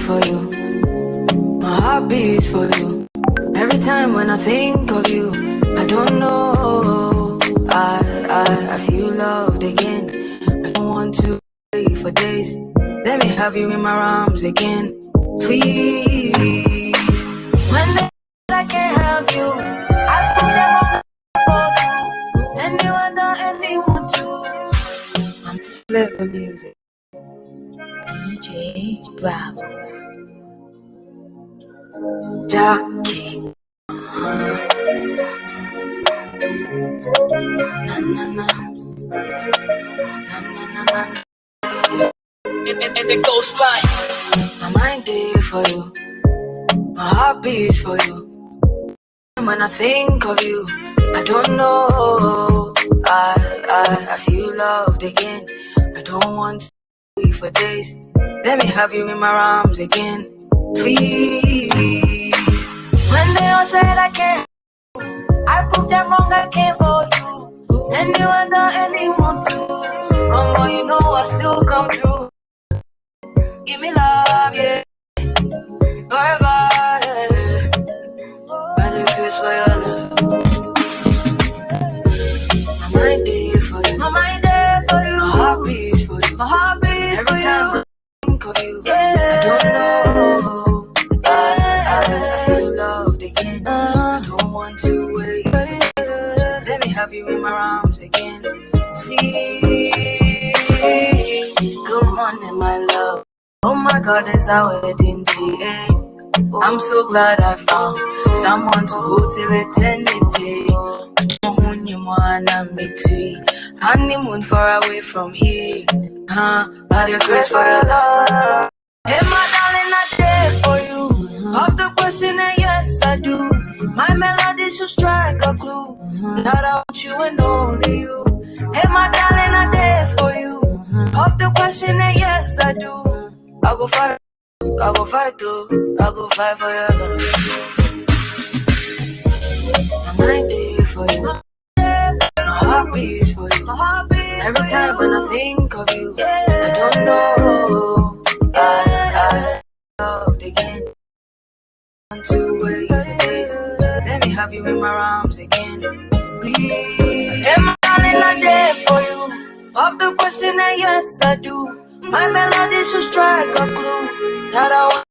for you. My heart beats for you. Every time when I think of you, I don't know. I feel loved again. I don't want to wait for days. Let me have you in my arms again, please. When I can't have you, I put them on for you. Anyone or anyone too. I'm flip the music. DJ Bravo. Jackie. Na na na. And it goes like My mind there for you. My heart beats for you. When I think of you, I don't know. I feel loved again. I don't want to wait for days. Let me have you in my arms again, please. When they all said I can't, I proved them wrong. I came for you. Anyone or anyone too. Wrong, but you know I still come through. Give me love, yeah. Forever, yeah. Running kiss for your love. My mind there for you. My mind there for you. My heart beats for you. My heart beats every time I think of you. Yeah. I don't know. I feel loved again. I don't want to wait. Let me have you in my arms again, please. Good morning, my love. Oh my God, it's our wedding day. I'm so glad I found someone to hold till eternity. Honeymoon far away from here. But your grace for your love. Hey, my darling, I there for you. Pop the question and yes, I do. My melody should strike a clue that I want you and only you. Hey, my darling, I there for you. Pop the question and yes, I do. I go fight too. I go fight for your love. My mind there for you. My heart beats for you. Every time when I think of you, I don't know. I loved again. Want to wait for days. Let me have you in my arms again, please. Hey, my darling, I'm there for you. Pop the question and yes, I do. My melody should strike a clue that I want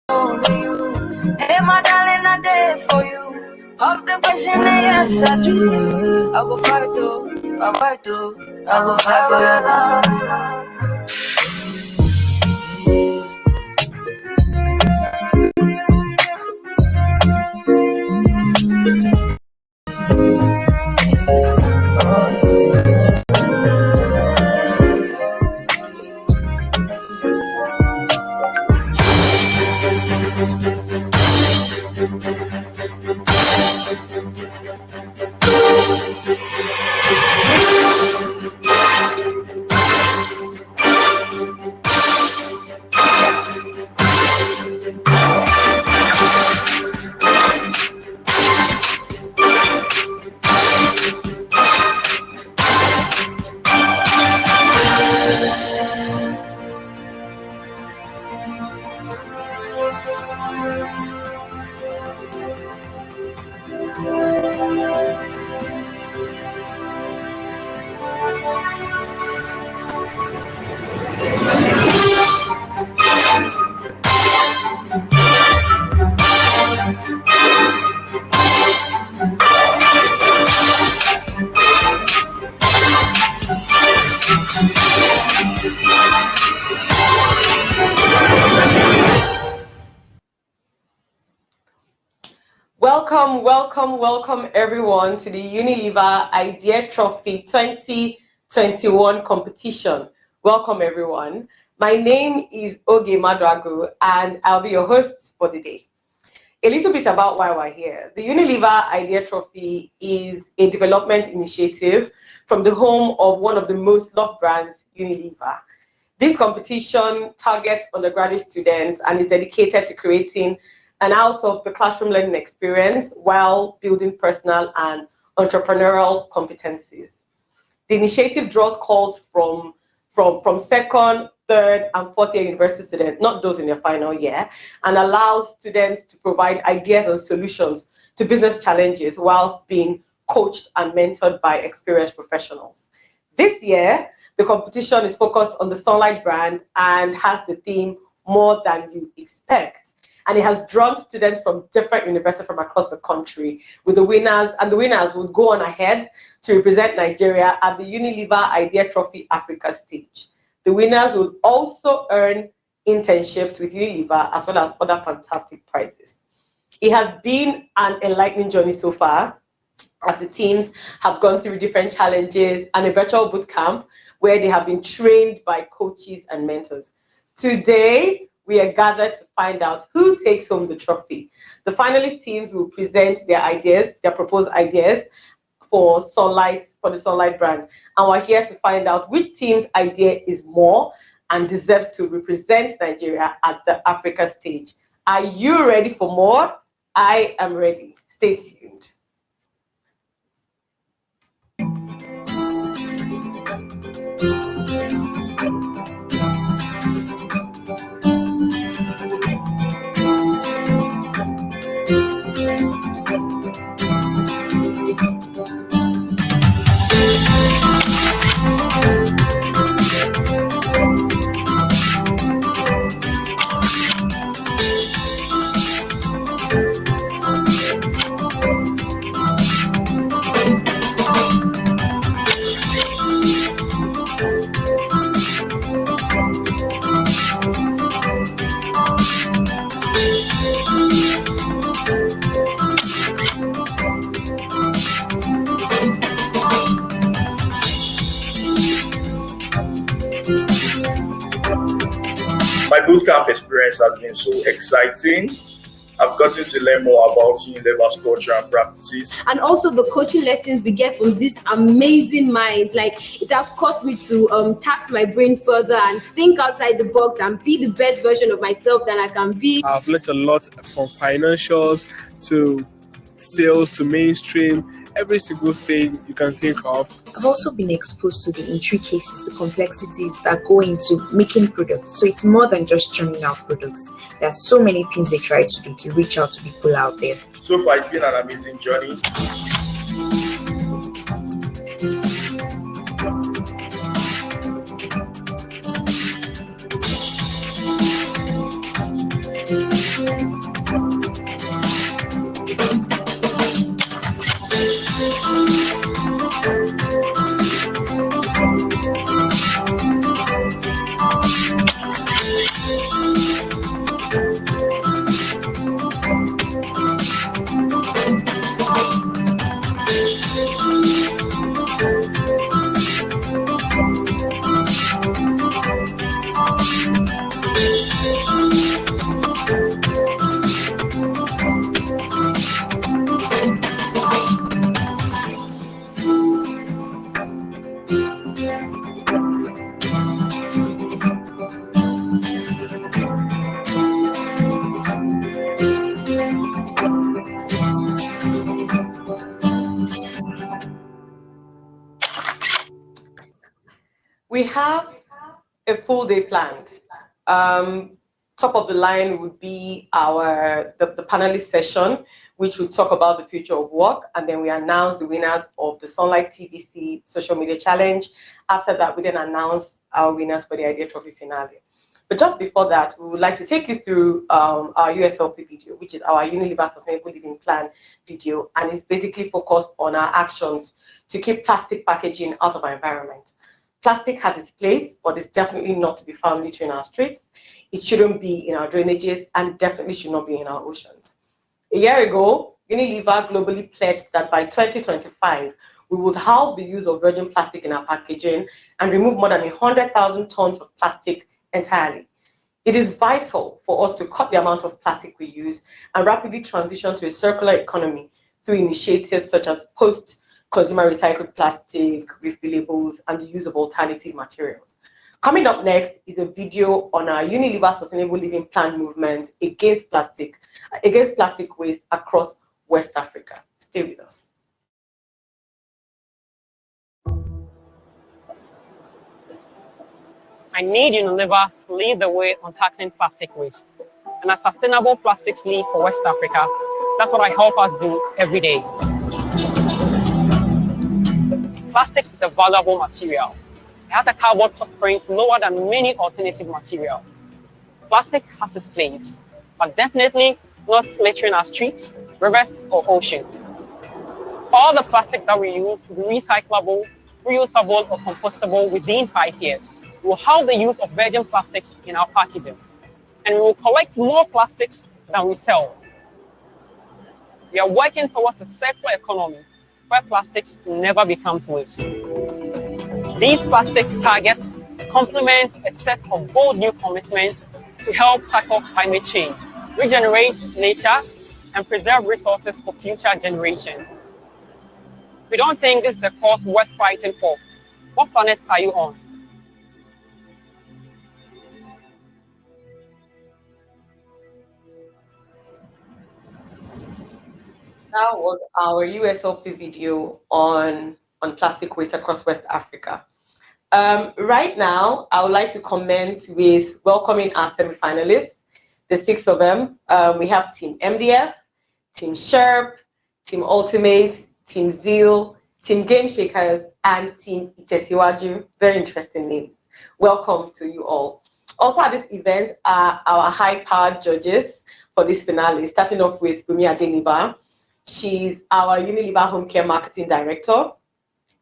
only you. Hey, my darling, I'm there for you. Pop the question and yes, I do. I go fight too. I fight too. I go fight for your love. Welcome everyone to the Unilever IdeaTrophy 2021 competition. Welcome everyone. My name is Oge Madragu and I'll be your host for the day. A little bit about why we're here. The Unilever IdeaTrophy is a development initiative from the home of one of the most loved brands, Unilever. This competition targets undergraduate students and is dedicated to creating an out-of-the-classroom learning experience while building personal and entrepreneurial competencies. The initiative draws calls from second third, and fourth year university students, not those in their final year, and allows students to provide ideas and solutions to business challenges whilst being coached and mentored by experienced professionals. This year, the competition is focused on the Sunlight brand and has the theme More Than You Expect. And it has drawn students from different universities from across the country with the winners, and the winners will go on ahead to represent Nigeria at the Unilever IdeaTrophy Africa stage. The winners will also earn internships with Unilever as well as other fantastic prizes. It has been an enlightening journey so far, as the teams have gone through different challenges and a virtual boot camp where they have been trained by coaches and mentors. Today, we are gathered to find out who takes home the trophy. The finalist teams will present their ideas, their proposed ideas for the Sunlight brand. And we're here to find out which team's idea is more and deserves to represent Nigeria at the Africa stage. Are you ready for more? I am ready. Stay tuned. My bootcamp experience has been so exciting. I've gotten to learn more about Unilever's culture and practices. And also the coaching lessons we get from these amazing minds. Like, it has caused me to tax my brain further and think outside the box and be the best version of myself that I can be. I've learned a lot from financials to sales to mainstream, every single thing you can think of. I've also been exposed to the intricacies, the complexities that go into making products. So it's more than just churning out products. There are so many things they try to do to reach out to people out there. So far, it's been an amazing journey. We have a full day planned. Top of the line would be the panelist session, which will talk about the future of work, and then we announce the winners of the Sunlight TVC Social Media Challenge. After that, we then announce our winners for the IdeaTrophy finale. But just before that, we would like to take you through our USLP video, which is our Unilever Sustainable Living Plan video, and it's basically focused on our actions to keep plastic packaging out of our environment. Plastic has its place, but it's definitely not to be found littering our streets. It shouldn't be in our drainages and definitely should not be in our oceans. A year ago, Unilever globally pledged that by 2025, we would halve the use of virgin plastic in our packaging and remove more than 100,000 tons of plastic entirely. It is vital for us to cut the amount of plastic we use and rapidly transition to a circular economy through initiatives such as post-consumer recycled plastic, refillables, and the use of alternative materials. Coming up next is a video on our Unilever Sustainable Living Plan movement against plastic waste across West Africa. Stay with us. I need Unilever to lead the way on tackling plastic waste. And as sustainable plastics lead for West Africa, that's what I help us do every day. Plastic is a valuable material. It has a carbon footprint lower than many alternative materials. Plastic has its place, but definitely not littering our streets, rivers, or ocean. All the plastic that we use will be recyclable, reusable, or compostable within 5 years. We will halve the use of virgin plastics in our packaging, and we will collect more plastics than we sell. We are working towards a circular economy where plastics never becomes waste. These plastics targets complement a set of bold new commitments to help tackle climate change, regenerate nature, and preserve resources for future generations. We don't think this is a cause worth fighting for. What planet are you on? That was our USOP video on plastic waste across West Africa. Right now, I would like to commence with welcoming our semi-finalists, the 6 of them. We have Team MDF, Team Sherp, Team Ultimate, Team Zeal, Team Game Shakers, and Team Itesiwaju. Very interesting names. Welcome to you all. Also at this event are our high-powered judges for this finale, starting off with Bumi Adeniba. She's our Unilever Home Care Marketing Director.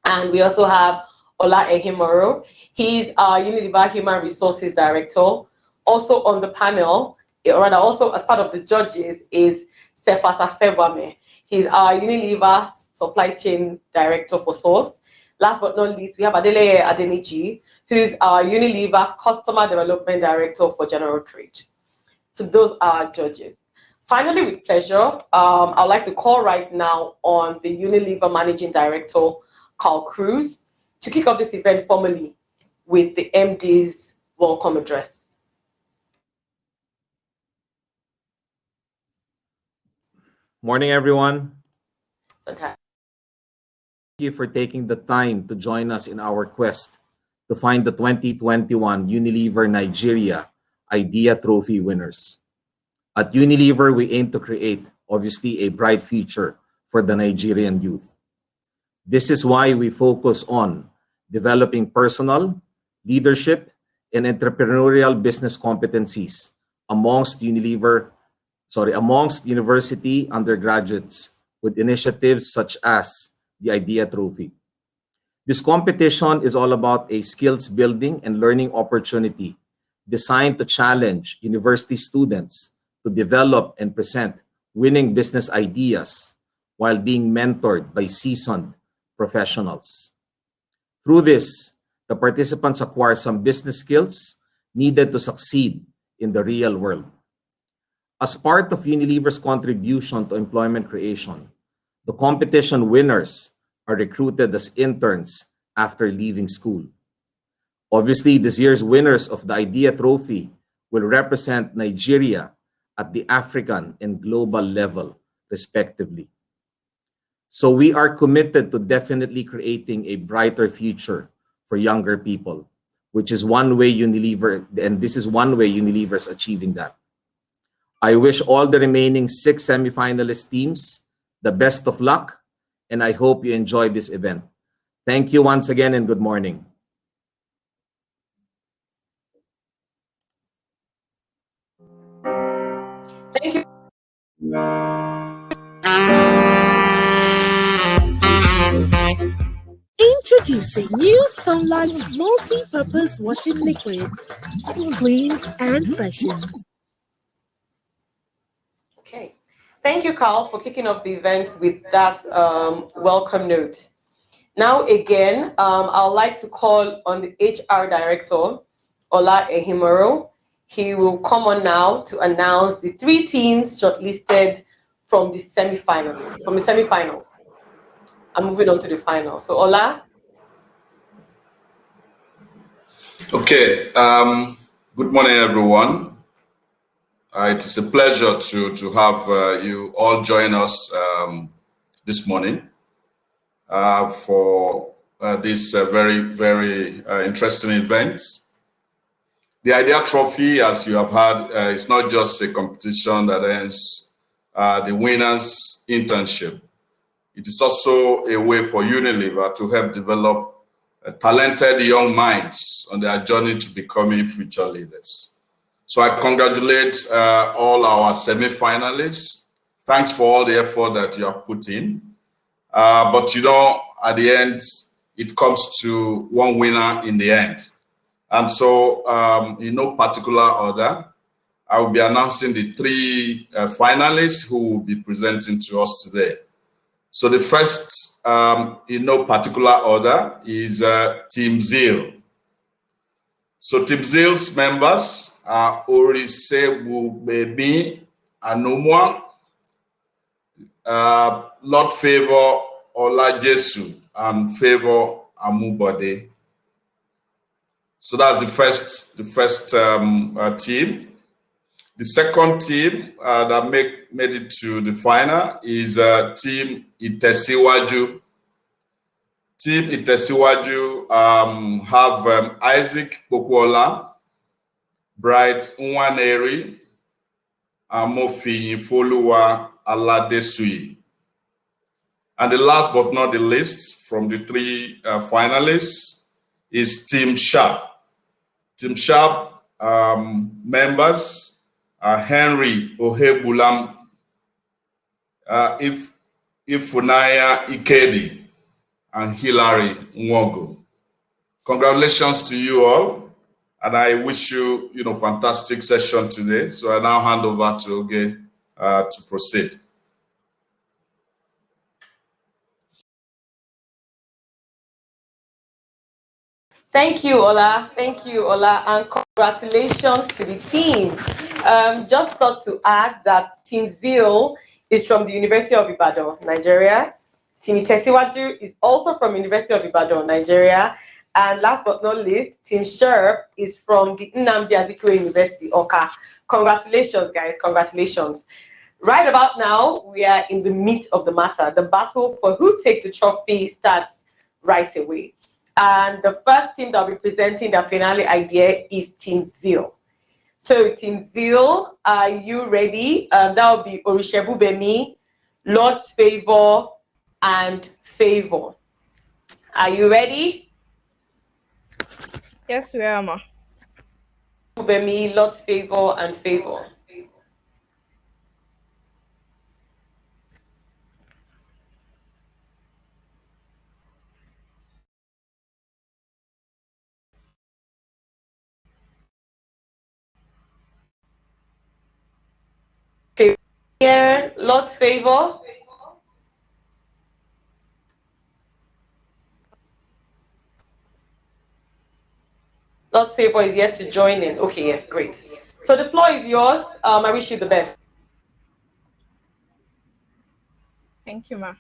And we also have Ola Ehimoro. He's our Unilever Human Resources Director. Also on the panel, or rather also as part of the judges, is Sefasa Febwame. He's our Unilever Supply Chain Director for Source. Last but not least, we have Adeleye Adenichi, who's our Unilever Customer Development Director for General Trade. So those are our judges. Finally, with pleasure, I'd like to call right now on the Unilever Managing Director, Carl Cruz, to kick off this event formally with the MD's welcome address. Morning, everyone. Fantastic. Thank you for taking the time to join us in our quest to find the 2021 Unilever Nigeria IdeaTrophy winners. At Unilever, we aim to create, obviously, a bright future for the Nigerian youth. This is why we focus on developing personal, leadership, and entrepreneurial business competencies amongst university undergraduates with initiatives such as the IdeaTrophy. This competition is all about a skills building and learning opportunity designed to challenge university students to develop and present winning business ideas while being mentored by seasoned professionals. Through this, the participants acquire some business skills needed to succeed in the real world. As part of Unilever's contribution to employment creation, the competition winners are recruited as interns after leaving school. Obviously, this year's winners of the IdeaTrophy will represent Nigeria at the African and global level, respectively. So we are committed to definitely creating a brighter future for younger people, which is one way Unilever, and this is one way Unilever is achieving that. I wish all the remaining 6 semifinalist teams the best of luck, and I hope you enjoy this event. Thank you once again, and good morning. Thank you. Introducing new Sunlight multi-purpose washing liquid. Cleans and freshens. Okay. Thank you, Carl, for kicking off the event with that welcome note. Now, again, I would like to call on the HR Director, Ola Ehimoro. He will come on now to announce the 3 teams shortlisted from the semi-finals. I'm moving on to the final. So, Ola. Okay. Good morning, everyone. It is a pleasure to have you all join us this morning for this very, very interesting event. The IdeaTrophy, as you have heard, is not just a competition that ends the winner's internship. It is also a way for Unilever to help develop talented young minds on their journey to becoming future leaders. So I congratulate all our semi-finalists. Thanks for all the effort that you have put in. But you know, at the end, it comes to one winner in the end. And so, in no particular order, I will be announcing the three finalists who will be presenting to us today. So the first, in no particular order, is Team Zeal. So Team Zeal's members are Orisebubemi Anomwa, Lord Favor Olajesu, and Favor Amubode. So that's the first team. The second team that made it to the final is Team Itesiwaju. Team Itesiwaju have Isaac Pokuola, Bright Nwaneri, Amofi Foluwa Aladesui. And the last but not the least from the three finalists is Team Sharp. Team Sharp members are Henry Ohebulam, Ifunaya Ikedi, and Hilary Nwogo. Congratulations to you all, and I wish you, fantastic session today. So I now hand over to Oge to proceed. Thank you, Ola. Thank you, Ola, and congratulations to the teams. Just thought to add that Team Zeal is from the University of Ibadan, Nigeria. Team Itesiwaju is also from University of Ibadan, Nigeria. And last but not least, Team Sharp is from the Nnamdi Azikiwe University, Oka. Congratulations, guys. Congratulations. Right about now, we are in the meat of the matter. The battle for who takes the trophy starts right away. And the first team that will be presenting their finale idea is Team Zeal. So Team Zeal, are you ready? That will be Orisebubemi, Lord's Favor, and Favor. Are you ready? Yes, we are, ma. Orisebubemi, Lord's Favor, and Favor. Here, Lord's Favor. Lord's Favor is yet to join in. Okay, yeah, great. So the floor is yours. I wish you the best. Thank you, ma.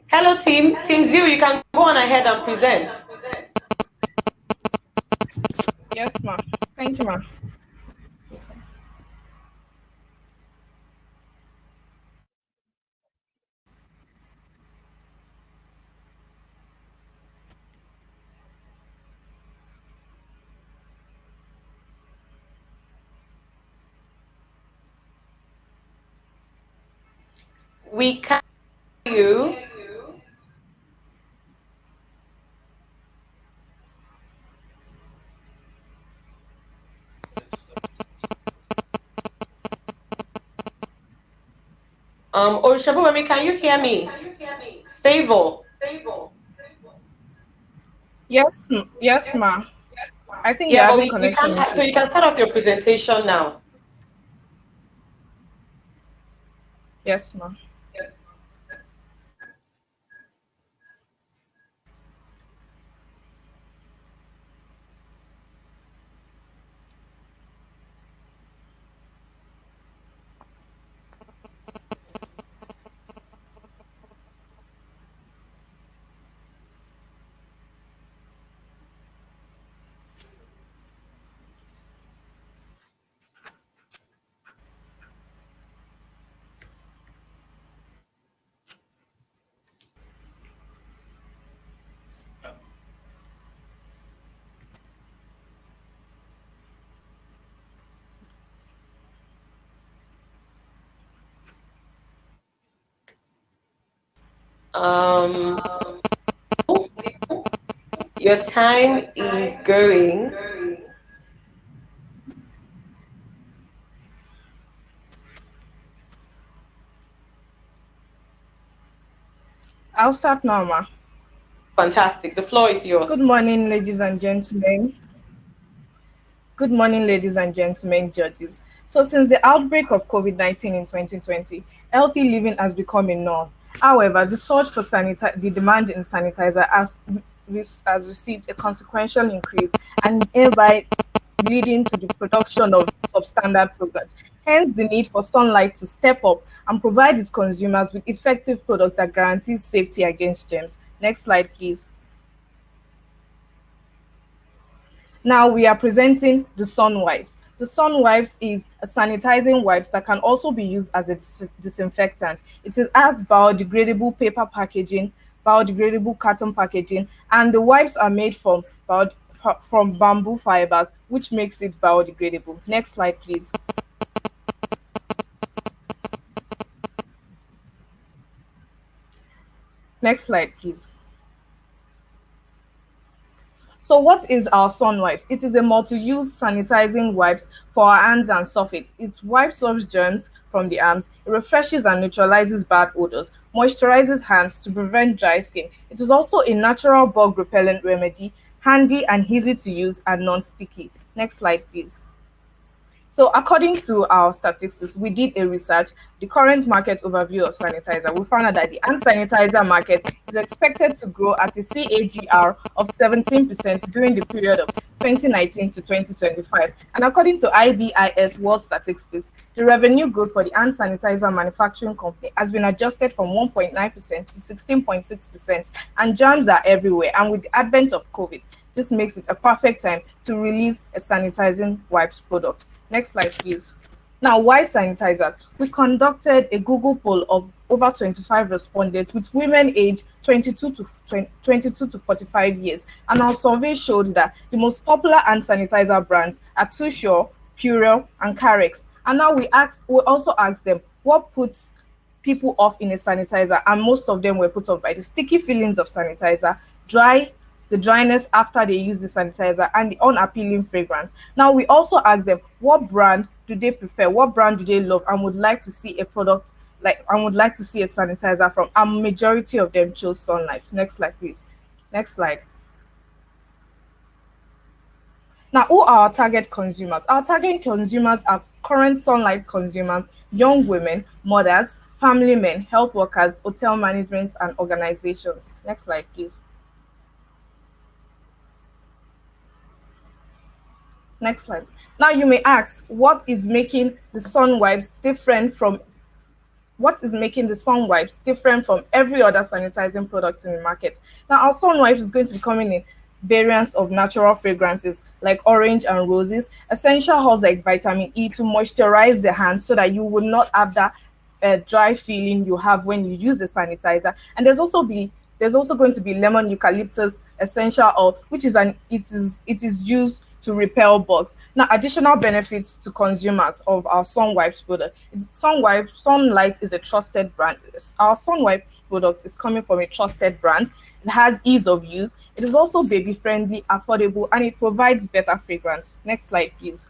Hello, team. Team Zeal, you can go on ahead and present. Yes, ma. Thank you, ma. We can hear you. Orishabumi, can you hear me? Favor. Yes, yes, ma. I think Yeah, but having we connection can't. So you can start off your presentation now. Yes, ma. Um, your time is going. I'll start now, ma. Fantastic. The floor is yours. Good morning, ladies and gentlemen. Good morning, ladies and gentlemen, judges. So, since the outbreak of COVID-19 in 2020, healthy living has become a norm. However, the surge for the demand in sanitizer has received a consequential increase and thereby leading to the production of substandard products. Hence, the need for Sunlight to step up and provide its consumers with effective products that guarantees safety against germs. Next slide, please. Now we are presenting the Sun Wipes. The Sun Wipes is a sanitizing wipes that can also be used as a disinfectant. Has biodegradable paper packaging, biodegradable carton packaging, and the wipes are made from bamboo fibers, which makes it biodegradable. Next slide, please. Next slide, please. So what is our Sun Wipes? It is a multi-use sanitizing wipes for our hands and surface. It wipes off germs from the arms, it refreshes and neutralizes bad odors, moisturizes hands to prevent dry skin. It is also a natural bug repellent remedy, handy and easy to use and non-sticky. Next slide, please. So according to our statistics, we did a research, the current market overview of sanitizer. We found out that the hand sanitizer market is expected to grow at a CAGR of 17% during the period of 2019 to 2025. And according to IBIS World Statistics, the revenue growth for the hand sanitizer manufacturing company has been adjusted from 1.9% to 16.6%, and germs are everywhere. And with the advent of COVID, this makes it a perfect time to release a sanitizing wipes product. Next slide, please. Now, why sanitizer? We conducted a Google poll of over 25 respondents with women aged 22 to 45 years, and our survey showed that the most popular hand sanitizer brands are Too Sure, Purell, and Carex. And now we also asked them what puts people off in a sanitizer, and most of them were put off by the sticky feelings of sanitizer, the dryness after they use the sanitizer, and the unappealing fragrance. Now we also ask them what brand do they prefer, what brand do they love, and would like to see a product would like to see a sanitizer from. A majority of them chose Sunlight. Next slide, please. Next slide. Now, who are our target consumers? Our target consumers are current Sunlight consumers, young women, mothers, family men, health workers, hotel management, and organizations. Next slide, please. Next slide. Now you may ask, what is making the Sun Wipes different from every other sanitizing product in the market? Now our Sun Wipes is going to be coming in variants of natural fragrances like orange and roses, essential oils like vitamin E to moisturize the hands so that you will not have that dry feeling you have when you use the sanitizer. And there's also going to be lemon eucalyptus essential oil, which is it is used to repel bugs. Now, additional benefits to consumers of our Sun Wipes product. Sunlight is a trusted brand. Our Sun Wipes product is coming from a trusted brand. It has ease of use. It is also baby friendly, affordable, and it provides better fragrance. Next slide, please.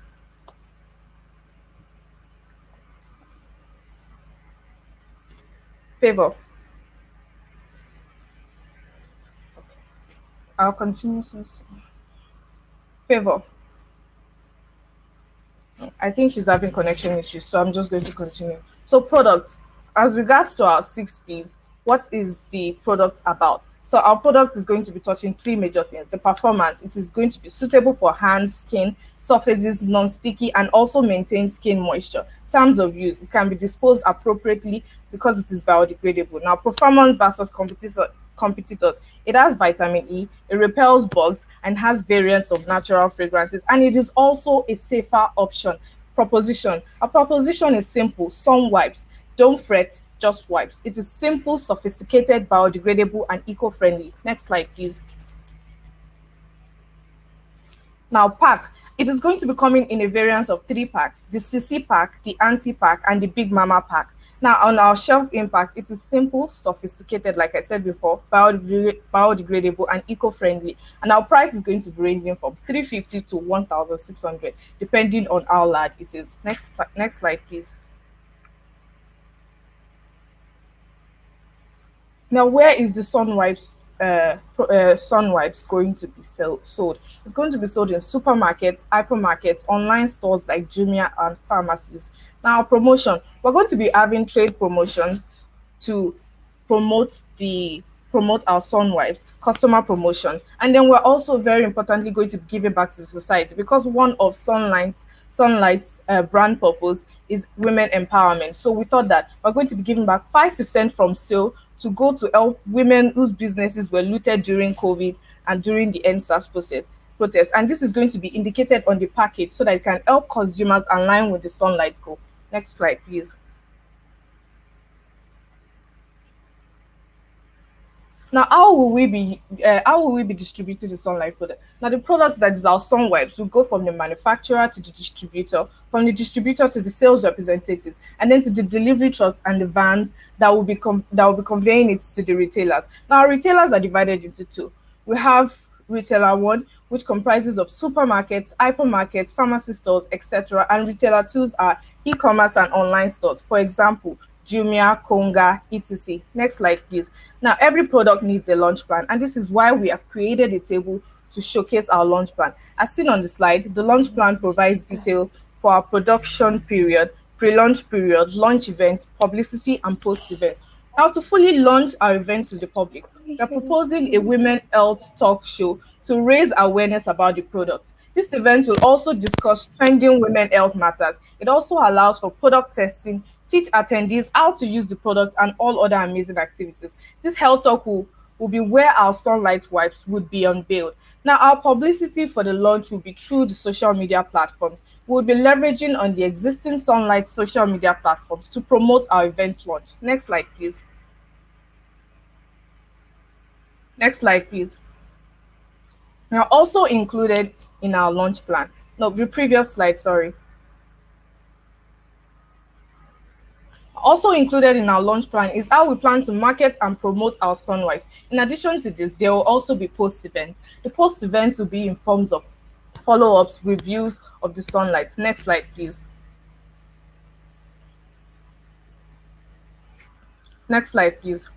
Favor. I'll continue. Favor. I think she's having connection issues, so I'm just going to continue. So product, as regards to our 6Ps, what is the product about? So our product is going to be touching three major things. The performance, it is going to be suitable for hands, skin, surfaces, non-sticky, and also maintain skin moisture. Terms of use, it can be disposed appropriately because it is biodegradable. Now, performance versus competitors. It has vitamin E, it repels bugs, and has variants of natural fragrances, and it is also a safer option. Proposition. Our proposition is simple: Sun Wipes. Don't fret, just wipes. It is simple, sophisticated, biodegradable, and eco-friendly. Next slide, please. Now, pack. It is going to be coming in a variance of 3 packs: the CC pack, the anti pack, and the Big Mama pack. Now, on our shelf impact, it is simple, sophisticated, like I said before, biodegradable, and eco-friendly. And our price is going to be ranging from 350 to 1,600, depending on how large it is. Next slide, please. Now, where is the sun wipes going to be sold? It's going to be sold in supermarkets, hypermarkets, online stores like Jumia, and pharmacies. Now, promotion. We're going to be having trade promotions to promote the promote our sun wipes, customer promotion, and then we're also very importantly going to give it back to society, because one of Sunlight's brand purpose is women empowerment. So we thought that we're going to be giving back 5% from sale to go to help women whose businesses were looted during COVID and during the NSAS protest. And this is going to be indicated on the package so that it can help consumers align with the Sunlight goal. Next slide, please. Now, how will we be distributing the Sunlight product? Now, the product that is our sun wipes will go from the manufacturer to the distributor, from the distributor to the sales representatives, and then to the delivery trucks and the vans that will be conveying it to the retailers. Now, our retailers are divided into two. We have retailer one, which comprises of supermarkets, hypermarkets, pharmacy stores, etc. And retailer twos are e-commerce and online stores. For example, Jumia, Konga, etc. Next slide, please. Now, every product needs a launch plan, and this is why we have created a table to showcase our launch plan. As seen on the slide, the launch plan provides detail for our production period, pre-launch period, launch event, publicity, and post-event. Now, to fully launch our event to the public, we are proposing a women health talk show to raise awareness about the products. This event will also discuss trending women health matters. It also allows for product testing, teach attendees how to use the product, and all other amazing activities. This health talk will be where our Sunlight wipes would be unveiled. Now, our publicity for the launch will be through the social media platforms. We'll be leveraging on the existing Sunlight social media platforms to promote our event launch. Next slide, please. Next slide, please. Now, also included in our launch plan. No, the previous slide, sorry. Also included in our launch plan is how we plan to market and promote our Sunwise. In addition to this, there will also be post events. The post events will be in forms of follow-ups, reviews of the Sunlight. Next slide, please. Next slide, please.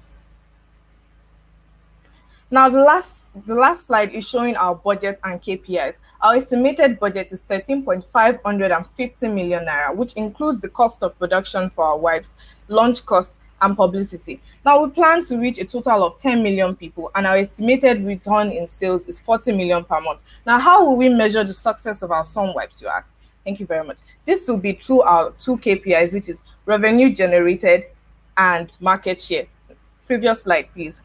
Now, the last slide is showing our budget and KPIs. Our estimated budget is 13,550 million naira, which includes the cost of production for our wipes, launch costs, and publicity. Now, we plan to reach a total of 10 million people, and our estimated return in sales is 40 million per month. Now, how will we measure the success of our sun wipes, you ask? Thank you very much. This will be through our two KPIs, which is revenue generated and market share. Previous slide, please.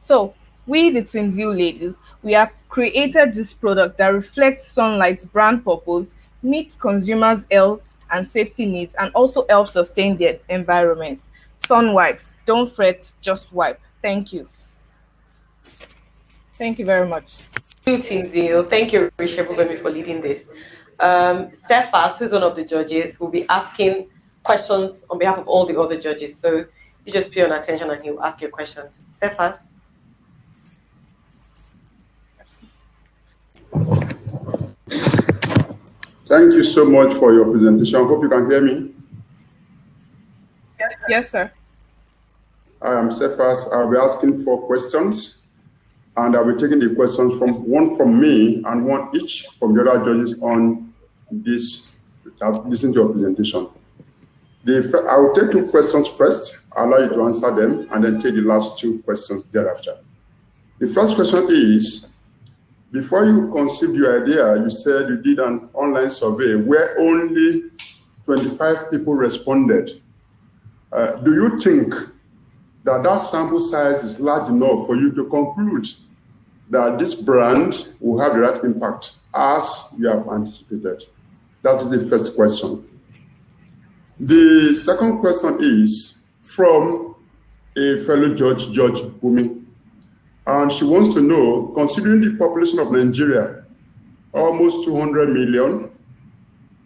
So, we, the Team Zeal ladies, we have created this product that reflects Sunlight's brand purpose, meets consumers' health and safety needs, and also helps sustain the environment. Sun wipes. Don't fret, just wipe. Thank you. Thank you very much. Thank you, Team Zeal. Thank you, Rishabugami, for leading this. Stephas, who's one of the judges, will be asking questions on behalf of all the other judges. So you just pay on attention and he'll ask your questions. Stephas. Thank you so much for your presentation. I hope you can hear me. Yes, sir. I am Cephas. I'll be asking 4 questions, and I'll be taking the questions one from me and one each from the other judges on this. Listen to your presentation. I will take 2 questions first, allow you to answer them, and then take the last 2 questions thereafter. The first question is, before you conceived your idea, you said you did an online survey where only 25 people responded. Do you think that that sample size is large enough for you to conclude that this brand will have the right impact as you have anticipated? That is the first question. The second question is from a fellow judge, Judge Bumi. And she wants to know, considering the population of Nigeria, almost 200 million,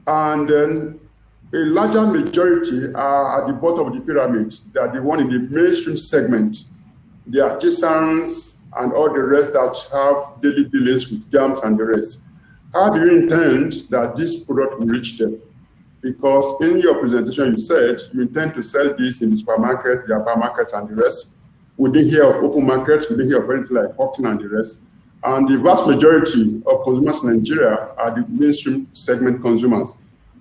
and then A larger majority are at the bottom of the pyramid. They are the one in the mainstream segment, the artisans and all the rest that have daily dealings with jams and the rest. How do you intend that this product will reach them? Because in your presentation, you said you intend to sell this in the supermarkets, the hypermarkets, and the rest. We didn't hear of open markets, we didn't hear of anything like auction and the rest. And the vast majority of consumers in Nigeria are the mainstream segment consumers.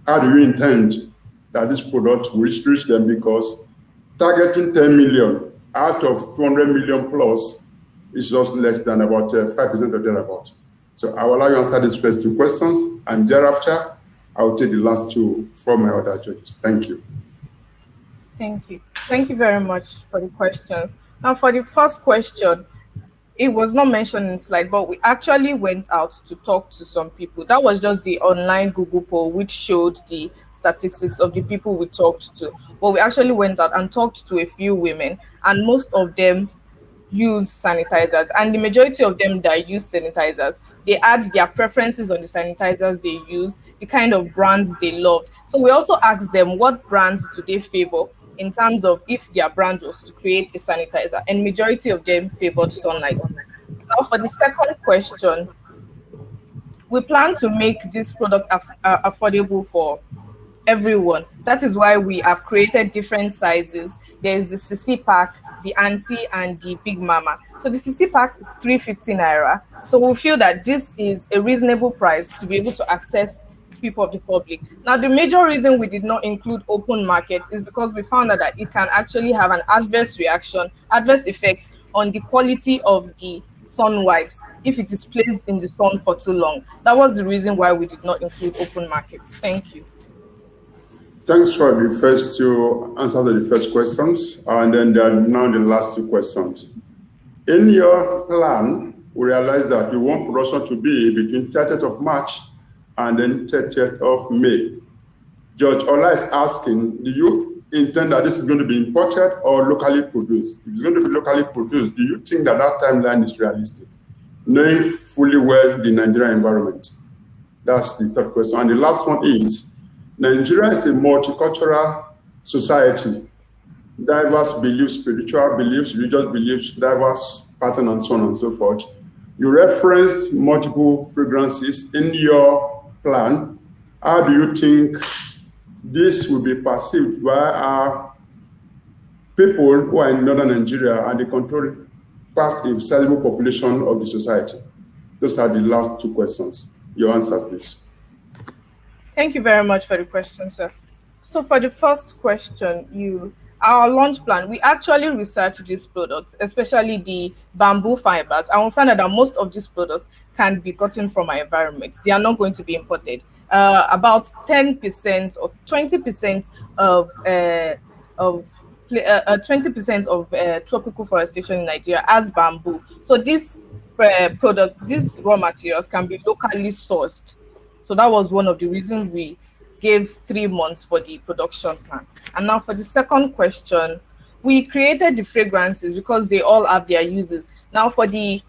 How do you intend that this product will reach them? Because targeting 10 million out of 200 million plus is just less than about 5% or thereabout. So I will allow you to answer these first two questions, and thereafter, I will take the last two from my other judges. Thank you. Thank you. Thank you very much for the questions. Now, for the first question, it was not mentioned in the slide, but we actually went out to talk to some people. That was just the online Google poll, which showed the statistics of the people we talked to. But we actually went out and talked to a few women, and most of them use sanitizers, and the majority of them that use sanitizers, they add their preferences on the sanitizers they use, the kind of brands they love. So we also asked them what brands do they favor in terms of if their brand was to create a sanitizer, and majority of them favored Sunlight. Now for the second question, we plan to make this product affordable for everyone. That is why we have created different sizes. There's the CC pack, the auntie, and the big mama. So the CC pack is 350 naira. So we feel that this is a reasonable price to be able to access people of the public. Now, the major reason we did not include open markets is because we found out that it can actually have an adverse reaction, adverse effect on the quality of the sun wipes if it is placed in the sun for too long. That was the reason why we did not include open markets. Thank you. Thanks for the first two answers to the first questions, and then there are now the last two questions. In your plan, we realized that you want production to be between 30th of March and then 30th of May. Judge Ola is asking, do you intend that this is going to be imported or locally produced? If it's going to be locally produced, do you think that that timeline is realistic, knowing fully well the Nigerian environment? That's the third question. And the last one is, Nigeria is a multicultural society, diverse beliefs, spiritual beliefs, religious beliefs, diverse pattern, and so on and so forth. You referenced multiple fragrances in your plan. How do you think this will be perceived by our people who are in northern Nigeria and they control a sizable population of the society? Those are the last two questions. Your answer, please. Thank you very much for the question, sir. So for the first question, our launch plan, we actually researched these products, especially the bamboo fibers, and we found out that most of these products can be gotten from our environment. They are not going to be imported. About 10% or 20% of 20% of tropical forestation in Nigeria has bamboo. So these products, these raw materials can be locally sourced. So that was one of the reasons we gave 3 months for the production plan. And now for the second question, we created the fragrances because they all have their uses. Now for the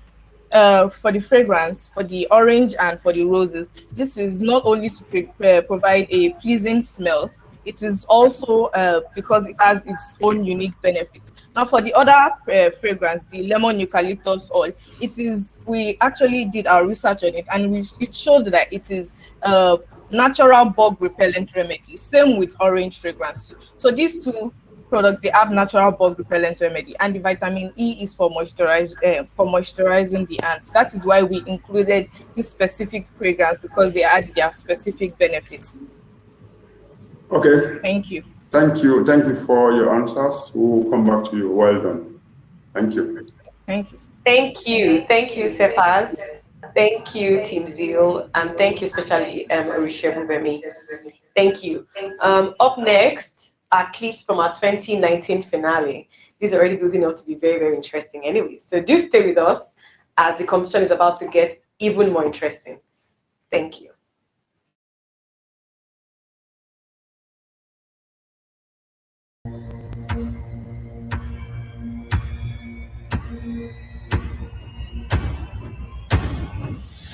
fragrance, for the orange and for the roses, this is not only to provide a pleasing smell, it is also because it has its own unique benefits. Now for the other fragrance, the lemon eucalyptus oil, we actually did our research on it, and it showed that it is a natural bug repellent remedy. Same with orange fragrance. So these two products, they have natural bug repellent remedy, and the vitamin E is for moisturizing the ants. That is why we included this specific fragrance, because they add their specific benefits. Okay. Thank you. Thank you. Thank you for your answers. We'll come back to you. Well done. Thank you. Thank you. Thank you. Thank you, Cephas. Thank you, Team Zeal. And thank you, especially Orishebu. Thank you. Up next are clips from our 2019 finale. This is already building up to be very, very interesting anyway. So do stay with us as the competition is about to get even more interesting. Thank you.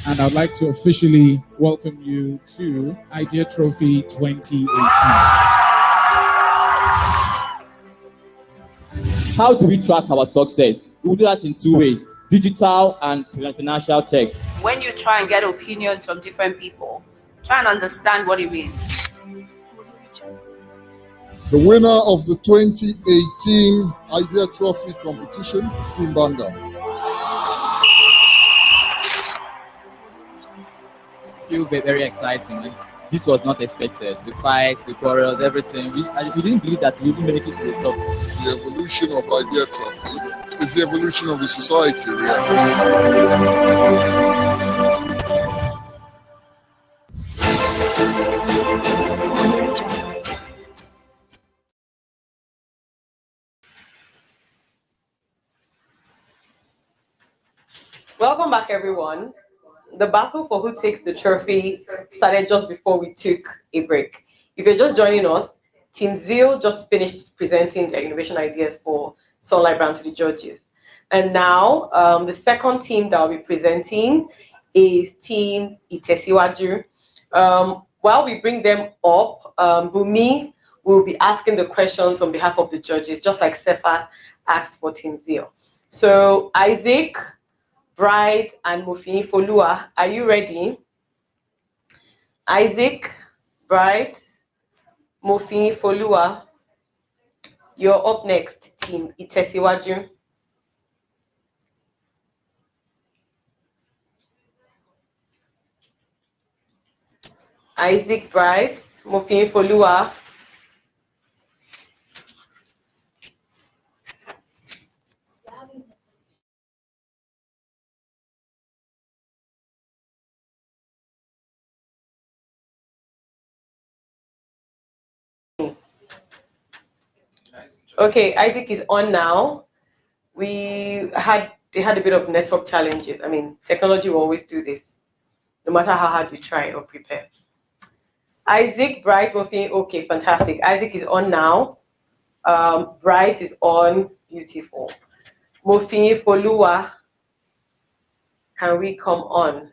And I'd like to officially welcome you to IdeaTrophy 2018. How do we track our success? We do that in two ways: digital and financial tech. When you try and get opinions from different people, try and understand what it means. The winner of the 2018 IdeaTrophy competition is Team Banga. Feel very exciting. This was not expected. The fights, the quarrels, everything. We didn't believe that we would make it to the top. The evolution of IdeaTrophy is the evolution of the society. Welcome back, everyone. The battle for who takes the trophy started just before we took a break. If you're just joining us, Team Zeal just finished presenting their innovation ideas for Sunlight Brand to the judges. And now, the second team that will be presenting is Team Itesiwaju. While we bring them up, Bumi will be asking the questions on behalf of the judges, just like Cephas asked for Team Zeal. So, Isaac, Bright, and Mufini Folua, are you ready? Isaac, Bright, Mufini Folua, you're up next, Team Itesiwaju. Isaac, Bright, Mufini Folua. Okay, Isaac is on now. They had a bit of network challenges. I mean, technology will always do this, no matter how hard you try or prepare. Isaac, Bright, Mufini, okay, fantastic. Isaac is on now. Bright is on, beautiful. Mufini Folua, can we come on?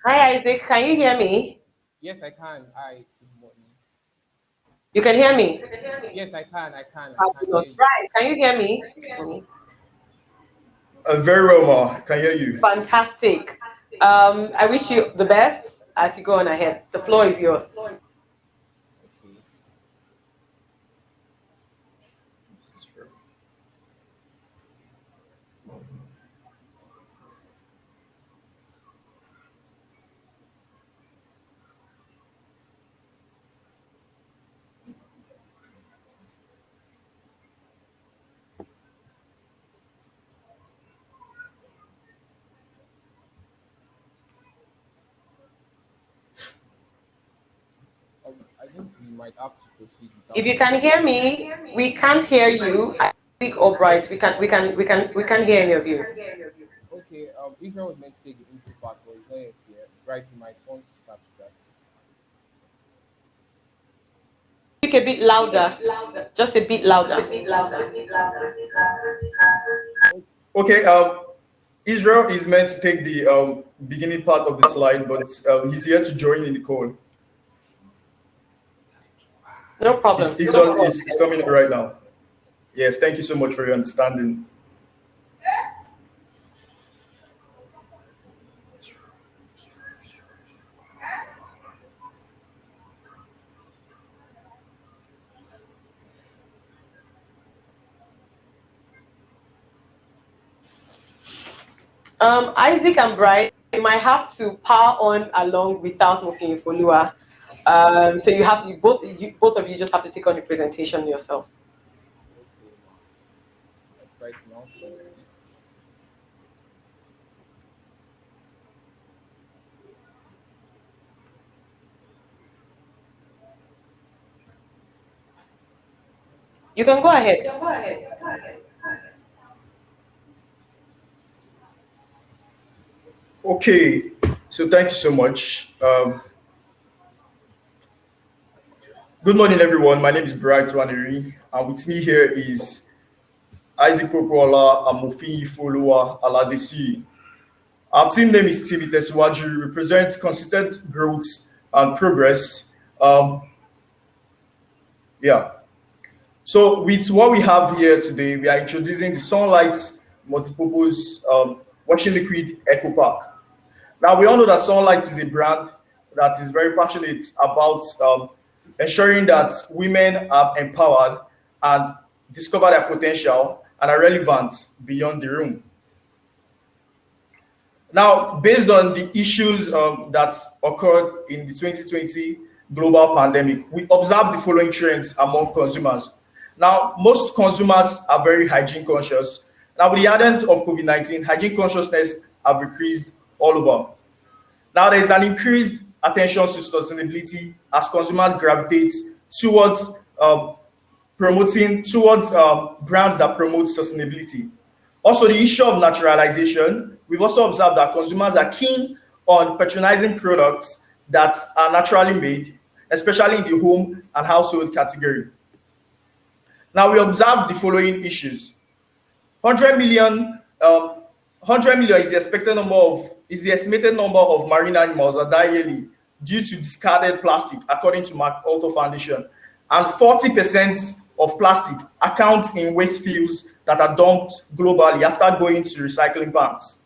Hi, Isaac. Can you hear me? Yes, I can. Hi, good morning. You can hear me? Yes, I can. I can. Right. Can you hear me? Very well, Ma. Can hear you. Fantastic. I wish you the best as you go on ahead. The floor is yours. I think we might have to proceed. If you can hear me, we can't hear you. Isaac or Bright, we can't hear any of you. Okay. Israel was meant to take the intro part, but it's not yet here. Bright, you might want to start with that. Speak a bit louder. Just a bit louder. Okay. Israel is meant to take the beginning part of the slide, but he's here to join in the call. No problem. He's coming right now. Yes, thank you so much for your understanding. Isaac and Brian, you might have to power on along without Mufini Folua. So both of you just have to take on the presentation yourselves. Right now. You can go ahead. Okay. So thank you so much. Good morning, everyone. My name is Bright Waneri, and with me here is Isaac Popola and Mofin Folua Aladesi. Our team name is Team Itesiwaju, represents consistent growth and progress. Yeah. So with what we have here today, we are introducing the Sunlight Multipurpose Washing Liquid Eco Pack. Now, we all know that Sunlight is a brand that is very passionate about ensuring that women are empowered and discover their potential and are relevant beyond the room. Now, based on the issues that occurred in the 2020 global pandemic, we observed the following trends among consumers. Now, most consumers are very hygiene conscious. Now, with the advent of COVID-19, hygiene consciousness have increased all over. Now, there is an increased attention to sustainability as consumers gravitate towards brands that promote sustainability. Also, the issue of naturalization, we've also observed that consumers are keen on patronizing products that are naturally made, especially in the home and household category. Now, we observe the following issues. 100 million, 100 million is the estimated number of marine animals that die yearly due to discarded plastic, according to MacArthur Foundation. And 40% of plastic accounts in waste fields that are dumped globally after going to recycling plants.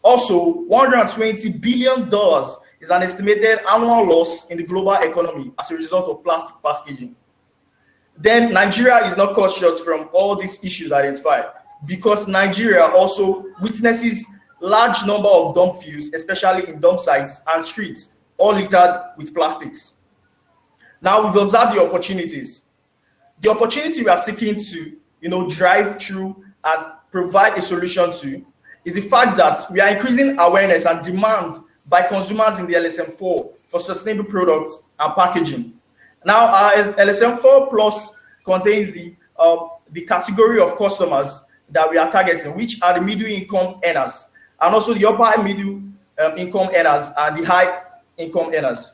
Also, $120 billion is an estimated annual loss in the global economy as a result of plastic packaging. Then Nigeria is not cut short from all these issues identified, because Nigeria also witnesses large number of dump fields, especially in dump sites and streets, all littered with plastics. Now, we've observed the opportunities. The opportunity we are seeking to, drive through and provide a solution to is the fact that we are increasing awareness and demand by consumers in the LSM4 for sustainable products and packaging. Now, our LSM4 Plus contains the category of customers that we are targeting, which are the middle income earners, and also the upper middle income earners and the high income earners.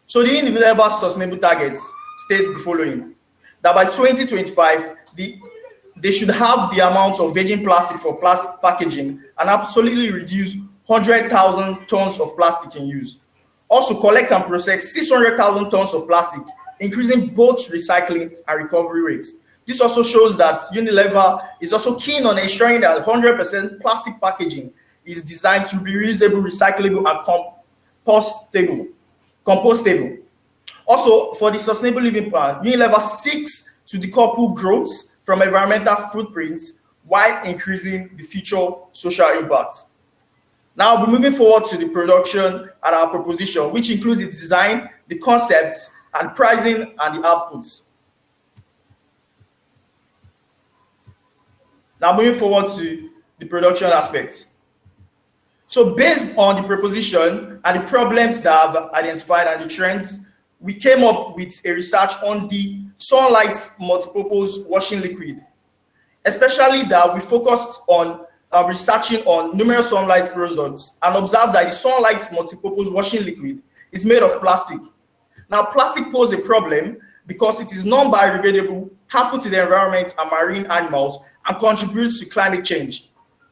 So the Unilever sustainable targets state the following: that by 2025, they should have the amount of virgin plastic for plastic packaging and absolutely reduce 100,000 tons of plastic in use. Also collect and process 600,000 tons of plastic, increasing both recycling and recovery rates. This also shows that Unilever is also keen on ensuring that 100% plastic packaging is designed to be reusable, recyclable, and compostable. Also, for the sustainable living plan, Unilever seeks to decouple growth from environmental footprints while increasing the future social impact. Now, we're moving forward to the production and our proposition, which includes the design, the concepts, and pricing and the outputs. Now, moving forward to the production aspect. So based on the proposition and the problems that I've identified and the trends, we came up with a research on the Sunlight Multipurpose Washing Liquid, especially that we focused on researching on numerous Sunlight products and observed that the Sunlight Multipurpose Washing Liquid is made of plastic. Now, plastic poses a problem because it is non-biodegradable, harmful to the environment and marine animals, and contributes to climate change.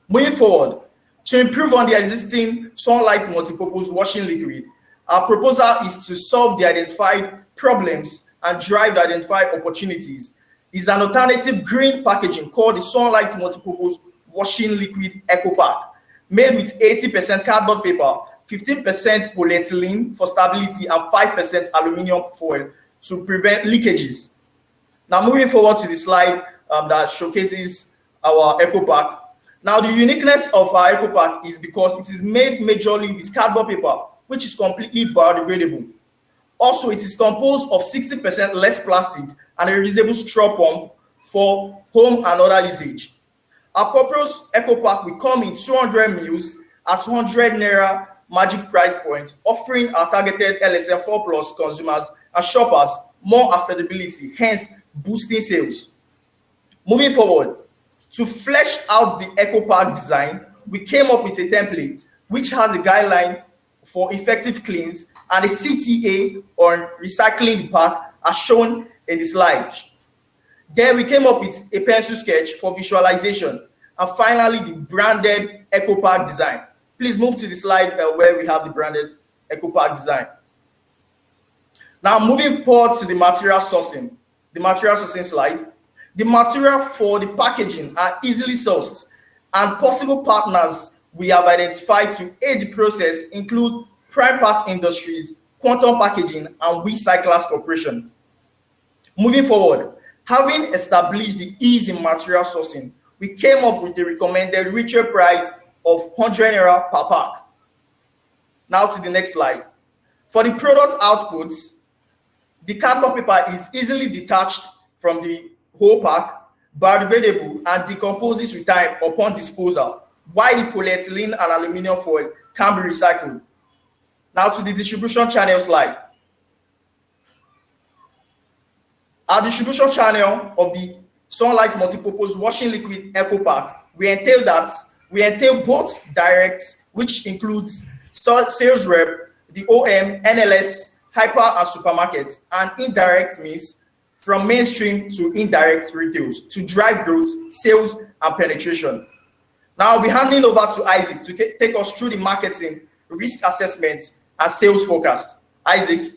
Moving forward, to improve on the existing Sunlight Multipurpose Washing Liquid, our proposal is to solve the identified problems and drive the identified opportunities. Is an alternative green packaging called the Sunlight Multipurpose Washing Liquid Eco Pack, made with 80% cardboard paper, 15% polyethylene for stability, and 5% aluminum foil to prevent leakages. Now, moving forward to the slide that showcases our Eco Pack. Now, the uniqueness of our Eco Pack is because it is made majorly with cardboard paper, which is completely biodegradable. Also, it is composed of 60% less plastic and a reusable straw pump for home and other usage. Our proposed Eco Pack will come in 200 mils at 100 Naira magic price point, offering our targeted LSM4 Plus consumers and shoppers more affordability, hence boosting sales. Moving forward, to flesh out the Eco Pack design, we came up with a template which has a guideline for effective cleans and a CTA on recycling the pack as shown in the slide. Then we came up with a pencil sketch for visualization, and finally the branded eco pack design. Please move to the slide where we have the branded eco pack design. Now moving forward to the material sourcing slide. The material for the packaging are easily sourced, and possible partners we have identified to aid the process include Prime Pack Industries, Quantum Packaging, and We Cyclers Corporation. Moving forward, having established the ease in material sourcing, we came up with the recommended retail price of 100 naira per pack. Now to the next slide. For the product outputs, the cardboard paper is easily detached from the whole pack, biodegradable, and decomposes with time upon disposal, while the polyethylene and aluminum foil can be recycled. Now to the distribution channel slide. Our distribution channel of the Sunlight Multipurpose Washing Liquid Eco Pack, we entail both direct, which includes sales rep, the OM, NLS, hyper and supermarkets, and indirect means from mainstream to indirect retails to drive growth, sales, and penetration. Now I'll be handing over to Isaac to take us through the marketing, risk assessment, and sales forecast. Isaac.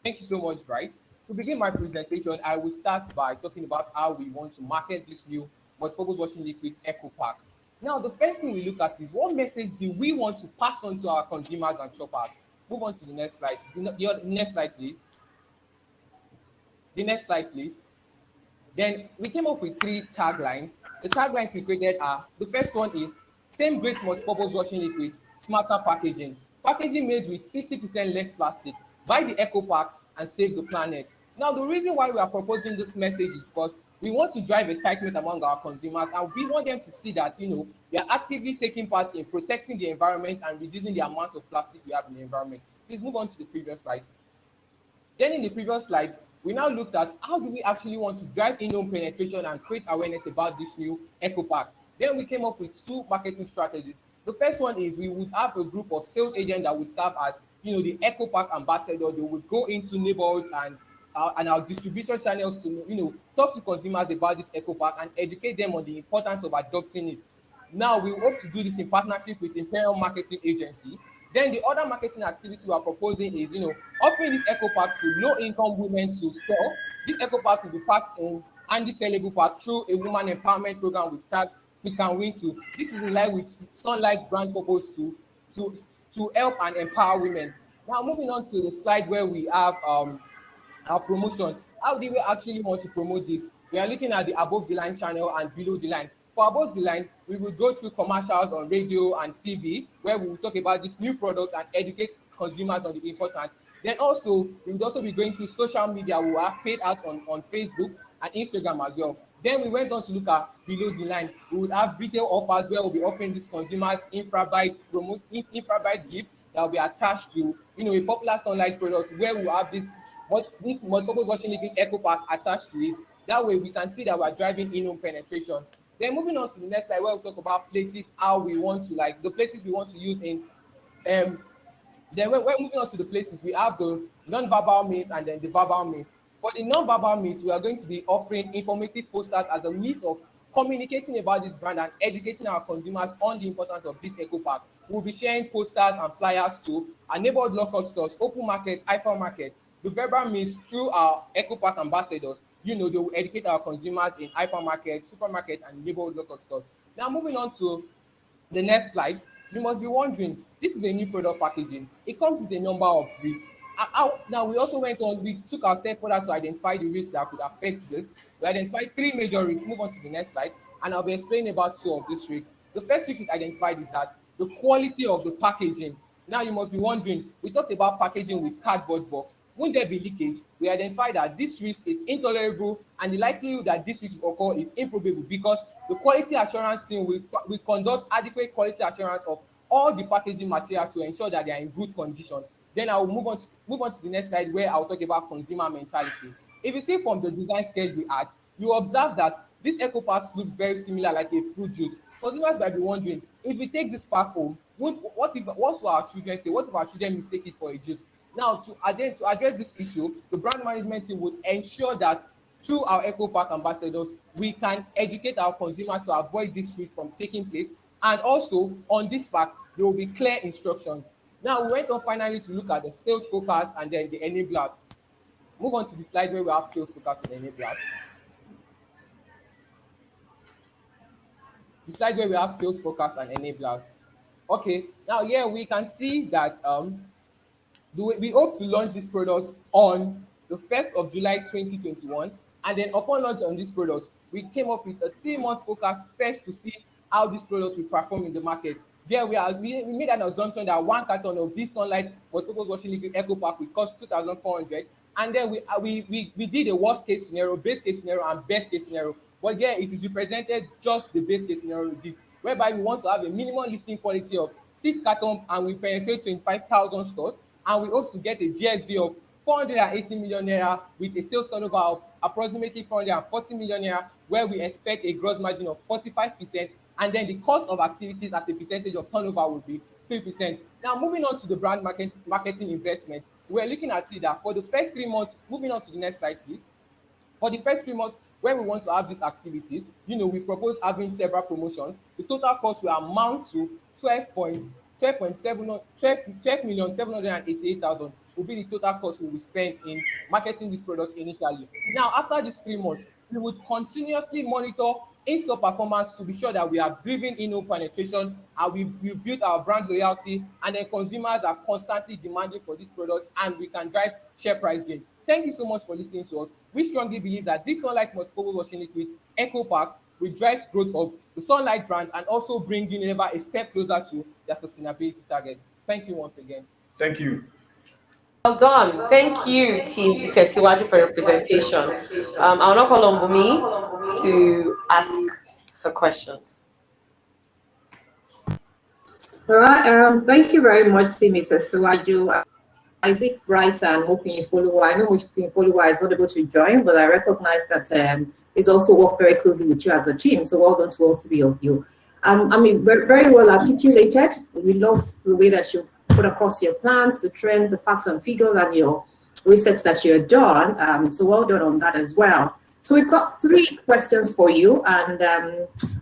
Thank you so much, Bright. To begin my presentation, I will start by talking about how we want to market this new multipurpose washing liquid Eco Pack. Now, the first thing we look at is what message do we want to pass on to our consumers and shoppers? Move on to the next slide. The next slide, please. The next slide, please. Then we came up with 3 taglines. The taglines we created are, the first one is, same great multipurpose washing liquid, smarter packaging. Packaging made with 60% less plastic. Buy the Eco Pack and save the planet. Now, the reason why we are proposing this message is because we want to drive excitement among our consumers, and we want them to see that, we are actively taking part in protecting the environment and reducing the amount of plastic we have in the environment. Please move on to the previous slide. Then in the previous slide, we now looked at how do we actually want to drive in-home penetration and create awareness about this new Eco Pack. Then we came up with 2 marketing strategies. The first one is we would have a group of sales agents that would serve as, the Eco Pack ambassador. They would go into neighborhoods and our distribution channels to, talk to consumers about this Eco Pack and educate them on the importance of adopting it. Now, we hope to do this in partnership with Imperial Marketing Agency. Then the other marketing activity we are proposing is, offering this Eco Pack to low-income women to sell. This Eco Pack will be packed in Andy Sellable Pack through a woman empowerment program with tags we can win to. This is in line with Sunlight brand purpose to help and empower women. Now, moving on to the slide where we have our promotion. How do we actually want to promote this? We are looking at the above the line channel and below the line. For above the line, we will go through commercials on radio and TV, where we will talk about this new product and educate consumers on the importance. Then also, we will also be going through social media. We will have paid ads on Facebook and Instagram as well. Then we went on to look at below the line. We would have retail offers where we'll be offering these consumers infrabright gifts that will be attached to, a popular Sunlight product, where we'll have this multiple washing liquid Eco Pack attached to it. That way we can see that we're driving in-home penetration. Then moving on to the next slide, where we'll talk about places, how we want to, the places we want to use in. Then we're moving on to the places, we have the non-verbal means and then the verbal means. For the non-verbal means, we are going to be offering informative posters as a means of communicating about this brand and educating our consumers on the importance of this Eco Pack. We'll be sharing posters and flyers to our neighborhood local stores, open markets, hypermarkets. The verbal means through our Eco Pack ambassadors, they will educate our consumers in hypermarkets, supermarkets, and neighborhood local stores. Now, moving on to the next slide, you must be wondering, this is a new product packaging. It comes with a number of risks. Now, we also we took our step further to identify the risks that could affect this. We identified 3 major risks. Move on to the next slide, and I'll be explaining about 2 of these risks. The first risk is identified is that the quality of the packaging. Now, you must be wondering, we talked about packaging with cardboard box. Won't there be leakage? We identified that this risk is intolerable, and the likelihood that this risk will occur is improbable because the quality assurance team will conduct adequate quality assurance of all the packaging material to ensure that they are in good condition. Then I will move on to the next slide, where I'll talk about consumer mentality. If you see from the design sketch we had, you observe that this Eco Pack looks very similar like a fruit juice. consumers might be wondering, if we take this pack home, what will our children say? What if our children mistake it for a juice? Now, to address this issue, the brand management team would ensure that through our Eco Park ambassadors, we can educate our consumers to avoid this risk from taking place. And also, on this pack, there will be clear instructions. Now, we went on finally to look at the sales focus and then the enablers. Move on to the slide where we have sales focus and enablers. The slide where we have sales focus and enablers. Okay, now here we can see that we hope to launch this product on the 1st of July 2021, and then upon launch on this product, we came up with a 3-month focus first to see how this product will perform in the market. There we made an assumption that 1 carton of this Sunlight multipurpose washing liquid Eco Pack will cost 2,400, and then we did a worst case scenario, base case scenario, and best case scenario. But yeah, it is represented just the base case scenario we did, whereby we want to have a minimum listing quality of 6 cartons and we penetrate 25,000 stores, and we hope to get a GSV of 480 million naira with a sales turnover of approximately 440 million naira, where we expect a gross margin of 45%, and then the cost of activities as a percentage of turnover will be 3%. Now, moving on to the brand marketing investment, we're looking at it that for the first 3 months, moving on to the next slide, please. For the first 3 months, when we want to have these activities, we propose having several promotions. The total cost will amount to 12,788,000 will be the total cost we will spend in marketing this product initially. Now, after these 3 months, we would continuously monitor in-store performance to be sure that we are driving in-home penetration, and we built our brand loyalty, and then consumers are constantly demanding for this product, and we can drive share price gain. Thank you so much for listening to us. We strongly believe that this Sunlight multipurpose washing liquid Eco Pack will drive growth of the Sunlight brand and also bring Unilever a step closer to their sustainability target. Thank you once again. Thank you. Well done. Thank you, Team Tesiwaju, for your presentation. I'll now call on Bumi to ask her questions. All right. Thank you very much, Team Tesiwaju. Isaac Bright and Mopin Follower. I know Mopin Follower is not able to join, but I recognize that he's also worked very closely with you as a team. So well done to all 3 of you. I mean, very well articulated. We love the way that you put across your plans, the trends, the facts and figures, and your research that you've done. So well done on that as well. So we've got 3 questions for you, and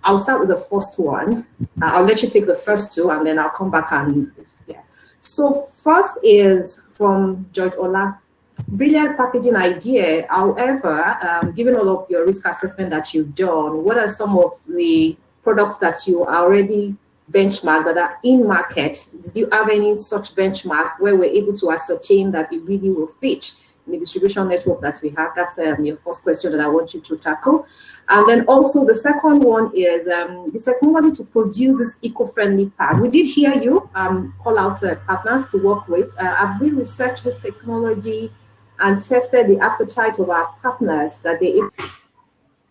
I'll start with the first one. I'll let you take the first 2, and then I'll come back and yeah. So first is from George Ola. Brilliant packaging idea. However, given all of your risk assessment that you've done, what are some of the products that you already benchmarked that are in market? Did you have any such benchmark where we're able to ascertain that it really will fit in the distribution network that we have? That's your first question that I want you to tackle. And then also the second one is the technology to produce this eco-friendly pad. We did hear you call out partners to work with. Have we researched this technology and tested the appetite of our partners that they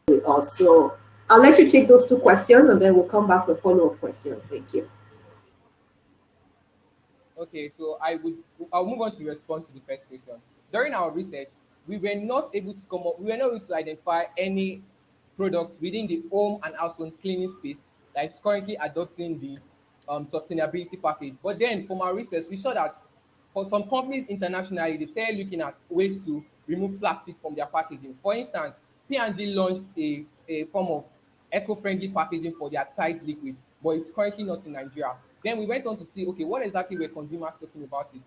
with us? So I'll let you take those 2 questions, and then we'll come back with follow-up questions. Thank you. Okay, so I'll move on to respond to the first question. During our research, we were not able to identify any products within the home and household cleaning space that is currently adopting the sustainability package. But then from our research, we saw that for some companies internationally, they started looking at ways to remove plastic from their packaging. For instance, P&G launched a form of eco-friendly packaging for their Tide liquid, but it's currently not in Nigeria. Then we went on to see, okay, what exactly were consumers talking about it?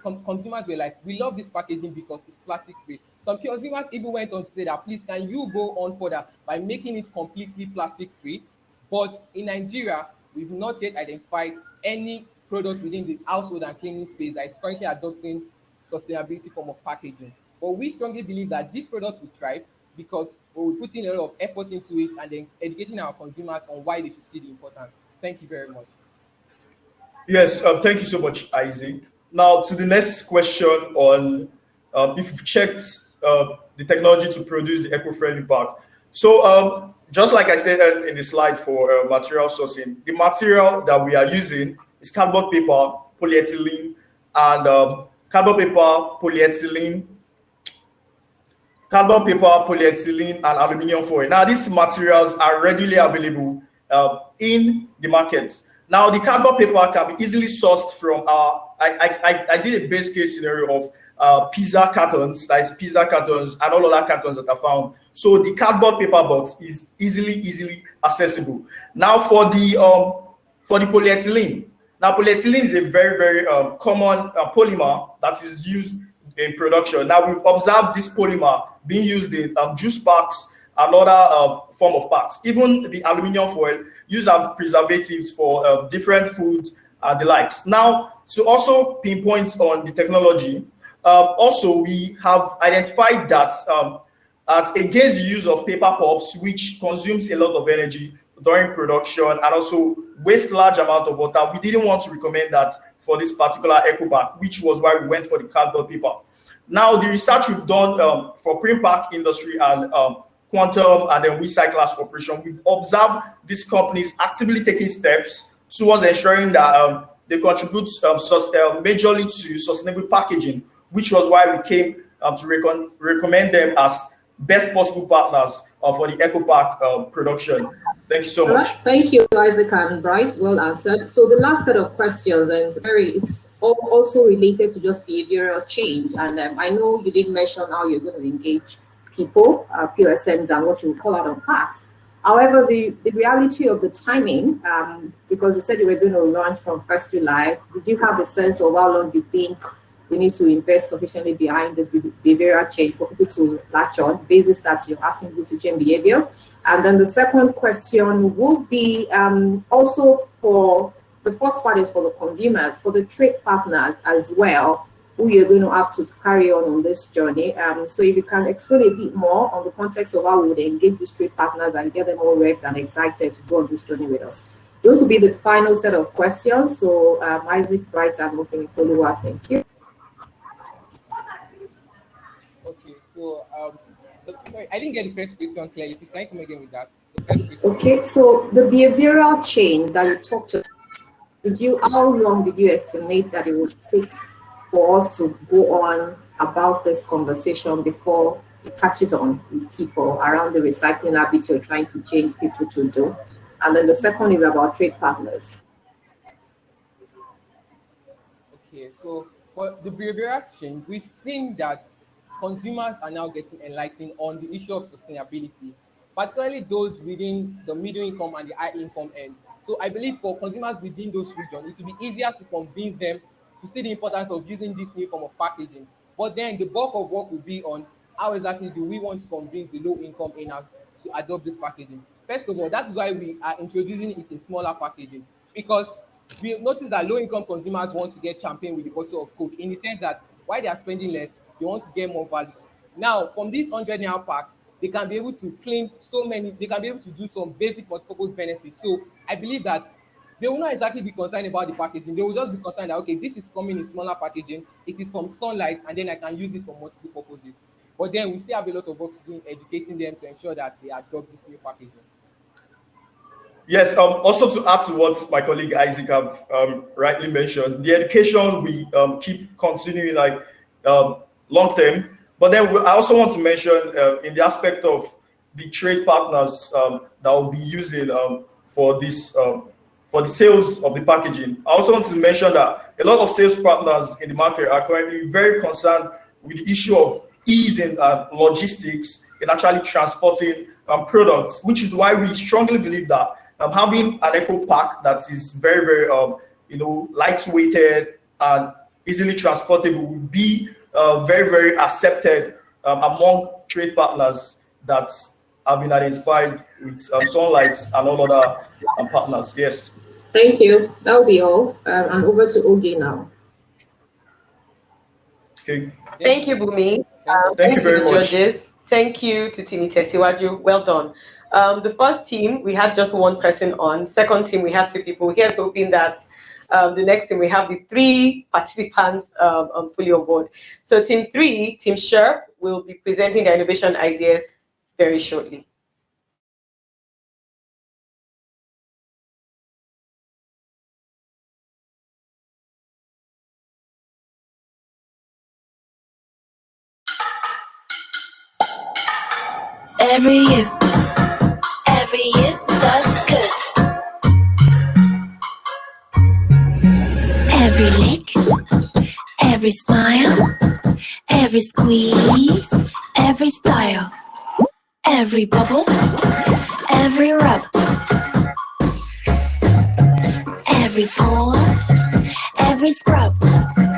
Some consumers were like, we love this packaging because it's plastic free. Some consumers even went on to say that, please, can you go on further by making it completely plastic free? But in Nigeria, we've not yet identified any product within the household and cleaning space that is currently adopting sustainability form of packaging. But we strongly believe that this product will thrive because we're putting a lot of effort into it and then educating our consumers on why they should see the importance. Thank you very much. Yes, thank you so much, Isaac. Now to the next question on if you've checked the technology to produce the eco-friendly pack. So just like I stated in the slide for material sourcing, the material that we are using is cardboard paper, polyethylene, and cardboard paper, polyethylene, and aluminum foil. Now, these materials are readily available in the market. Now, the cardboard paper can be easily sourced from I did a base case scenario of pizza cartons, that is pizza cartons and all other cartons that are found. So the cardboard paper box is easily accessible. Now for the polyethylene. Now polyethylene is a very common polymer that is used in production. Now we've observed this polymer being used in juice packs and other form of packs. Even the aluminum foil used as preservatives for different foods and the likes. Now, to also pinpoint on the technology, also we have identified that as against the use of paper pulps, which consumes a lot of energy during production and also waste large amount of water, we didn't want to recommend that for this particular eco bag, which was why we went for the cardboard paper. Now, the research we've done for print pack industry and Quantum and then Recyclers Corporation, we've observed these companies actively taking steps towards ensuring that they contribute majorly to sustainable packaging, which was why we came to recommend them as best possible partners for the EcoPack production. Thank you so much. Thank you, Isaac and Bright. Well answered. So the last set of questions, and it's also related to just behavioral change. And I know you did mention how you're going to engage people, POSMs, and what you would call out on packs. However, the reality of the timing, because you said you were going to launch from 1st July, did you have a sense of how long you think we need to invest sufficiently behind this behavioral change for people to latch on, basis that you're asking people to change behaviors? And then the second question would be also for the first part is for the consumers, for the trade partners as well, who you're going to have to carry on this journey. So if you can explain a bit more on the context of how we would engage these trade partners and get them all revved and excited to go on this journey with us. Those will be the final set of questions. So Isaac, Bright, and Mofini-Koluwa, thank you. Okay, so sorry, I didn't get the first question clearly. Please can you come again with that? The first question. Okay, so the behavioral change that you talked about, how long did you estimate that it would take for us to go on about this conversation before it catches on with people around the recycling habits you're trying to change people to do? And then the second is about trade partners. Okay, so for the behavioral change, we've seen that consumers are now getting enlightened on the issue of sustainability, particularly those within the middle income and the high income end. So I believe for consumers within those regions, it will be easier to convince them to see the importance of using this new form of packaging. But then the bulk of work will be on how exactly do we want to convince the low income earners to adopt this packaging. First of all, that is why we are introducing it in smaller packaging, because we notice that low income consumers want to get champagne with a bottle of Coke, in the sense that while they are spending less, they want to get more value. Now, from this 100 naira pack, they can be able to claim so many, they can be able to do some basic multi-purpose benefits. So I believe that they will not exactly be concerned about the packaging. They will just be concerned that, okay, this is coming in smaller packaging, it is from Sunlight, and then I can use it for multiple purposes. But then we still have a lot of work to do in educating them to ensure that they adopt this new packaging. Yes, also to add to what my colleague Isaac have rightly mentioned, the education we keep continuing like long term. But then I also want to mention in the aspect of the trade partners that will be using for this for the sales of the packaging. I also want to mention that a lot of sales partners in the market are currently very concerned with the issue of ease in logistics in actually transporting products, which is why we strongly believe that having an eco pack that is very lightweighted and easily transportable would be very accepted among trade partners that have been identified with Sunlight and all other partners. Yes. Thank you. That will be all. And over to Oge now. Okay. Thank you, Bumi. Thank you very much. Judges. Thank you to Team Tesiwaju. Well done. The first team, we had just one person on. Second team, we had two people. Here's hoping that the next team, we have the three participants fully on board. So team 3, Team Sher, will be presenting their innovation ideas very shortly. Every year does good. Every lick, every smile, every squeeze, every style, every bubble, every rub, every pore, every scrub.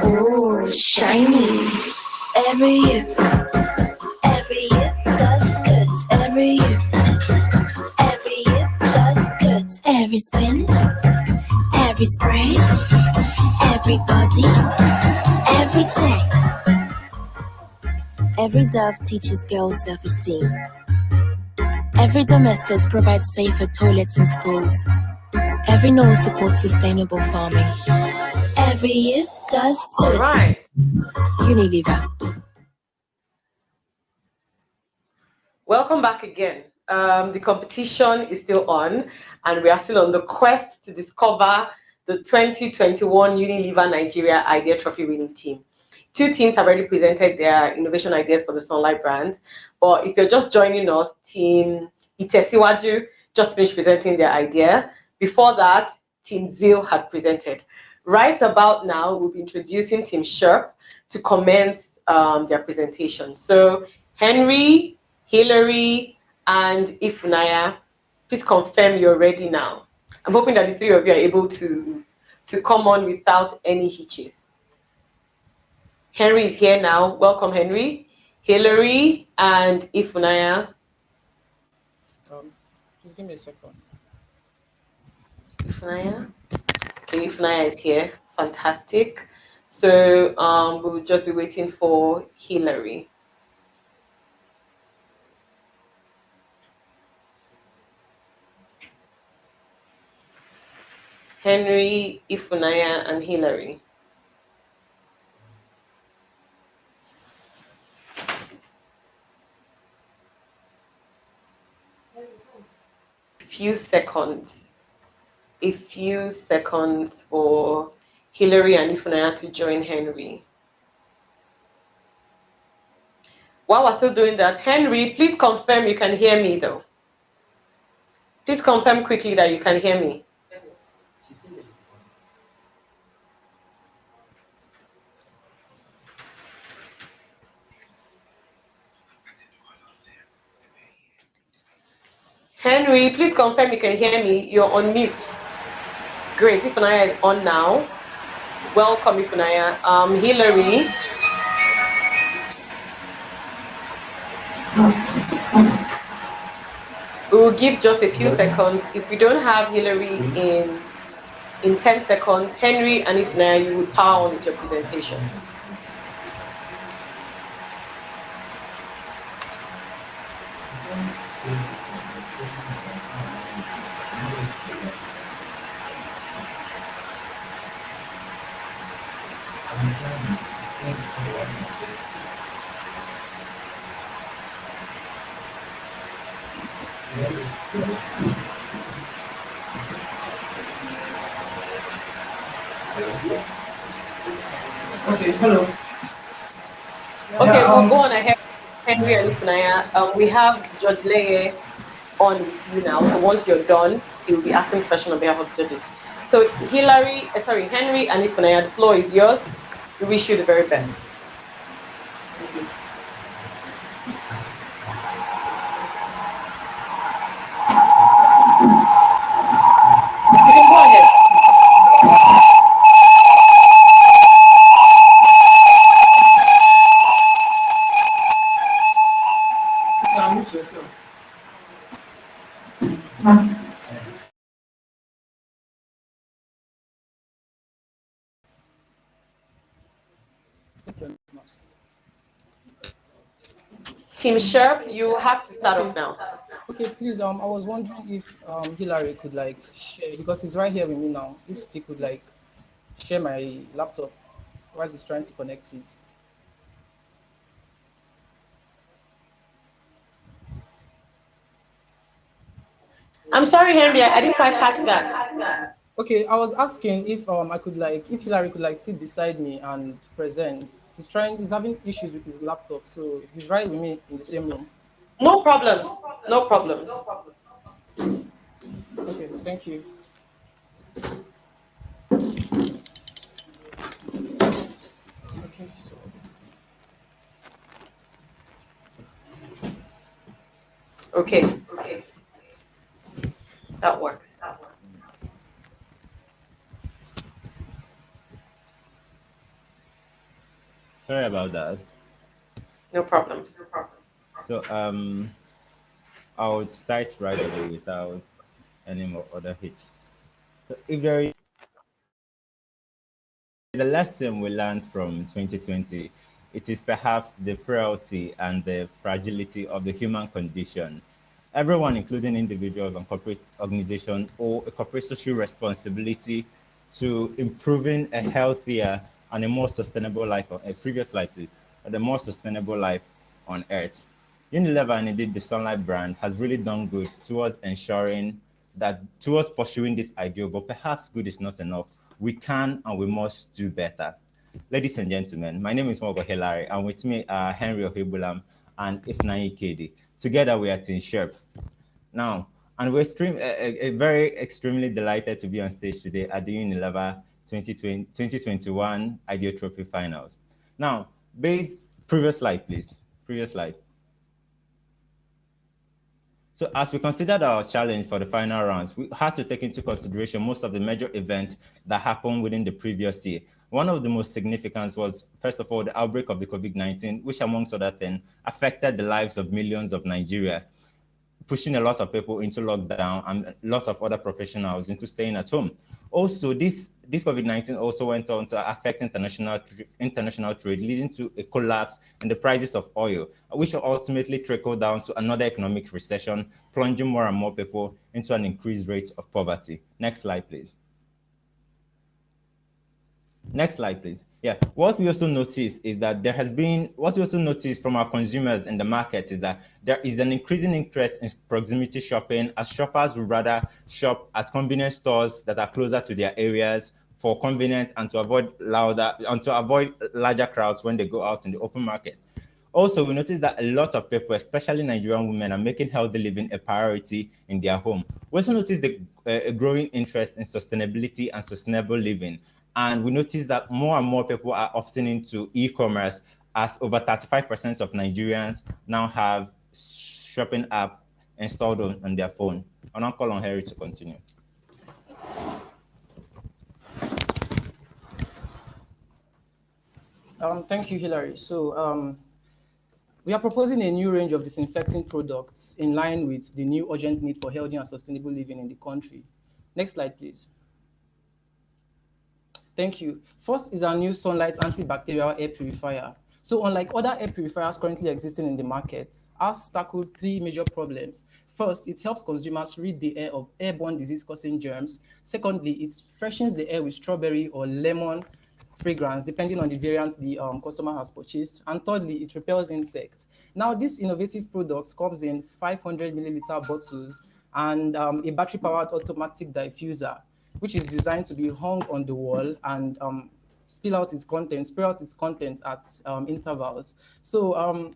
Ooh, shiny. Every you does good. Every you does good. Every spin, every spray, everybody, every day. Every Dove teaches girls self-esteem. Every Domestos provides safer toilets in schools. Every nose supports sustainable farming. Every year does good. All right. Unilever. Welcome back again. The competition is still on, and we are still on the quest to discover the 2021 Unilever Nigeria Idea Trophy winning team. Two teams have already presented their innovation ideas for the Sunlight brand, but if you're just joining us, Team Itesiwaju just finished presenting their idea. Before that, Team Zeal had presented. Right about now, we'll be introducing Team Sherp to commence their presentation. So, Henry, Hillary, and Ifunaya, please confirm you're ready now. I'm hoping that the three of you are able to come on without any hitches. Henry is here now. Welcome, Henry. Hillary and Ifunaya. Just give me a second. Ifunaya. Okay, Ifunaya is here. Fantastic. So we'll just be waiting for Hillary. Henry, Ifunaya, and Hillary. A few seconds for Hillary and Ifunaya to join Henry. While we're still doing that, Henry, please confirm you can hear me though. Please confirm quickly that you can hear me. Henry, please confirm you can hear me. You're on mute. Great. Ifunaya is on now. Welcome, Ifunaya. Hillary. We'll give just a few seconds. If we don't have Hillary in 10 seconds, Henry and Ifunaya, you will power on with your presentation. Okay, hello. Okay, we'll go on ahead, Henry and Ifunaya. We have Judge Leye on with you now. So once you're done, he will be asking questions on behalf of the judges. So Henry and Ifunaya, the floor is yours. We wish you the very best. You can go ahead. Team Sherp, you have to start off now. Okay, please. I was wondering if Hillary could like share, because he's right here with me now. If he could like share my laptop while he's trying to connect his. I'm sorry, Henry, I didn't quite catch that. Okay, I was asking if if Hillary could like sit beside me and present. He's having issues with his laptop, so he's right with me in the same room. No problems. No problems. Okay, thank you. So Okay, that works. sorry about that. No problems. So I would start right away without any more other hitch. So if there is a lesson we learned from 2020, it is perhaps the frailty and the fragility of the human condition. Everyone, including individuals and corporate organizations, owe a corporate social responsibility to improving a healthier and a more sustainable life, or a previous life, please, but a more sustainable life on Earth. Unilever and indeed the Sunlight brand has really done good towards ensuring that, towards pursuing this ideal, but perhaps good is not enough. We can and we must do better. Ladies and gentlemen, my name is Mogo Hilary, and with me are Henry Ohibulam and Ifnai Kedi. Together we are Team Sherp. Now, and we're very extremely delighted to be on stage today at the Unilever 2021 IdeaTrophy Finals. Now, previous slide, please. Previous slide. So as we considered our challenge for the final rounds, we had to take into consideration most of the major events that happened within the previous year. One of the most significant was, first of all, the outbreak of the COVID-19, which amongst other things, affected the lives of millions of Nigeria, pushing a lot of people into lockdown and lots of other professionals into staying at home. Also, this COVID-19 also went on to affect international trade, leading to a collapse in the prices of oil, which will ultimately trickle down to another economic recession, plunging more and more people into an increased rate of poverty. Next slide, please. Next slide, please. Yeah, what we also noticed is that what we also noticed from our consumers in the market is that there is an increasing interest in proximity shopping, as shoppers would rather shop at convenience stores that are closer to their areas for convenience and to avoid larger crowds when they go out in the open market. Also, we noticed that a lot of people, especially Nigerian women, are making healthy living a priority in their home. We also noticed a growing interest in sustainability and sustainable living. And we noticed that more and more people are opting into e-commerce, as over 35% of Nigerians now have shopping app installed on their phone. I'll now call on Harry to continue. Thank you, Hilary. So we are proposing a new range of disinfecting products in line with the new urgent need for healthy and sustainable living in the country. Next slide, please. Thank you. First is our new Sunlight antibacterial air purifier. So unlike other air purifiers currently existing in the market, ours tackled three major problems. First, it helps consumers rid the air of airborne disease-causing germs. Secondly, it freshens the air with strawberry or lemon fragrance, depending on the variant the customer has purchased. And thirdly, it repels insects. Now, this innovative product comes in 500 milliliter bottles and a battery-powered automatic diffuser, which is designed to be hung on the wall and spray out its content at intervals. So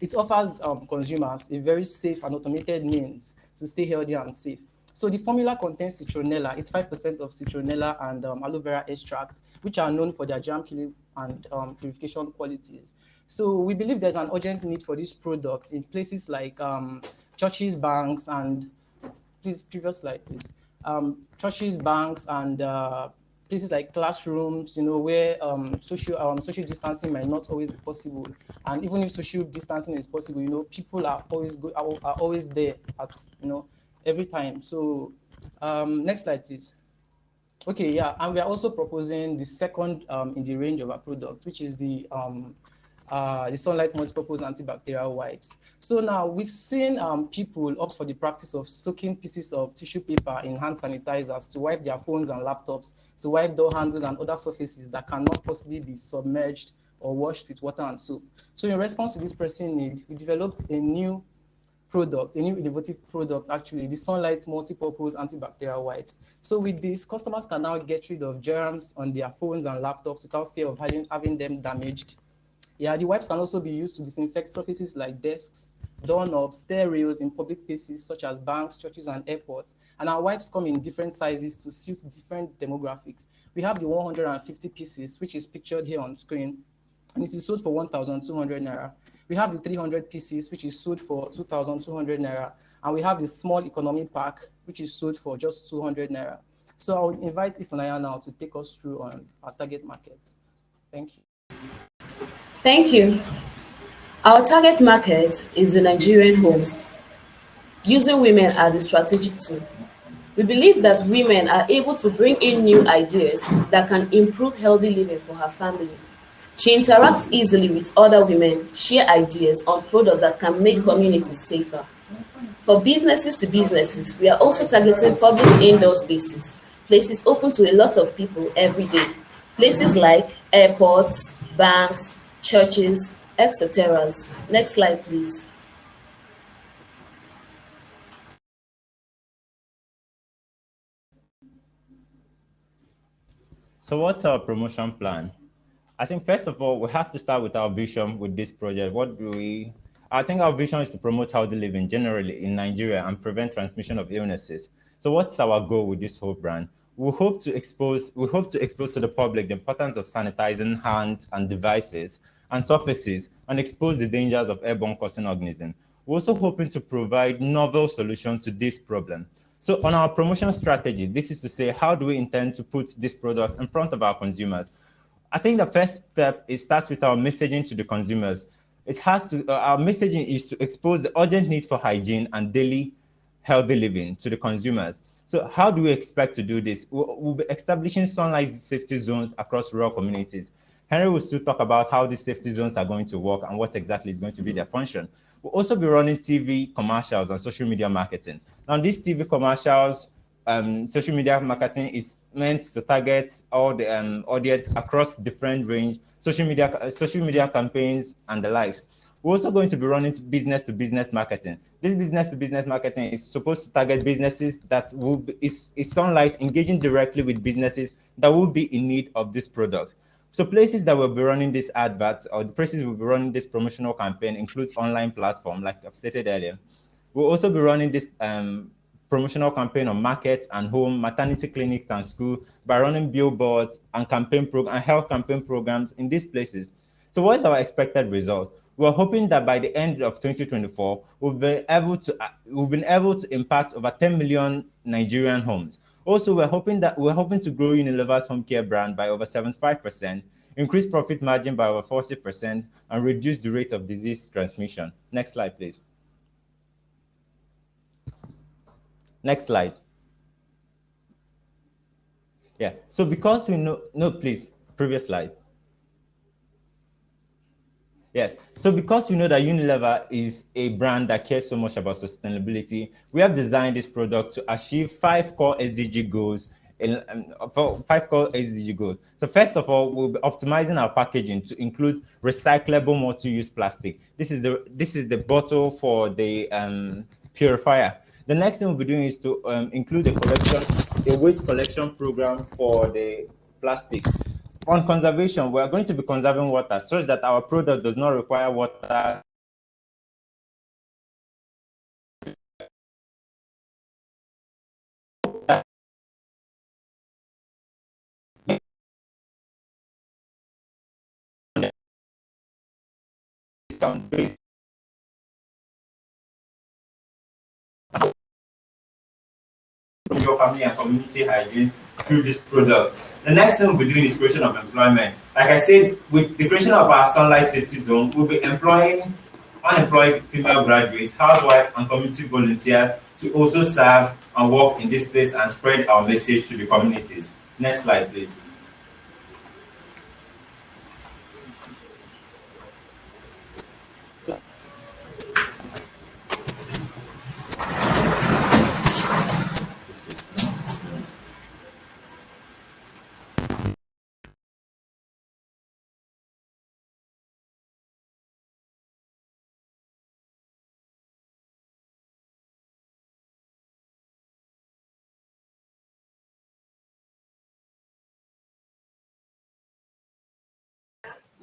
it offers consumers a very safe and automated means to stay healthy and safe. So the formula contains citronella. It's 5% of citronella and aloe vera extract, which are known for their germ killing and purification qualities. So we believe there's an urgent need for these products in places like churches, banks, and please, previous slide, please. Churches, banks, and places like classrooms, where social distancing might not always be possible. And even if social distancing is possible, people are always there at, every time. So next slide, please. Okay, yeah, and we are also proposing the second in the range of our product, which is the Sunlight multipurpose antibacterial wipes. So now we've seen people opt for the practice of soaking pieces of tissue paper in hand sanitizers to wipe their phones and laptops, to wipe door handles and other surfaces that cannot possibly be submerged or washed with water and soap. So in response to this pressing need, we developed a new innovative product, actually, the Sunlight multipurpose antibacterial wipes. So with this, customers can now get rid of germs on their phones and laptops without fear of having them damaged. Yeah, the wipes can also be used to disinfect surfaces like desks, doorknobs, stair rails in public places such as banks, churches, and airports. And our wipes come in different sizes to suit different demographics. We have the 150 pieces, which is pictured here on screen. and it is sold for 1,200 naira. We have the 300 pieces, which is sold for 2,200 naira, and we have the small economy pack, which is sold for just 200 naira. So I would invite Ifunaya now to take us through on our target market. Thank you. Thank you. Our target market is the Nigerian home, using women as a strategic tool. We believe that women are able to bring in new ideas that can improve healthy living for her family. She interacts easily with other women, share ideas on products that can make communities safer. For businesses to businesses, we are also targeting public indoor spaces, places open to a lot of people every day. Places like airports, banks, churches, etc. Next slide, please. So what's our promotion plan? I think first of all, we have to start with our vision with this project. I think our vision is to promote healthy living generally in Nigeria and prevent transmission of illnesses. So what's our goal with this whole brand? We hope to expose to the public the importance of sanitizing hands and devices and surfaces and expose the dangers of airborne causing organisms. We're also hoping to provide novel solutions to this problem. So on our promotion strategy, this is to say, how do we intend to put this product in front of our consumers? I think the first step is starts with our messaging to the consumers. Our messaging is to expose the urgent need for hygiene and daily healthy living to the consumers. So how do we expect to do this? We'll be establishing sunlight safety zones across rural communities. Henry will still talk about how these safety zones are going to work and what exactly is going to be their function. We'll also be running TV commercials and social media marketing. Now, these TV commercials, social media marketing is meant to target all the audience across different range, social media campaigns and the likes. We're also going to be running business-to-business marketing. This business-to-business marketing is supposed to target businesses that is Sunlight engaging directly with businesses that will be in need of this product. So places that will be running these adverts or the places will be running this promotional campaign includes online platform, like I've stated earlier. We'll also be running this promotional campaign on markets and home, maternity clinics and school by running billboards and health campaign programs in these places. So what is our expected result? We're hoping that by the end of 2024, we've been able to impact over 10 million Nigerian homes. Also, we're hoping to grow Unilever's home care brand by over 75%, increase profit margin by over 40%, and reduce the rate of disease transmission. Next slide, please. Next slide. Yeah, so because we know, no, please, previous slide. Yes, so because we know that Unilever is a brand that cares so much about sustainability, we have designed this product to achieve 5 core SDG goals. For 5 core SDG goals. So first of all, we'll be optimizing our packaging to include recyclable multi-use plastic. This is the bottle for the purifier. The next thing we'll be doing is to include a waste collection program for the plastic. On conservation, we are going to be conserving water such that our product does not require water from your family and community hygiene through this product. The next thing we'll be doing is creation of employment. Like I said, with the creation of our Sunlight Safety Zone, we'll be employing unemployed female graduates, housewives, and community volunteers to also serve and work in this place and spread our message to the communities. Next slide, please.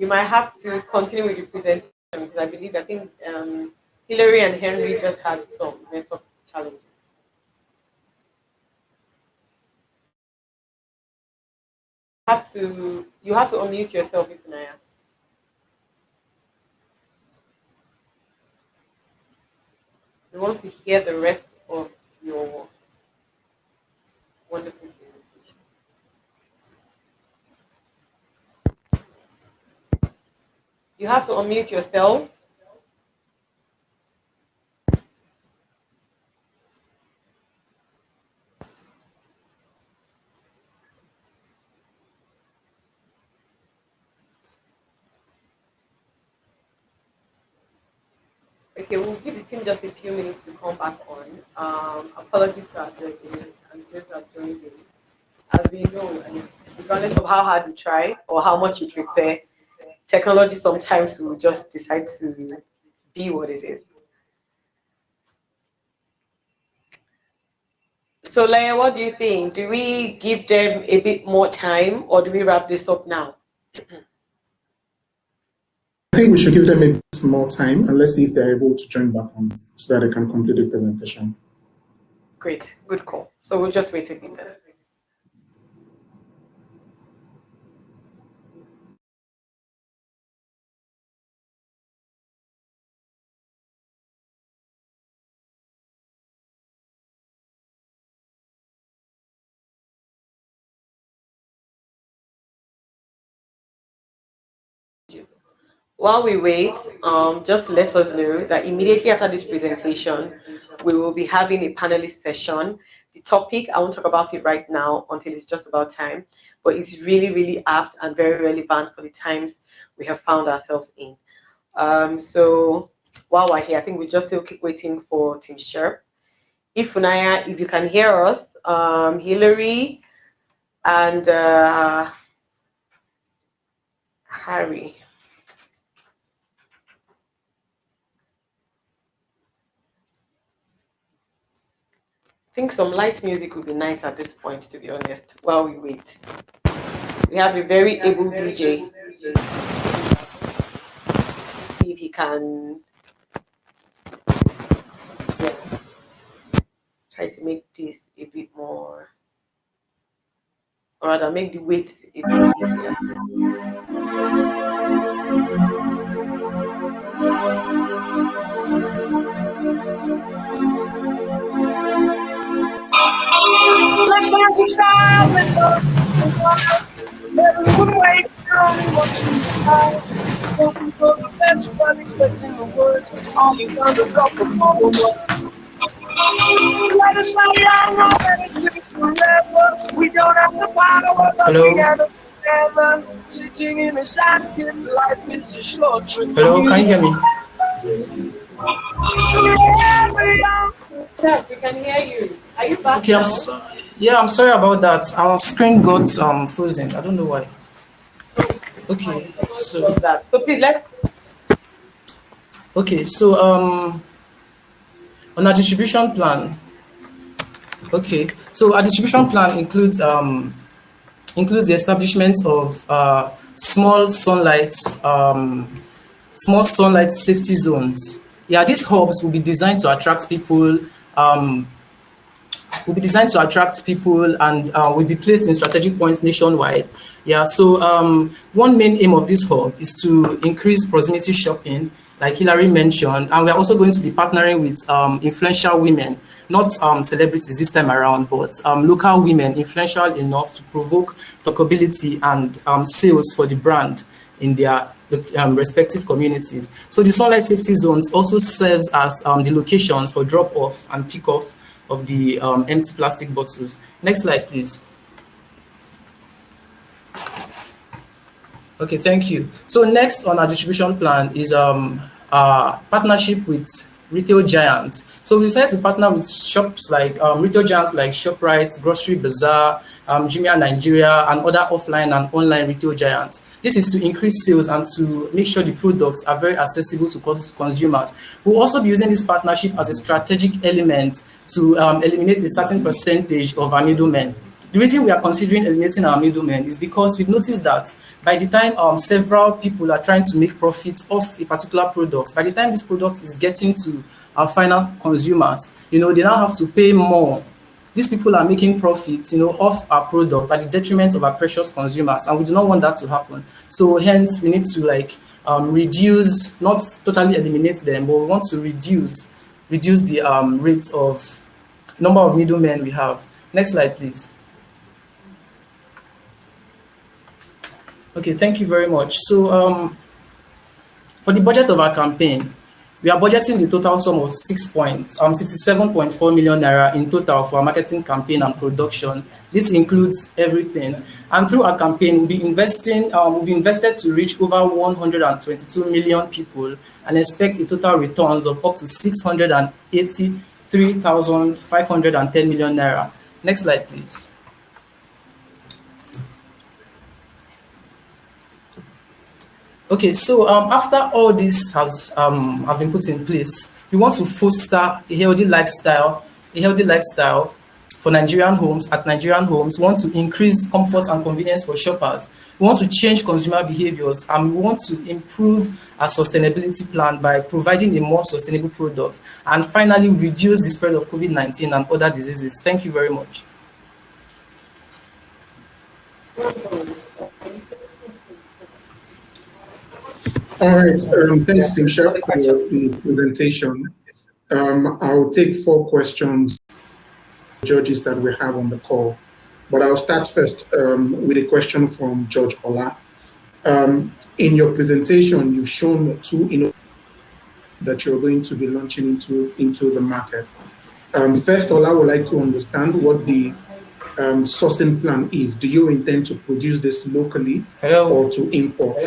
You might have to continue with the presentation because I think Hillary and Henry just had some network challenges. You have to unmute yourself, Ifunaya. We want to hear the rest of your wonderful presentation. You have to unmute yourself. Okay, we'll give the team just a few minutes to come back on. Apologies to our judges and those who have joined in. As we know, and regardless of how hard you try or how much you prepare, technology sometimes will just decide to be what it is. So, Leia, what do you think? Do we give them a bit more time or do we wrap this up now? I think we should give them a bit more time and let's see if they're able to join back on so that they can complete the presentation. Great, good call. So we'll just wait a bit then. While we wait, just let us know that immediately after this presentation, we will be having a panelist session. The topic, I won't talk about it right now until it's just about time, but it's really, really apt and very relevant for the times we have found ourselves in. So while we're here, I think we just still keep waiting for Team Sharp. If Funaya, if you can hear us, Hillary and Harry. I think some light music would be nice at this point, to be honest, while we wait. We have a very able DJ. See if he can try to make this a bit more, or rather make the wait a bit easier. Let's dance in style, let's go. Everyone wait down, watching the sky. Hoping for the best, but expecting the worst. Only one to drop the bubble. Let us know y'all know that it's living forever. We don't have the power, but together forever. Sitting in the sandpit, life is a short trip. Hello, can you hear me? Yes, we can hear you. Are you back Okay, now? Yeah, I'm sorry about that. Our screen got frozen. I don't know why. Okay, so please let's. Okay, so on our distribution plan. Okay, so our distribution plan includes the establishment of small sunlight safety zones. Yeah, these hubs will be designed to attract people. And will be placed in strategic points nationwide. Yeah, so one main aim of this hub is to increase proximity shopping, like Hilary mentioned, and we are also going to be partnering with influential women, not celebrities this time around, but local women influential enough to provoke talkability and sales for the brand in their respective communities. So the sunlight safety zones also serves as the locations for drop-off and pick-off of the empty plastic bottles. Next slide, please. Okay, thank you. So next on our distribution plan is our partnership with retail giants. So we decided to partner with shops like retail giants like ShopRite, Grocery Bazaar, Jumia Nigeria, and other offline and online retail giants. This is to increase sales and to make sure the products are very accessible to consumers. We'll also be using this partnership as a strategic element to eliminate a certain percentage of our middlemen. The reason we are considering eliminating our middlemen is because we've noticed that by the time several people are trying to make profits off a particular product, by the time this product is getting to our final consumers, they now have to pay more. These people are making profits, off our product at the detriment of our precious consumers, and we do not want that to happen. So hence, we need to reduce, not totally eliminate them, but we want to reduce reduce the rate of number of middlemen we have. Next slide, please. Okay, thank you very much. So for the budget of our campaign, we are budgeting the total sum of 67.4 million naira in total for our marketing campaign and production. This includes everything. And through our campaign, we'll be invested to reach over 122 million people and expect a total returns of up to 683,510 million naira. Next slide, please. Okay, so after all this has have been put in place, we want to foster a healthy lifestyle for Nigerian homes. At Nigerian homes, we want to increase comfort and convenience for shoppers. We want to change consumer behaviors, and we want to improve our sustainability plan by providing a more sustainable product, and finally reduce the spread of COVID-19 and other diseases. Thank you very much. All right, thanks, Team Chef, for the presentation. I'll take 4 questions, judges that we have on the call. But I'll start first with a question from George Ola. In your presentation, you've shown 2 innovations that you're going to be launching into the market. First, Ola would like to understand what the sourcing plan is. Do you intend to produce this locally or to import?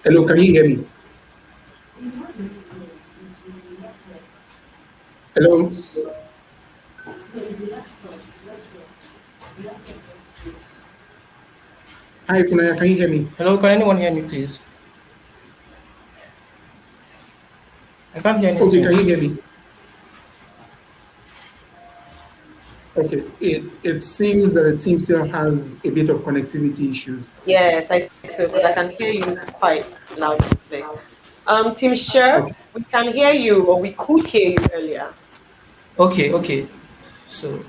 Hello, can you hear me? Hello? Hi, Funaya, can you hear me? Hello, can anyone hear me, please? I can't hear anything. Okay, can you hear me? Okay, it seems that the team still has a bit of connectivity issues. Yes, I think so, but I can hear you quite loudly. Team Share, okay. We can hear you, or we could hear you earlier. Okay. So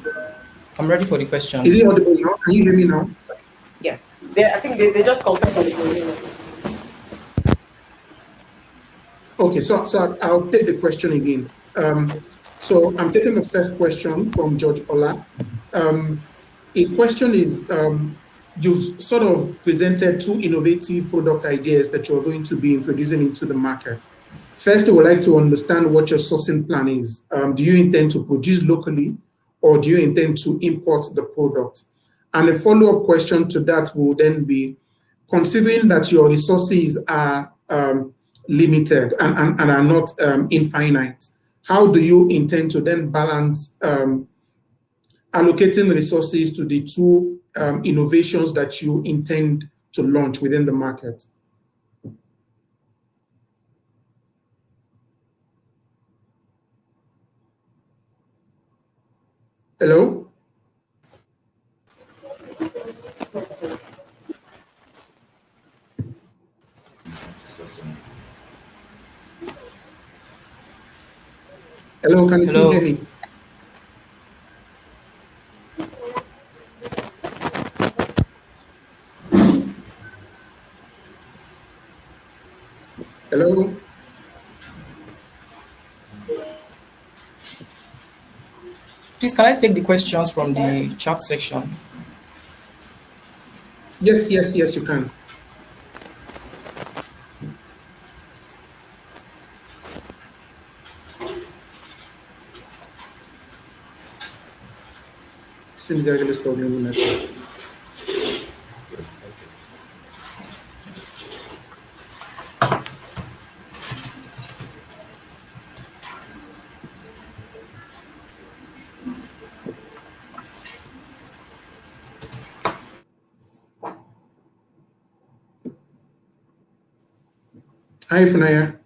I'm ready for the questions. Is it audible now? Can you hear me now? Yes. I think they just confirmed it. Okay, so I'll take the question again. So I'm taking the first question from George Ola. His question is, you've sort of presented 2 innovative product ideas that you're going to be introducing into the market. First, I would like to understand what your sourcing plan is. Do you intend to produce locally, or do you intend to import the product? And a follow-up question to that will then be, considering that your resources are limited and are not infinite, how do you intend to then balance allocating resources to the 2 innovations that you intend to launch within the market? Hello? Hello, can you hear me? Hello? Please, can I take the questions from the chat section? Yes, you can. Seems there's a little problem in that. Hi, Funaya.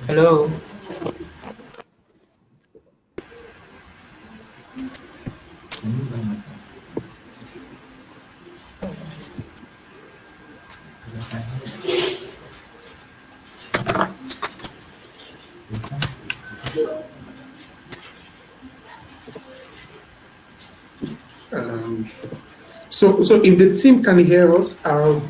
Hello. So if the team can hear us, can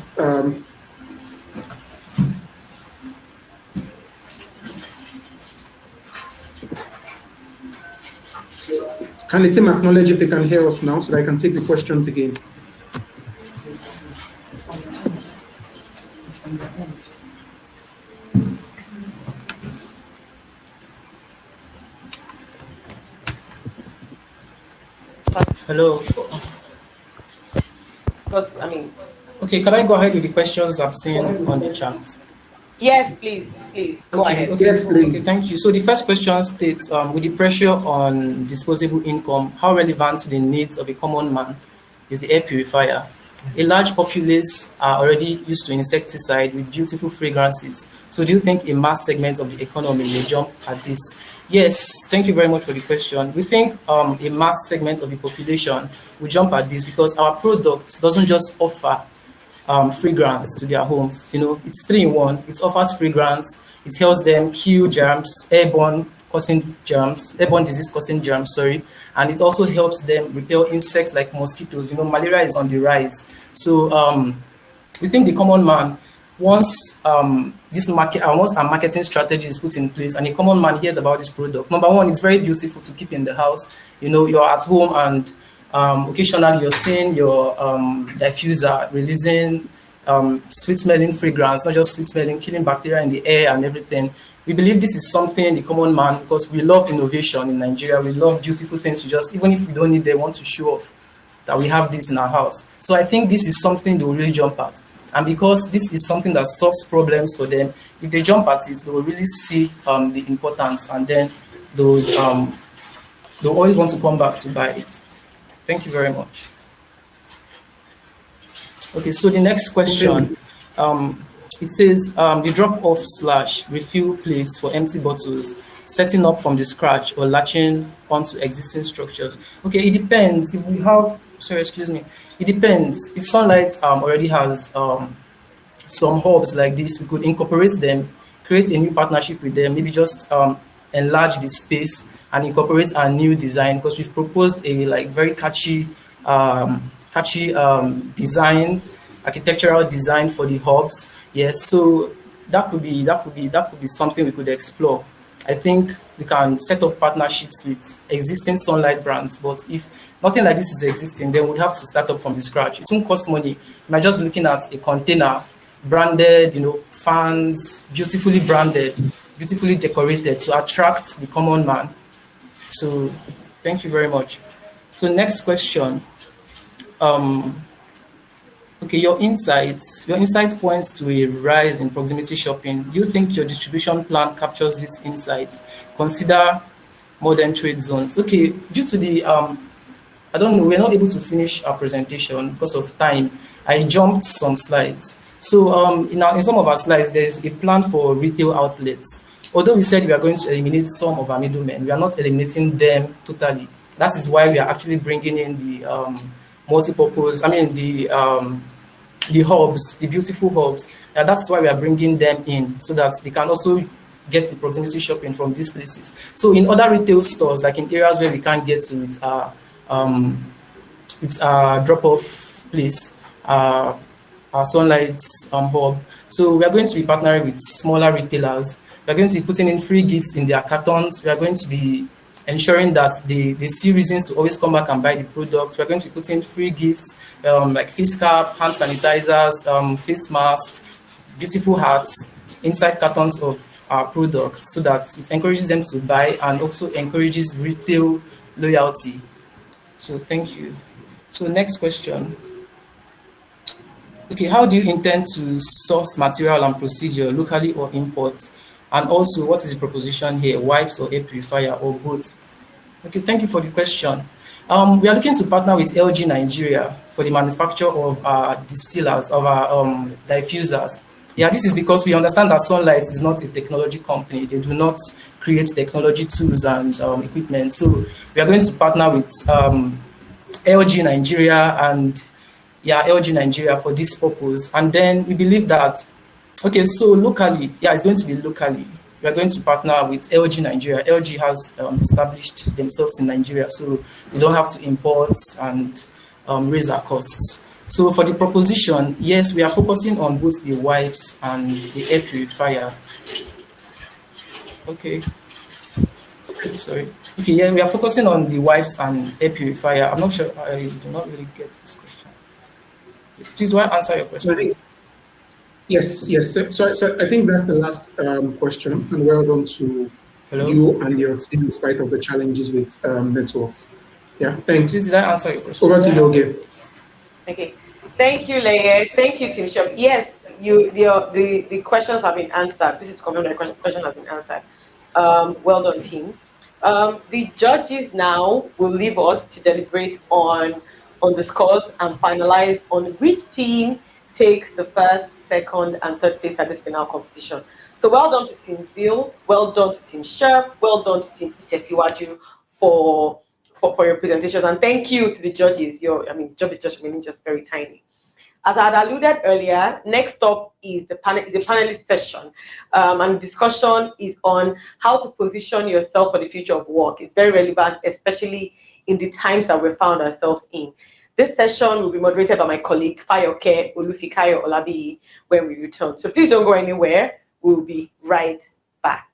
the team acknowledge if they can hear us now so that I can take the questions again? Hello. Because, I mean... Okay, can I go ahead with the questions I've seen on the chat? Yes, please. Go ahead. Okay, yes, please. Okay, thank you. So the first question states, with the pressure on disposable income, how relevant to the needs of a common man is the air purifier? A large populace are already used to insecticide with beautiful fragrances. So do you think a mass segment of the economy will jump at this? Yes, thank you very much for the question. We think a mass segment of the population will jump at this because our product doesn't just offer fragrance to their homes. You know, it's 3-in-1. It offers fragrance. It helps them kill germs, airborne disease causing germs, sorry. And it also helps them repel insects like mosquitoes. You know, malaria is on the rise. So we think the common man, once once our marketing strategy is put in place and a common man hears about this product, number one, it's very beautiful to keep in the house. You know, you're at home and occasionally you're seeing your diffuser releasing sweet smelling fragrance, not just sweet smelling, killing bacteria in the air and everything. We believe this is something the common man, because we love innovation in Nigeria, we love beautiful things to just, even if we don't need them, want to show off that we have this in our house. So I think this is something they will really jump at. And because this is something that solves problems for them, if they jump at it, they will really see the importance, and then they'll always want to come back to buy it. Thank you very much. Okay, so the next question, it says the drop-off / refill place for empty bottles, setting up from the scratch or latching onto existing structures. Okay, it depends. If we have, it depends. If Sunlight already has some hubs like this, we could incorporate them, create a new partnership with them, maybe just enlarge the space and incorporate a new design, because we've proposed a very catchy design, architectural design for the hubs. Yes, so that could be something we could explore. I think we can set up partnerships with existing Sunlight brands, but if nothing like this is existing, then we'd have to start up from the scratch. It won't cost money. You might just be looking at a container, branded, fans, beautifully branded, beautifully decorated to attract the common man. So thank you very much. So next question. Okay, your insights points to a rise in proximity shopping. Do you think your distribution plan captures this insight? Consider modern trade zones. Okay, due to the I don't know, we're not able to finish our presentation because of time. I jumped some slides. So in some of our slides, there's a plan for retail outlets. Although we said we are going to eliminate some of our middlemen, we are not eliminating them totally. That is why we are actually bringing in the multi-purpose, the hubs, the beautiful hubs. That's why we are bringing them in, so that they can also get the proximity shopping from these places. So in other retail stores, like in areas where we can't get to, it's a drop-off place, our Sunlight hub. So we are going to be partnering with smaller retailers. We are going to be putting in free gifts in their cartons. We are going to be ensuring that they see reasons to always come back and buy the product. We're going to be putting free gifts like face cap, hand sanitizers, face masks, beautiful hats inside cartons of our products, so that it encourages them to buy and also encourages retail loyalty. So thank you. So next question. Okay, how do you intend to source material and procedure locally or import? And also, what is the proposition here, wipes or air purifier or both? Okay, thank you for the question. We are looking to partner with LG Nigeria for the manufacture of our distillers, of our diffusers. Yeah, this is because we understand that Sunlight is not a technology company. They do not create technology tools and equipment. So we are going to partner with LG Nigeria and LG Nigeria for this purpose. And then we believe that, okay, so locally, it's going to be locally. We are going to partner with LG Nigeria. LG has established themselves in Nigeria, so we don't have to import and raise our costs. So for the proposition, yes, we are focusing on both the wipes and the air purifier. Okay. Sorry. Okay, yeah, we are focusing on the wipes and air purifier. I'm not sure, I do not really get this question. Please, do I answer your question? Yes, yes. So I think that's the last question, and well done to you and your team in spite of the challenges with networks. Yeah, thanks. Did I answer your question? Over to you again. Okay. Thank you, Leye. Thank you, Team Shop. Yes, the questions have been answered. This is confirmed. The question has been answered. Well done, team. The judges now will leave us to deliberate on the scores and finalize on which team takes the first, second, and third place at this final competition. So well done to Team Bill, well done to Team Sharp, well done to Team Itesiwaju for your presentation, and thank you to the judges. Job is just remaining just very tiny. As I had alluded earlier, next up is the panelist session, and the discussion is on how to position yourself for the future of work. It's very relevant, especially in the times that we found ourselves in. This session will be moderated by my colleague Fayoke Olufikayo Olabi when we return. So please don't go anywhere. We'll be right back.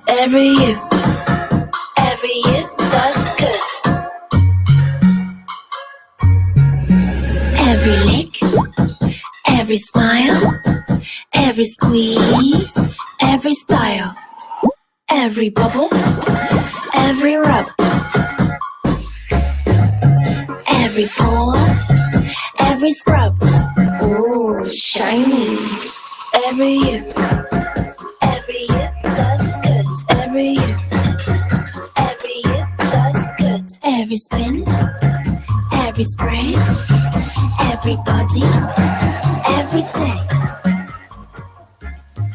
Every year does good. Every lick, every smile, every squeeze, every style, every bubble, every rub, every pull, every scrub. Ooh, shiny. Every year does good. Every year does good. Every spin, every spray, everybody, every day.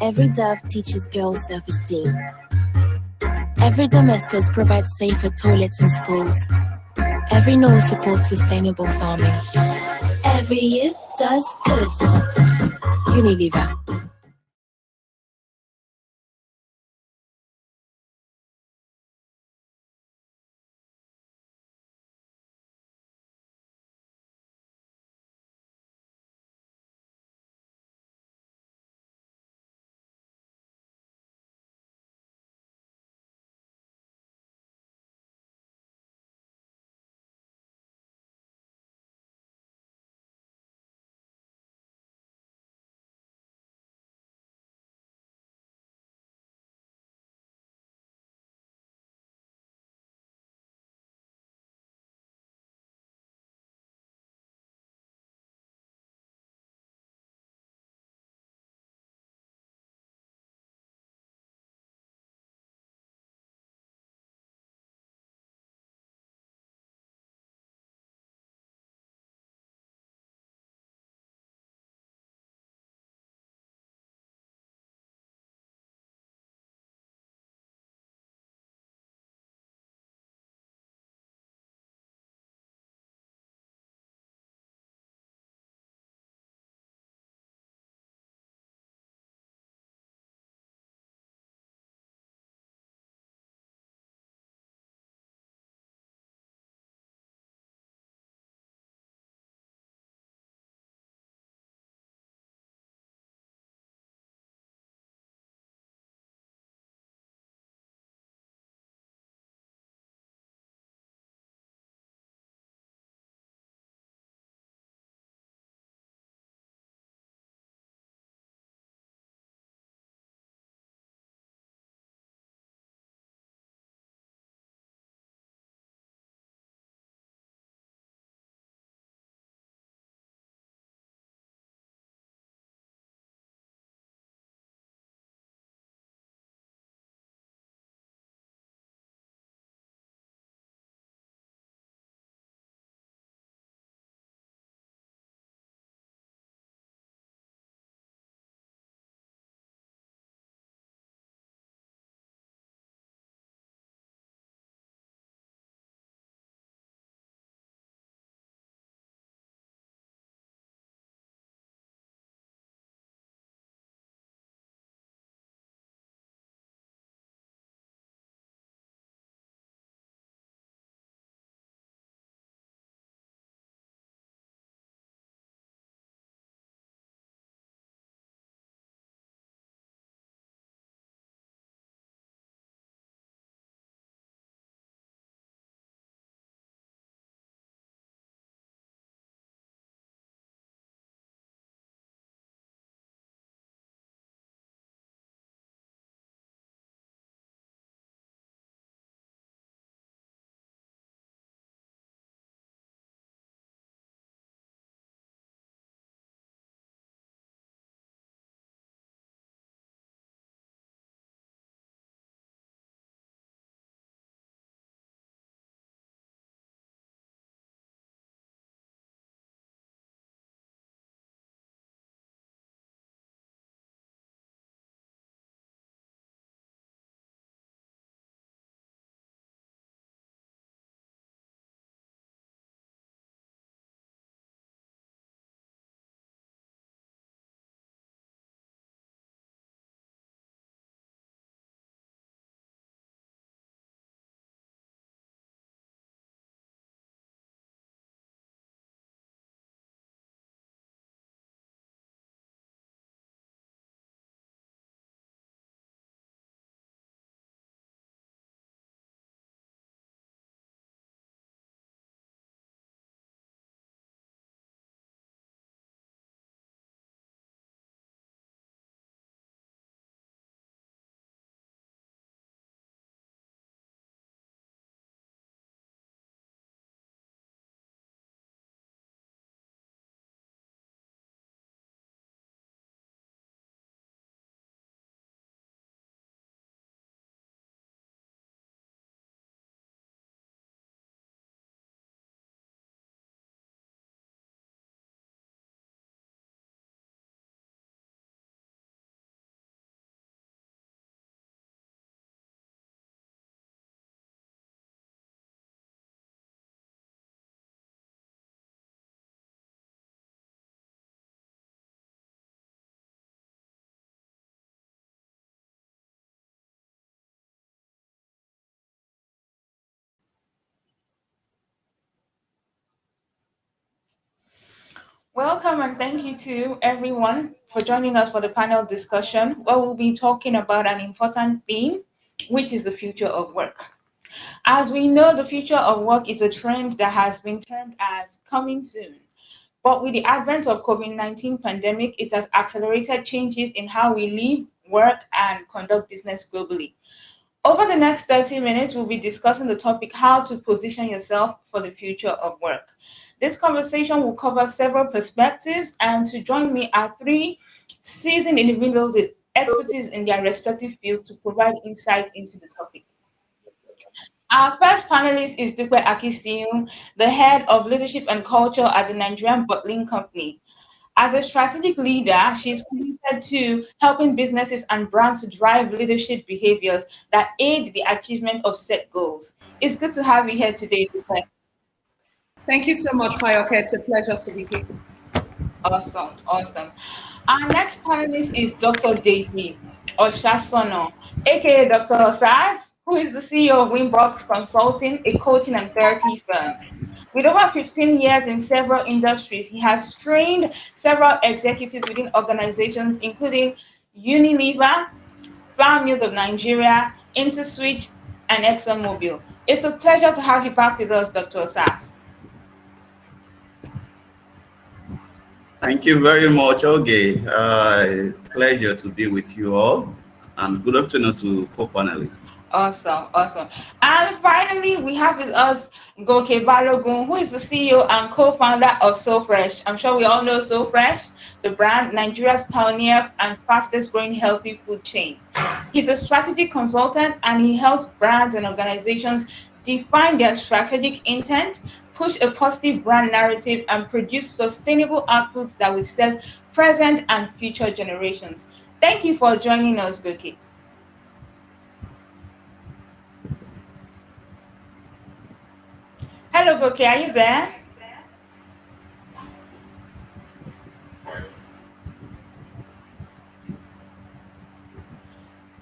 Every Dove teaches girls self-esteem. Every Domestos provides safer toilets in schools. Every Knoll supports sustainable farming. Every year does good. Unilever. Welcome and thank you to everyone for joining us for the panel discussion where we'll be talking about an important theme, which is the future of work. As we know, the future of work is a trend that has been termed as coming soon. But with the advent of COVID-19 pandemic, it has accelerated changes in how we live, work, and conduct business globally. Over the next 30 minutes, we'll be discussing the topic, how to position yourself for the future of work. This conversation will cover several perspectives, and to join me are three seasoned individuals with expertise in their respective fields to provide insight into the topic. Our first panelist is Dupe Akisium, the head of leadership and culture at the Nigerian Bottling Company. As a strategic leader, she's committed to helping businesses and brands to drive leadership behaviors that aid the achievement of set goals. It's good to have you here today, Dupe. Thank you so much, Fayoke. It's a pleasure to be here. Awesome, awesome. Our next panelist is Dr. Deji Oshasono, aka Dr. Osas, who is the CEO of Winbox Consulting, a coaching and therapy firm. With over 15 years in several industries, he has trained several executives within organizations, including Unilever, Flour Mills of Nigeria, InterSwitch, and ExxonMobil. It's a pleasure to have you back with us, Dr. Osas. Thank you very much, Oge. Pleasure to be with you all, and good afternoon to co-panelists. Awesome, awesome. And finally, we have with us Goke Balogun, who is the CEO and co-founder of SoFresh. I'm sure we all know SoFresh, the brand, Nigeria's pioneer and fastest growing healthy food chain. He's a strategic consultant, and he helps brands and organizations define their strategic intent, push a positive brand narrative, and produce sustainable outputs that will serve present and future generations. Thank you for joining us, Goke. Hello, Goke, are you there?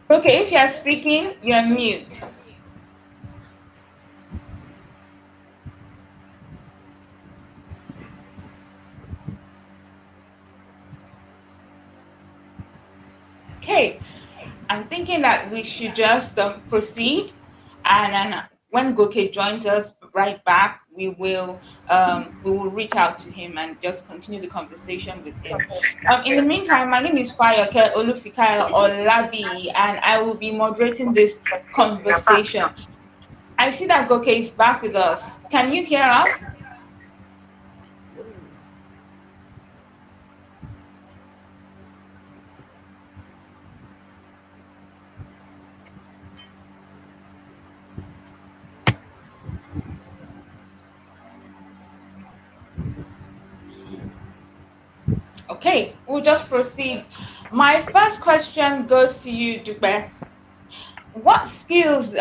Goke, if you are speaking, you're mute. Okay, I'm thinking that we should just proceed, and when Goke joins us right back, we will reach out to him and just continue the conversation with him. In the meantime, my name is Fayoke Olufikaya Olabi, and I will be moderating this conversation. I see that Goke is back with us. Can you hear us? Okay, we'll just proceed. My first question goes to you, Dupe. What skills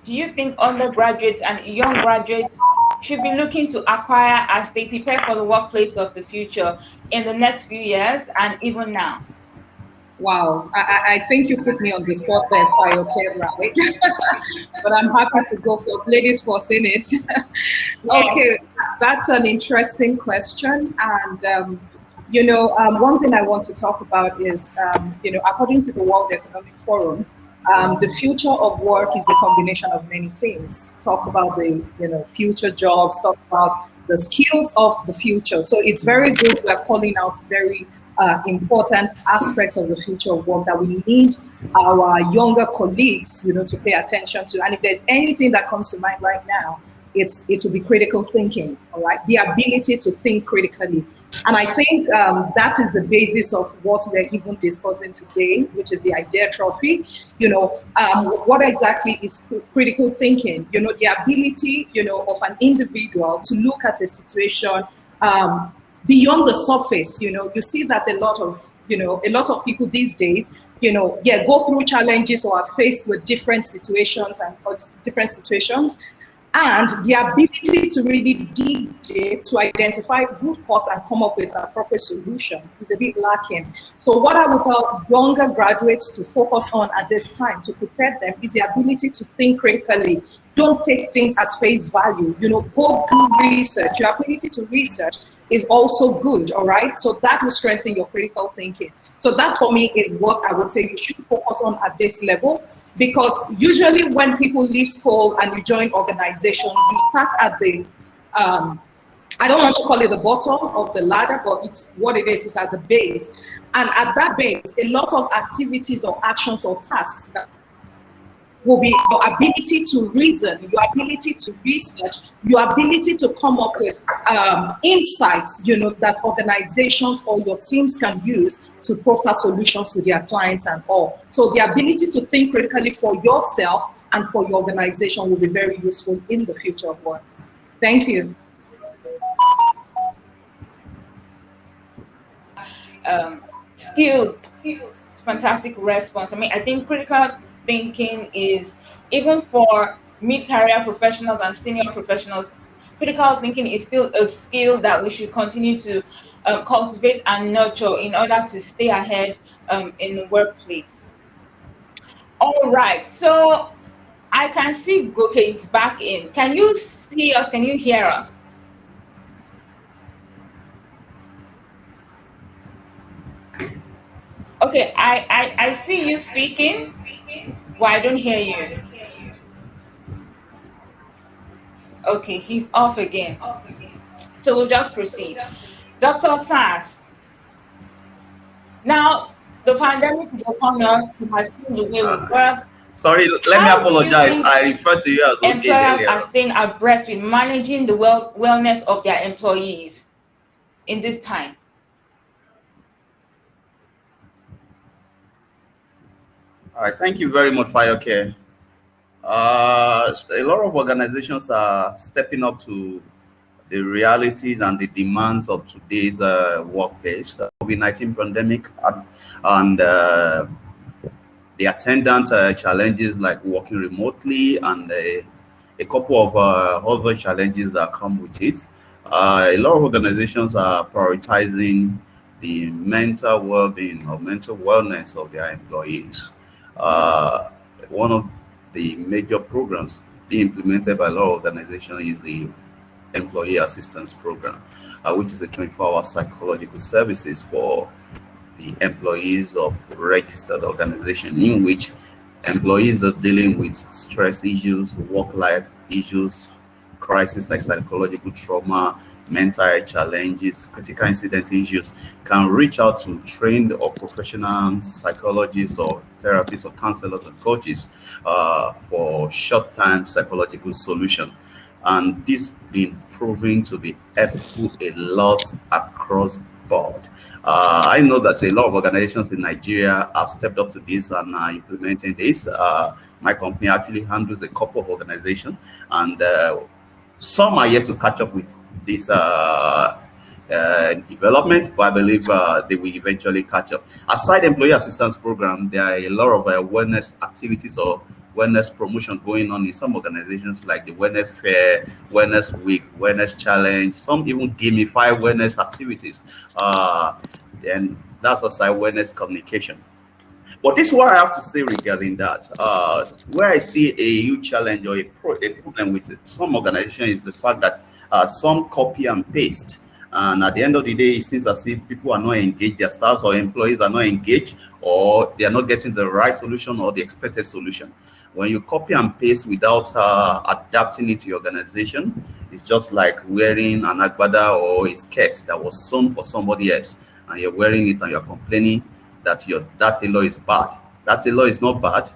do you think undergraduates and young graduates should be looking to acquire as they prepare for the workplace of the future in the next few years and even now? Wow, I think you put me on the spot there, Fayoke, right? But I'm happy to go first. Ladies first, in it. Okay, that's an interesting question. And one thing I want to talk about is, according to the World Economic Forum, the future of work is a combination of many things. Talk about the future jobs, talk about the skills of the future. So it's very good we're calling out very important aspects of the future of work that we need our younger colleagues, to pay attention to. And if there's anything that comes to mind right now, it will be critical thinking, all right? The ability to think critically. And I think that is the basis of what we're even discussing today, which is the IdeaTrophy. What exactly is critical thinking? The ability, of an individual to look at a situation beyond the surface. You see that a lot of people these days, go through challenges or are faced with different situations and the ability to really dig deep to identify root cause and come up with appropriate solutions is a bit lacking. So what I would tell younger graduates to focus on at this time to prepare them is the ability to think critically. Don't take things at face value. Go do research. Your ability to research is also good, all right? So that will strengthen your critical thinking. So that for me is what I would say you should focus on at this level, because usually when people leave school and you join organizations, you start at the, I don't want to call it the bottom of the ladder, but it's what it is at the base. And at that base, a lot of activities or actions or tasks that will be your ability to reason, your ability to research, your ability to come up with insights, you know, that organizations or your teams can use to proffer solutions to their clients and all. So the ability to think critically for yourself and for your organization will be very useful in the future of work. Thank you. Skilled, fantastic response. I mean, I think critical thinking is, even for mid-career professionals and senior professionals, critical thinking is still a skill that we should continue to cultivate and nurture in order to stay ahead in the workplace. All right, so I can see Goke is back in. Can you see us? Can you hear us? Okay, I see you speaking. Well, I don't hear you. Okay, he's off again. So we'll just proceed. Dr. Sass, now the pandemic is upon us. It has changed the way we work. Sorry, let me apologize. I refer to you as employers are staying abreast with managing the wellness of their employees in this time. All right, thank you very much, Fayocare. A lot of organizations are stepping up to the realities and the demands of today's workplace. COVID-19 pandemic and the attendant challenges like working remotely and a couple of other challenges that come with it. A lot of organizations are prioritizing the mental well-being or mental wellness of their employees. One of the major programs being implemented by a lot of organizations is the Employee Assistance Program, which is a 24-hour psychological services for the employees of registered organization, in which employees are dealing with stress issues, work-life issues, crises like psychological trauma, mental health challenges, critical incident issues, can reach out to trained or professional psychologists or therapists or counselors and coaches for short-term psychological solution. And this been proven to be helpful a lot across board. I know that a lot of organizations in Nigeria have stepped up to this and are implementing this. My company actually handles a couple of organizations, and some are yet to catch up with this development, but I believe they will eventually catch up. Aside employee assistance program, there are a lot of wellness activities or wellness promotion going on in some organizations, like the Wellness Fair, Wellness Week, Wellness Challenge. Some even gamify wellness activities. And that's aside wellness communication. But this is what I have to say regarding that. Where I see a huge challenge or a problem with some organizations is the fact that some copy and paste. And at the end of the day, it seems as if people are not engaged, their staffs or employees are not engaged, or they are not getting the right solution or the expected solution. When you copy and paste without adapting it to your organization, it's just like wearing an agbada or a skirt that was sewn for somebody else, and you're wearing it and you're complaining that that tailor is bad. That tailor is not bad.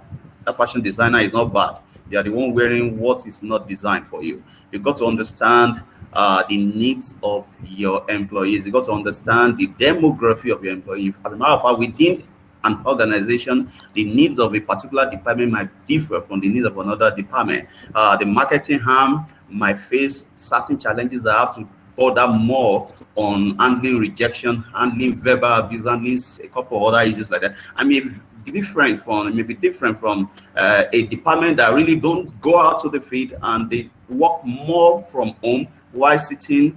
That fashion designer is not bad. You are the one wearing what is not designed for you. You got to understand the needs of your employees. You got to understand the demography of your employees. As a matter of fact, within an organization, the needs of a particular department might differ from the needs of another department. The marketing arm might face certain challenges that have to border more on handling rejection, handling verbal abuse, handling a couple of other issues like that. I mean, different from maybe different from a department that really don't go out to the field and they work more from home while sitting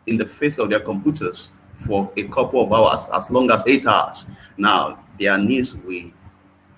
in the face of their computers for a couple of hours, as long as 8 hours. Now their needs will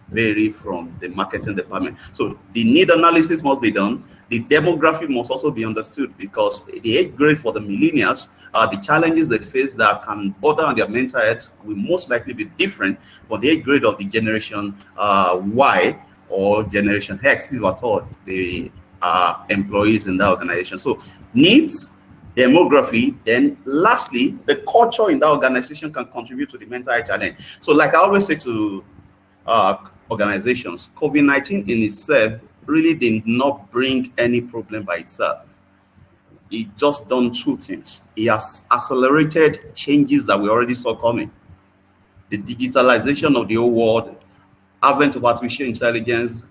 vary from the marketing department. So the need analysis must be done. The demographic must also be understood, because the age grade for the millennials, the challenges they face that can border on their mental health will most likely be different from the age grade of the generation Y or generation X, if at all they are employees in that organization. So needs, demography, then lastly, the culture in that organization can contribute to the mental health challenge. So like I always say to organizations, COVID-19 in itself really did not bring any problem by itself. It just done two things. It has accelerated changes that we already saw coming. The digitalization of the whole world, advent of artificial intelligence,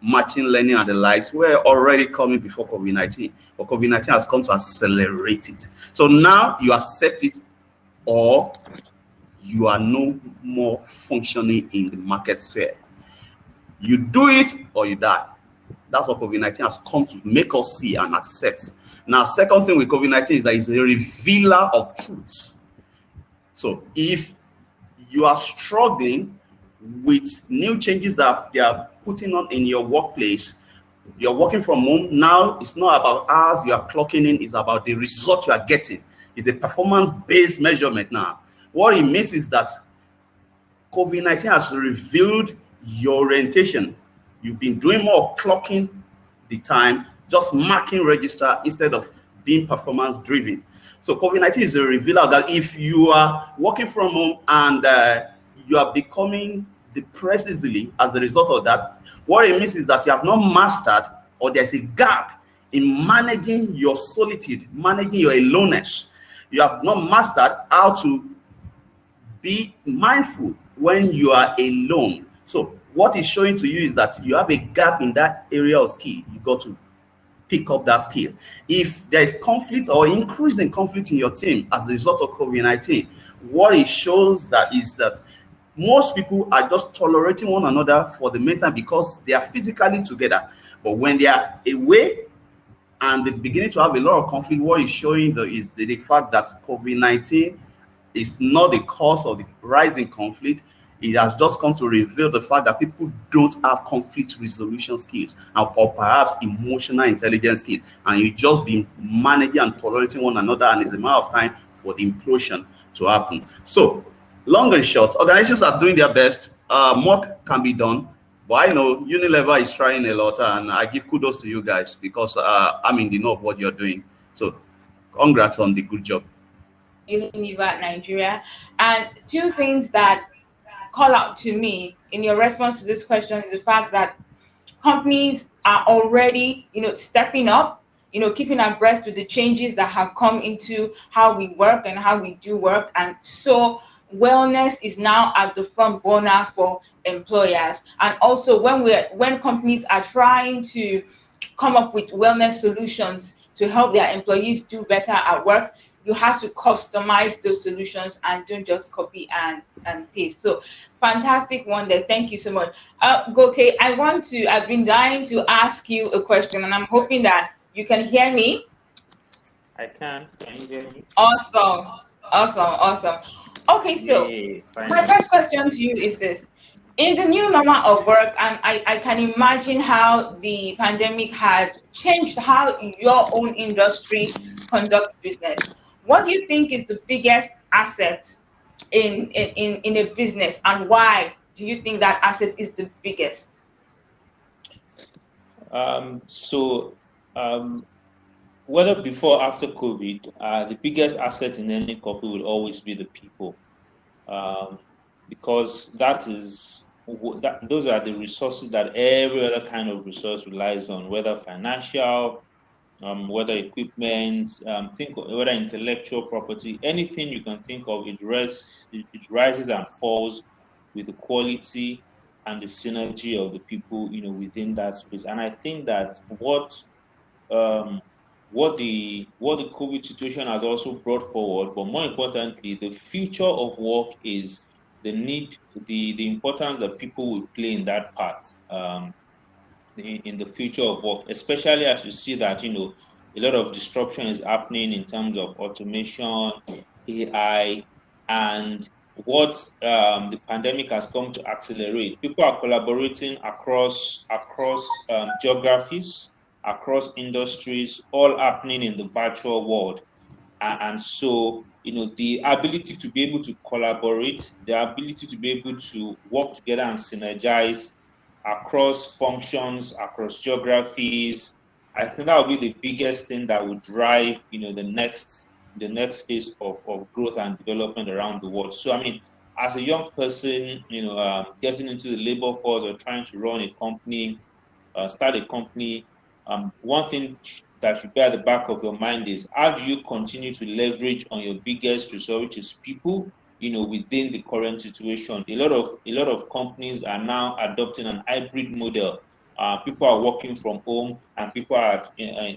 machine learning and the likes were already coming before COVID-19, but COVID-19 has come to accelerate it. So now you accept it, or you are no more functioning in the market sphere. You do it or you die. That's what COVID-19 has come to make us see and accept. Now, second thing with COVID-19 is that it's a revealer of truth. So if you are struggling with new changes that they are putting on in your workplace, you're working from home, now it's not about hours you are clocking in, it's about the result you are getting. It's a performance-based measurement now. What it means is that COVID-19 has revealed your orientation. You've been doing more clocking the time, just marking register instead of being performance driven. So COVID-19 is a revealer that if you are working from home and you are becoming depressed easily as a result of that, what it means is that you have not mastered, or there's a gap in managing your solitude, managing your aloneness. You have not mastered how to be mindful when you are alone. So what is showing to you is that you have a gap in that area of skill. You got to pick up that skill. If there is conflict or increase in conflict in your team as a result of COVID-19, what it shows that is that most people are just tolerating one another for the meantime because they are physically together. But when they are away and they're beginning to have a lot of conflict, what is showing is the fact that COVID-19 is not the cause of the rise in conflict. It has just come to reveal the fact that people don't have conflict resolution skills or perhaps emotional intelligence skills, and you just been managing and tolerating one another, and it's a matter of time for the implosion to happen. So long and short, organizations are doing their best. More can be done, but I know Unilever is trying a lot, and I give kudos to you guys because I'm in the know of what you're doing. So congrats on the good job. Unilever Nigeria. And two things that call out to me in your response to this question is the fact that companies are already, stepping up, keeping abreast with the changes that have come into how we work and how we do work. And so wellness is now at the front burner for employers. And also when companies are trying to come up with wellness solutions to help their employees do better at work, you have to customize those solutions and don't just copy and paste. So fantastic one there. Thank you so much. Goke, I've been dying to ask you a question, and I'm hoping that you can hear me. I can. Can you hear me? Awesome. Okay, so my first question to you is this. In the new normal of work, and I can imagine how the pandemic has changed how your own industry conducts business. What do you think is the biggest asset in a business, and why do you think that asset is the biggest? Whether before or after COVID, the biggest asset in any company will always be the people, because those are the resources that every other kind of resource relies on, whether financial, whether equipment, whether intellectual property, anything you can think of, it rises and falls with the quality and the synergy of the people, within that space. And I think that what the COVID situation has also brought forward, but more importantly, the future of work is the need, the importance that people will play in that part. In the future of work, especially as you see that, a lot of disruption is happening in terms of automation, AI, and what the pandemic has come to accelerate. People are collaborating across geographies, across industries, all happening in the virtual world. And so, the ability to be able to collaborate, the ability to be able to work together and synergize across functions, across geographies, I think that will be the biggest thing that will drive, the next phase of growth and development around the world. So, I mean, as a young person, getting into the labor force or trying to run a company, start a company, one thing that should be at the back of your mind is how do you continue to leverage on your biggest resource, which is people, within the current situation. A lot of companies are now adopting an hybrid model. People are working from home and people are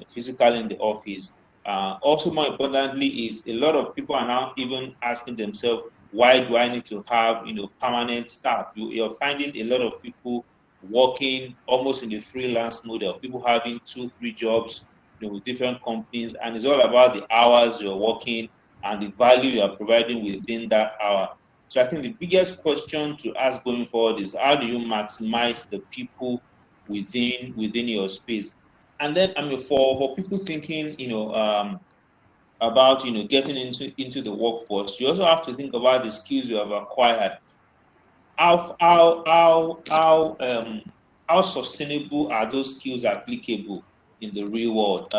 physically in the office. Also, more importantly, is a lot of people are now even asking themselves, why do I need to have permanent staff? You're finding a lot of people working almost in the freelance model, people having 2-3 jobs, with different companies, and it's all about the hours you're working and the value you are providing within that hour. So I think the biggest question to ask going forward is how do you maximize the people within your space? And then, I mean, for people thinking, about getting into the workforce, you also have to think about the skills you have acquired. How sustainable are those skills applicable in the real world?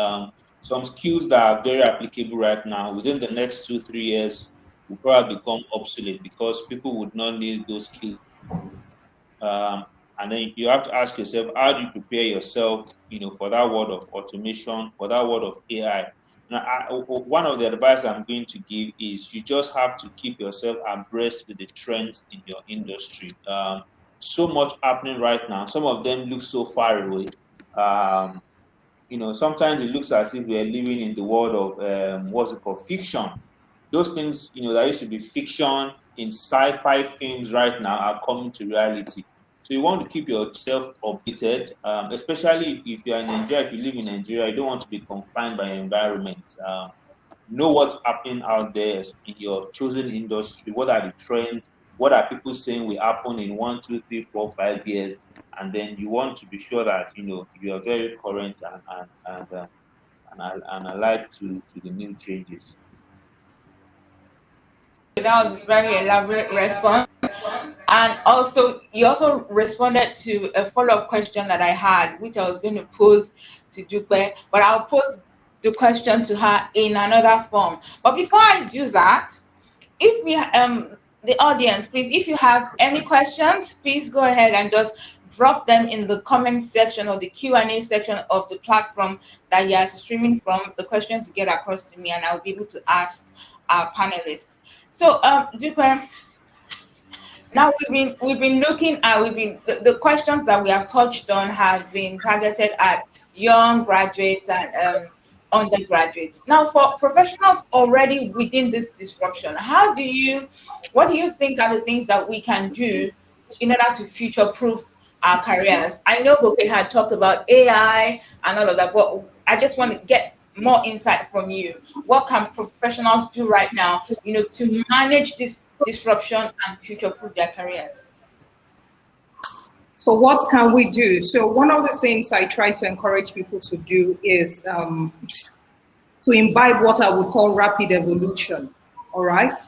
Some skills that are very applicable right now, within the next 2-3 years, will probably become obsolete because people would not need those skills. And then you have to ask yourself, how do you prepare yourself, for that world of automation, for that world of AI? Now, one of the advice I'm going to give is you just have to keep yourself abreast with the trends in your industry. So much happening right now. Some of them look so far away. Sometimes it looks as if we are living in the world of what's it called, fiction. Those things, that used to be fiction in sci-fi films right now are coming to reality. So you want to keep yourself updated, especially if you're in Nigeria, if you live in Nigeria, you don't want to be confined by your environment. Know what's happening out there in your chosen industry. What are the trends? What are people saying will happen in 1, 2, 3, 4, 5 years? And then you want to be sure that you are very current and alive to the new changes. That was a very elaborate response. And also, you also responded to a follow-up question that I had, which I was going to pose to Dupe, but I'll pose the question to her in another form. But before I do that, if we the audience, please, if you have any questions, please go ahead and just drop them in the comment section or the Q&A section of the platform that you are streaming from. The questions to get across to me, and I'll be able to ask our panelists. So, Dupe, now we've been looking at the questions that we have touched on have been targeted at young graduates and undergraduates. Now, for professionals already within this disruption, what do you think are the things that we can do in order to future-proof our careers? I know Boke had talked about AI and all of that, but I just want to get more insight from you. What can professionals do right now, to manage this disruption and future-proof their careers? So what can we do? So one of the things I try to encourage people to do is to imbibe what I would call rapid evolution, all right?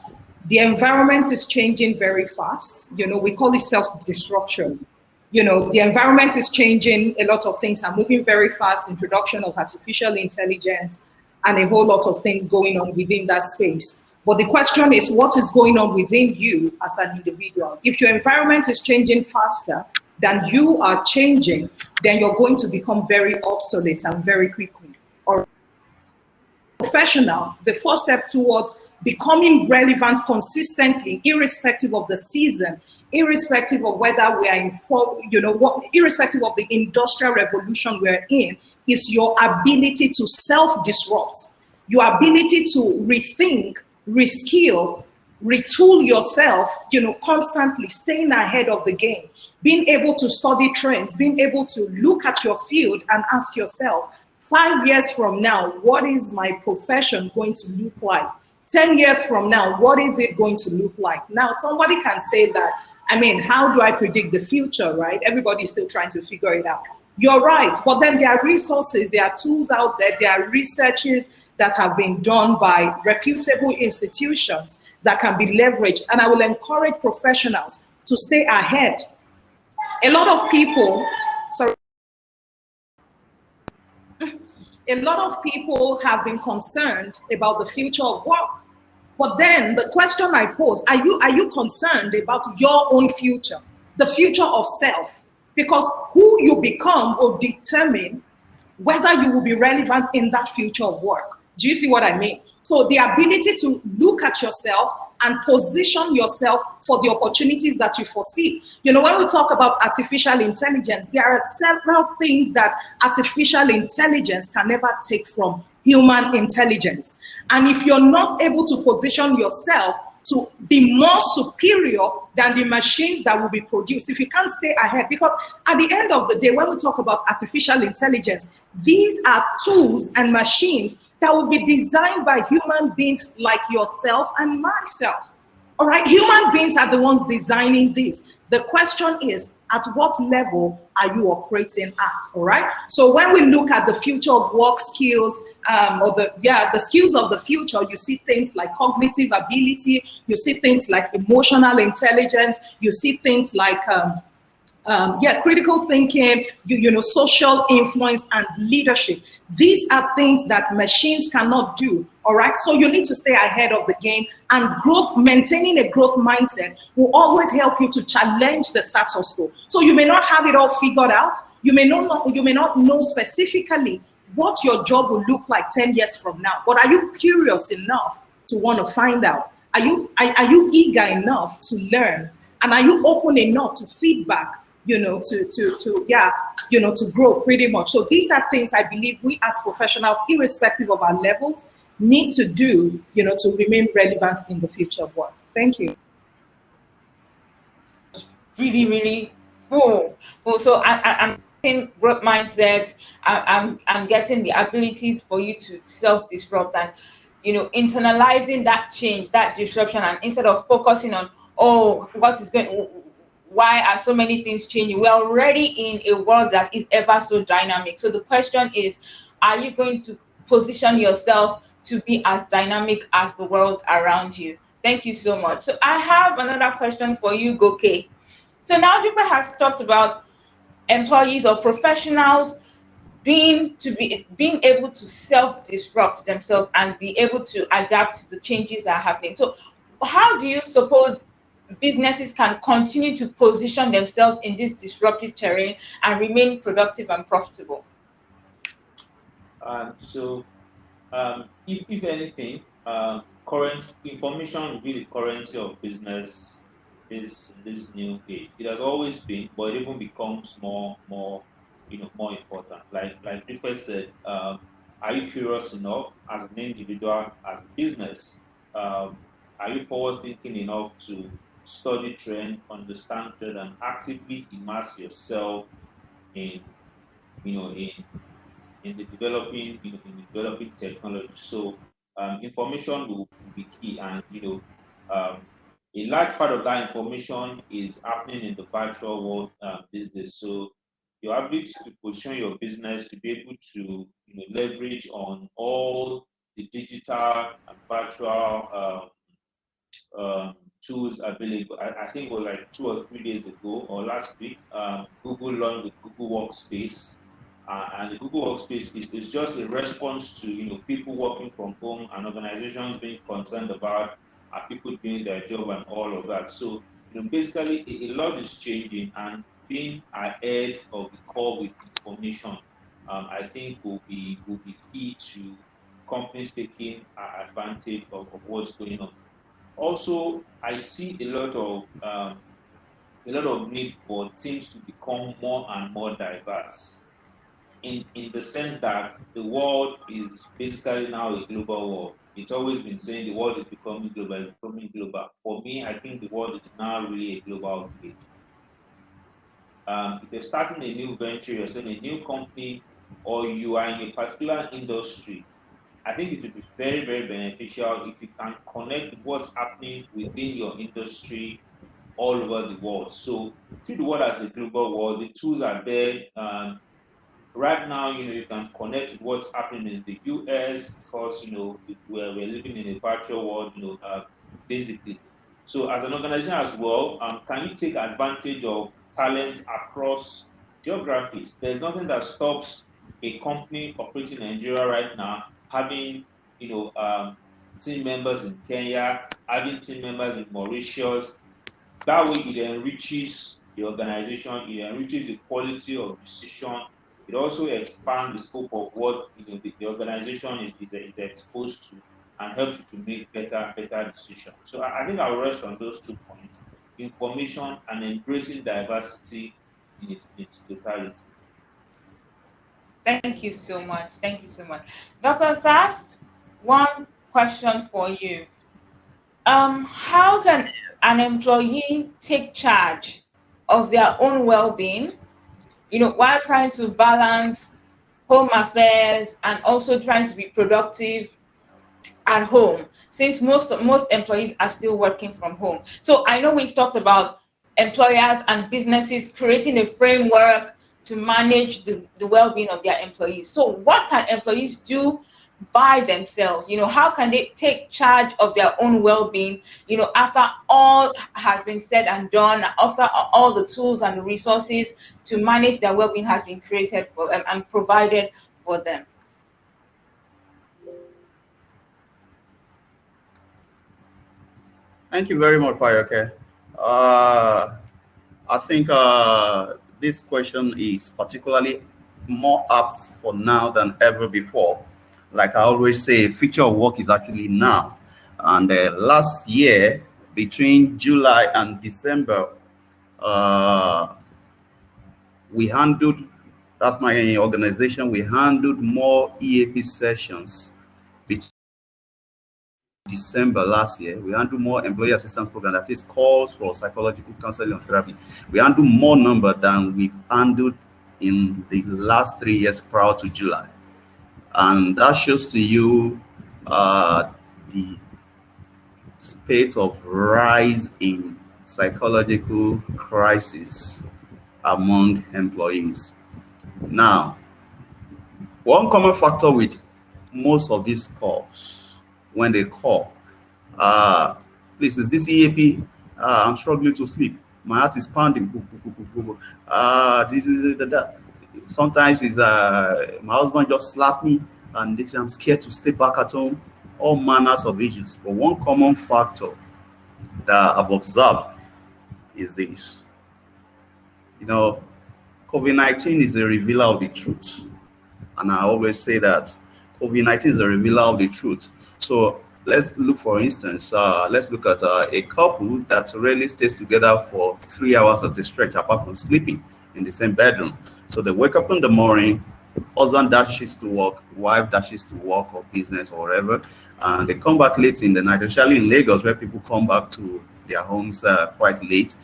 The environment is changing very fast. We call it self-disruption. The environment is changing, a lot of things are moving very fast, introduction of artificial intelligence, and a whole lot of things going on within that space. But the question is, what is going on within you as an individual? If your environment is changing faster than you are changing, then you're going to become very obsolete and very quickly. Or professional, the first step towards becoming relevant consistently, irrespective of the season, irrespective of whether we are irrespective of the industrial revolution we're in, is your ability to self-disrupt, your ability to rethink, reskill, retool yourself, constantly staying ahead of the game, being able to study trends, being able to look at your field and ask yourself, 5 years from now, what is my profession going to look like? 10 years from now, what is it going to look like? Now, somebody can say that, I mean, how do I predict the future, right? Everybody's still trying to figure it out. You're right, but then there are resources, there are tools out there, there are researches that have been done by reputable institutions that can be leveraged. And I will encourage professionals to stay ahead. A lot of people, sorry, a lot of people have been concerned about the future of work. But then the question I pose, are you concerned about your own future, the future of self? Because who you become will determine whether you will be relevant in that future of work. Do you see what I mean? So the ability to look at yourself and position yourself for the opportunities that you foresee. You know, when we talk about artificial intelligence, there are several things that artificial intelligence can never take from human intelligence. And if you're not able to position yourself to be more superior than the machines that will be produced, if you can't stay ahead, because at the end of the day, when we talk about artificial intelligence, these are tools and machines that will be designed by human beings like yourself and myself. All right, human beings are the ones designing this. The question is, at what level are you operating at? All right. So when we look at the future of work skills, or the skills of the future, you see things like cognitive ability, you see things like emotional intelligence, you see things like critical thinking, social influence and leadership. These are things that machines cannot do. All right. So you need to stay ahead of the game, and maintaining a growth mindset will always help you to challenge the status quo. So you may not have it all figured out. You may not know specifically what your job will look like 10 years from now, but are you curious enough to want to find out? Are you eager enough to learn? And are you open enough to feedback? To grow pretty much. So these are things I believe we as professionals, irrespective of our levels, need to do, to remain relevant in the future of work. Thank you. Really, really cool. So I'm getting growth mindset. I'm getting the ability for you to self-disrupt and, internalizing that change, that disruption, and instead of focusing on, why are so many things changing? We're already in a world that is ever so dynamic. So the question is, are you going to position yourself to be as dynamic as the world around you? Thank you so much. So I have another question for you, Goke. So now Jupa has talked about employees or professionals being able to self-disrupt themselves and be able to adapt to the changes that are happening. So how do you suppose businesses can continue to position themselves in this disruptive terrain and remain productive and profitable? If anything, current information will be the currency of business this new age. It has always been, but it even becomes more important. Like people said, are you curious enough as an individual, as a business? Are you forward thinking enough to study trend, understand trend, and actively immerse yourself in the developing technology? So information will be key, and a large part of that information is happening in the virtual world these days. So your ability to position your business to be able to leverage on all the digital and virtual tools available. I think it was like 2 or 3 days ago or last week, Google launched the Google Workspace. And the Google Workspace is just a response to people working from home and organizations being concerned about are people doing their job and all of that. So basically a lot is changing, and being ahead of the curve with information, I think will be key to companies taking advantage of what's going on. Also, I see a lot of need for teams to become more and more diverse, in the sense that the world is basically now a global world. It's always been saying the world is becoming global. For me, I think the world is now really a global village. If you're starting a new venture, you're starting a new company, or you are in a particular industry, I think it would be very, very beneficial if you can connect what's happening within your industry all over the world. So see the world as a global world. The tools are there. Right now, you can connect with what's happening in the US because, we're living in a virtual world, basically. So as an organization as well, can you take advantage of talents across geographies? There's nothing that stops a company operating in Nigeria right now having, team members in Kenya, having team members in Mauritius. That way, it enriches the organization, it enriches the quality of decision. It also expands the scope of what the organization is exposed to and helps you to make better decisions. So I think I'll rest on those 2 points: information and embracing diversity in its totality. Thank you so much. Thank you so much. Dr. Sass, one question for you. How can an employee take charge of their own well-being, while trying to balance home affairs and also trying to be productive at home, since most employees are still working from home? So I know we've talked about employers and businesses creating a framework to manage the well-being of their employees. So what can employees do by themselves? How can they take charge of their own well-being, after all has been said and done, after all the tools and the resources to manage their well-being has been created for them and provided for them? Thank you very much, Fayoke. I think this question is particularly more apt for now than ever before. Like I always say, future of work is actually now. And last year, between July and December, we handled, that's my organization, we handled more EAP sessions between December last year. We handle more employee assistance program, that is calls for psychological counseling and therapy. We handle more number than we've handled in the last 3 years prior to July. And that shows to you the spate of rise in psychological crisis among employees. Now, one common factor with most of these calls, when they call, please, is this EAP? I'm struggling to sleep. My heart is pounding. This is that. Sometimes it's my husband just slapped me and they say I'm scared to stay back at home. All manners of issues. But one common factor that I've observed is this. COVID-19 is a revealer of the truth. And I always say that COVID-19 is a revealer of the truth. So let's look, for instance, let's look at a couple that really stays together for 3 hours at a stretch, apart from sleeping in the same bedroom. So they wake up in the morning, husband dashes to work, wife dashes to work or business or whatever, and they come back late in the night, especially in Lagos, where people come back to their homes quite late.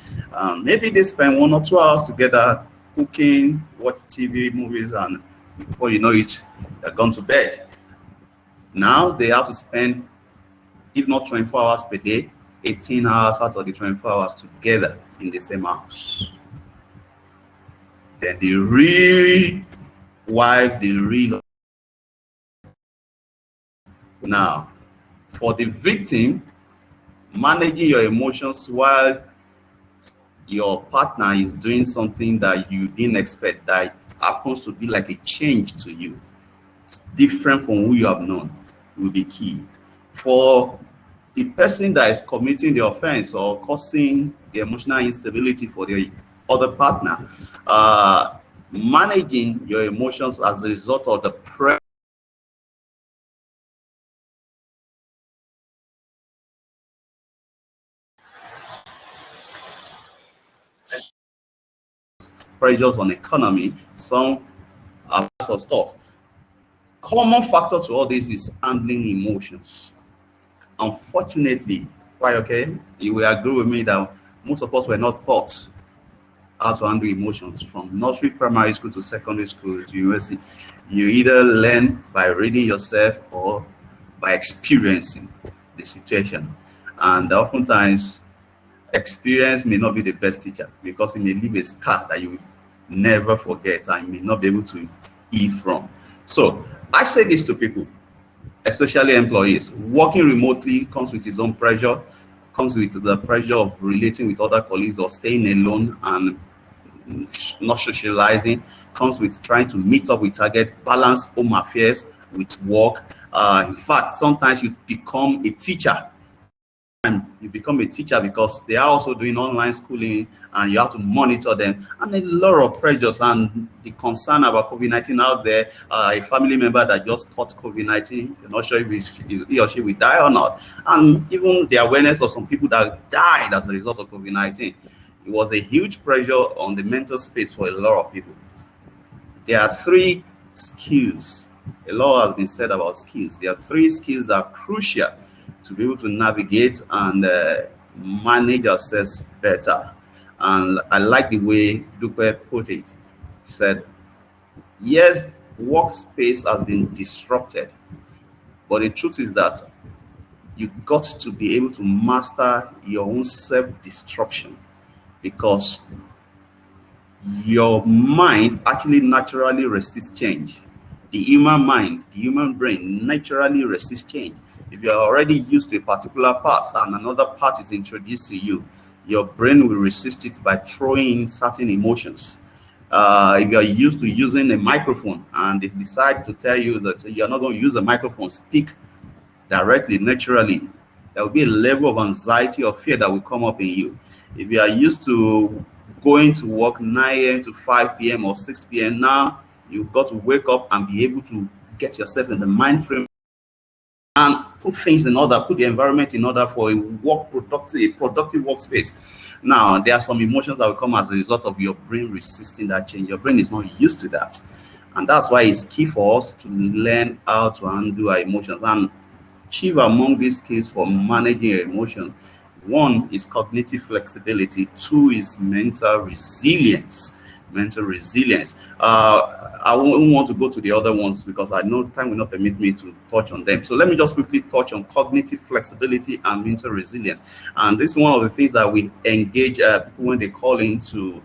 Maybe they spend 1 or 2 hours together cooking, watch TV, movies, and before you know it, they're gone to bed. Now they have to spend, if not 24 hours per day, 18 hours out of the 24 hours together in the same house. Then the real wife, the real. Now, for the victim, managing your emotions while your partner is doing something that you didn't expect, that happens to be like a change to you, it's different from who you have known, will be key. For the person that is committing the offense or causing the emotional instability for the other partner, managing your emotions as a result of the pressures on economy, some lots of stuff. Common factor to all this is handling emotions. Unfortunately, you will agree with me that most of us were not taught how how to handle emotions from nursery, primary school to secondary school to university. You either learn by reading yourself or by experiencing the situation. And oftentimes, experience may not be the best teacher because it may leave a scar that you will never forget and you may not be able to heal from. So I say this to people, especially employees. Working remotely comes with its own pressure, comes with the pressure of relating with other colleagues or staying alone and not socializing, comes with trying to meet up with target, balance home affairs with work. In fact, sometimes you become a teacher. And you become a teacher because they are also doing online schooling and you have to monitor them, and a lot of pressures and the concern about COVID-19 out there. A family member that just caught COVID-19, you're not sure if he or she will die or not, and even the awareness of some people that died as a result of COVID-19. It was a huge pressure on the mental space for a lot of people. There are three skills. A lot has been said about skills. There are three skills that are crucial to be able to navigate and manage ourselves better. And I like the way Dupe put it. He said, yes, workspace has been disrupted, but the truth is that you've got to be able to master your own self-destruction, because your mind actually naturally resists change. The human mind, the human brain naturally resists change. If you're already used to a particular path and another path is introduced to you, your brain will resist it by throwing in certain emotions. If you're used to using a microphone and they decide to tell you that you're not going to use a microphone, speak directly, naturally, there will be a level of anxiety or fear that will come up in you. If you are used to going to work 9 a.m. to 5 p.m. or 6 p.m., now you've got to wake up and be able to get yourself in the mind frame and put things in order, put the environment in order for a productive workspace. Now, there are some emotions that will come as a result of your brain resisting that change. Your brain is not used to that. And that's why it's key for us to learn how to handle our emotions. And chief among these skills for managing your emotions, one is cognitive flexibility, two is mental resilience. I won't want to go to the other ones because I know time will not permit me to touch on them. So let me just quickly touch on cognitive flexibility and mental resilience. And this is one of the things that we engage people when they call in to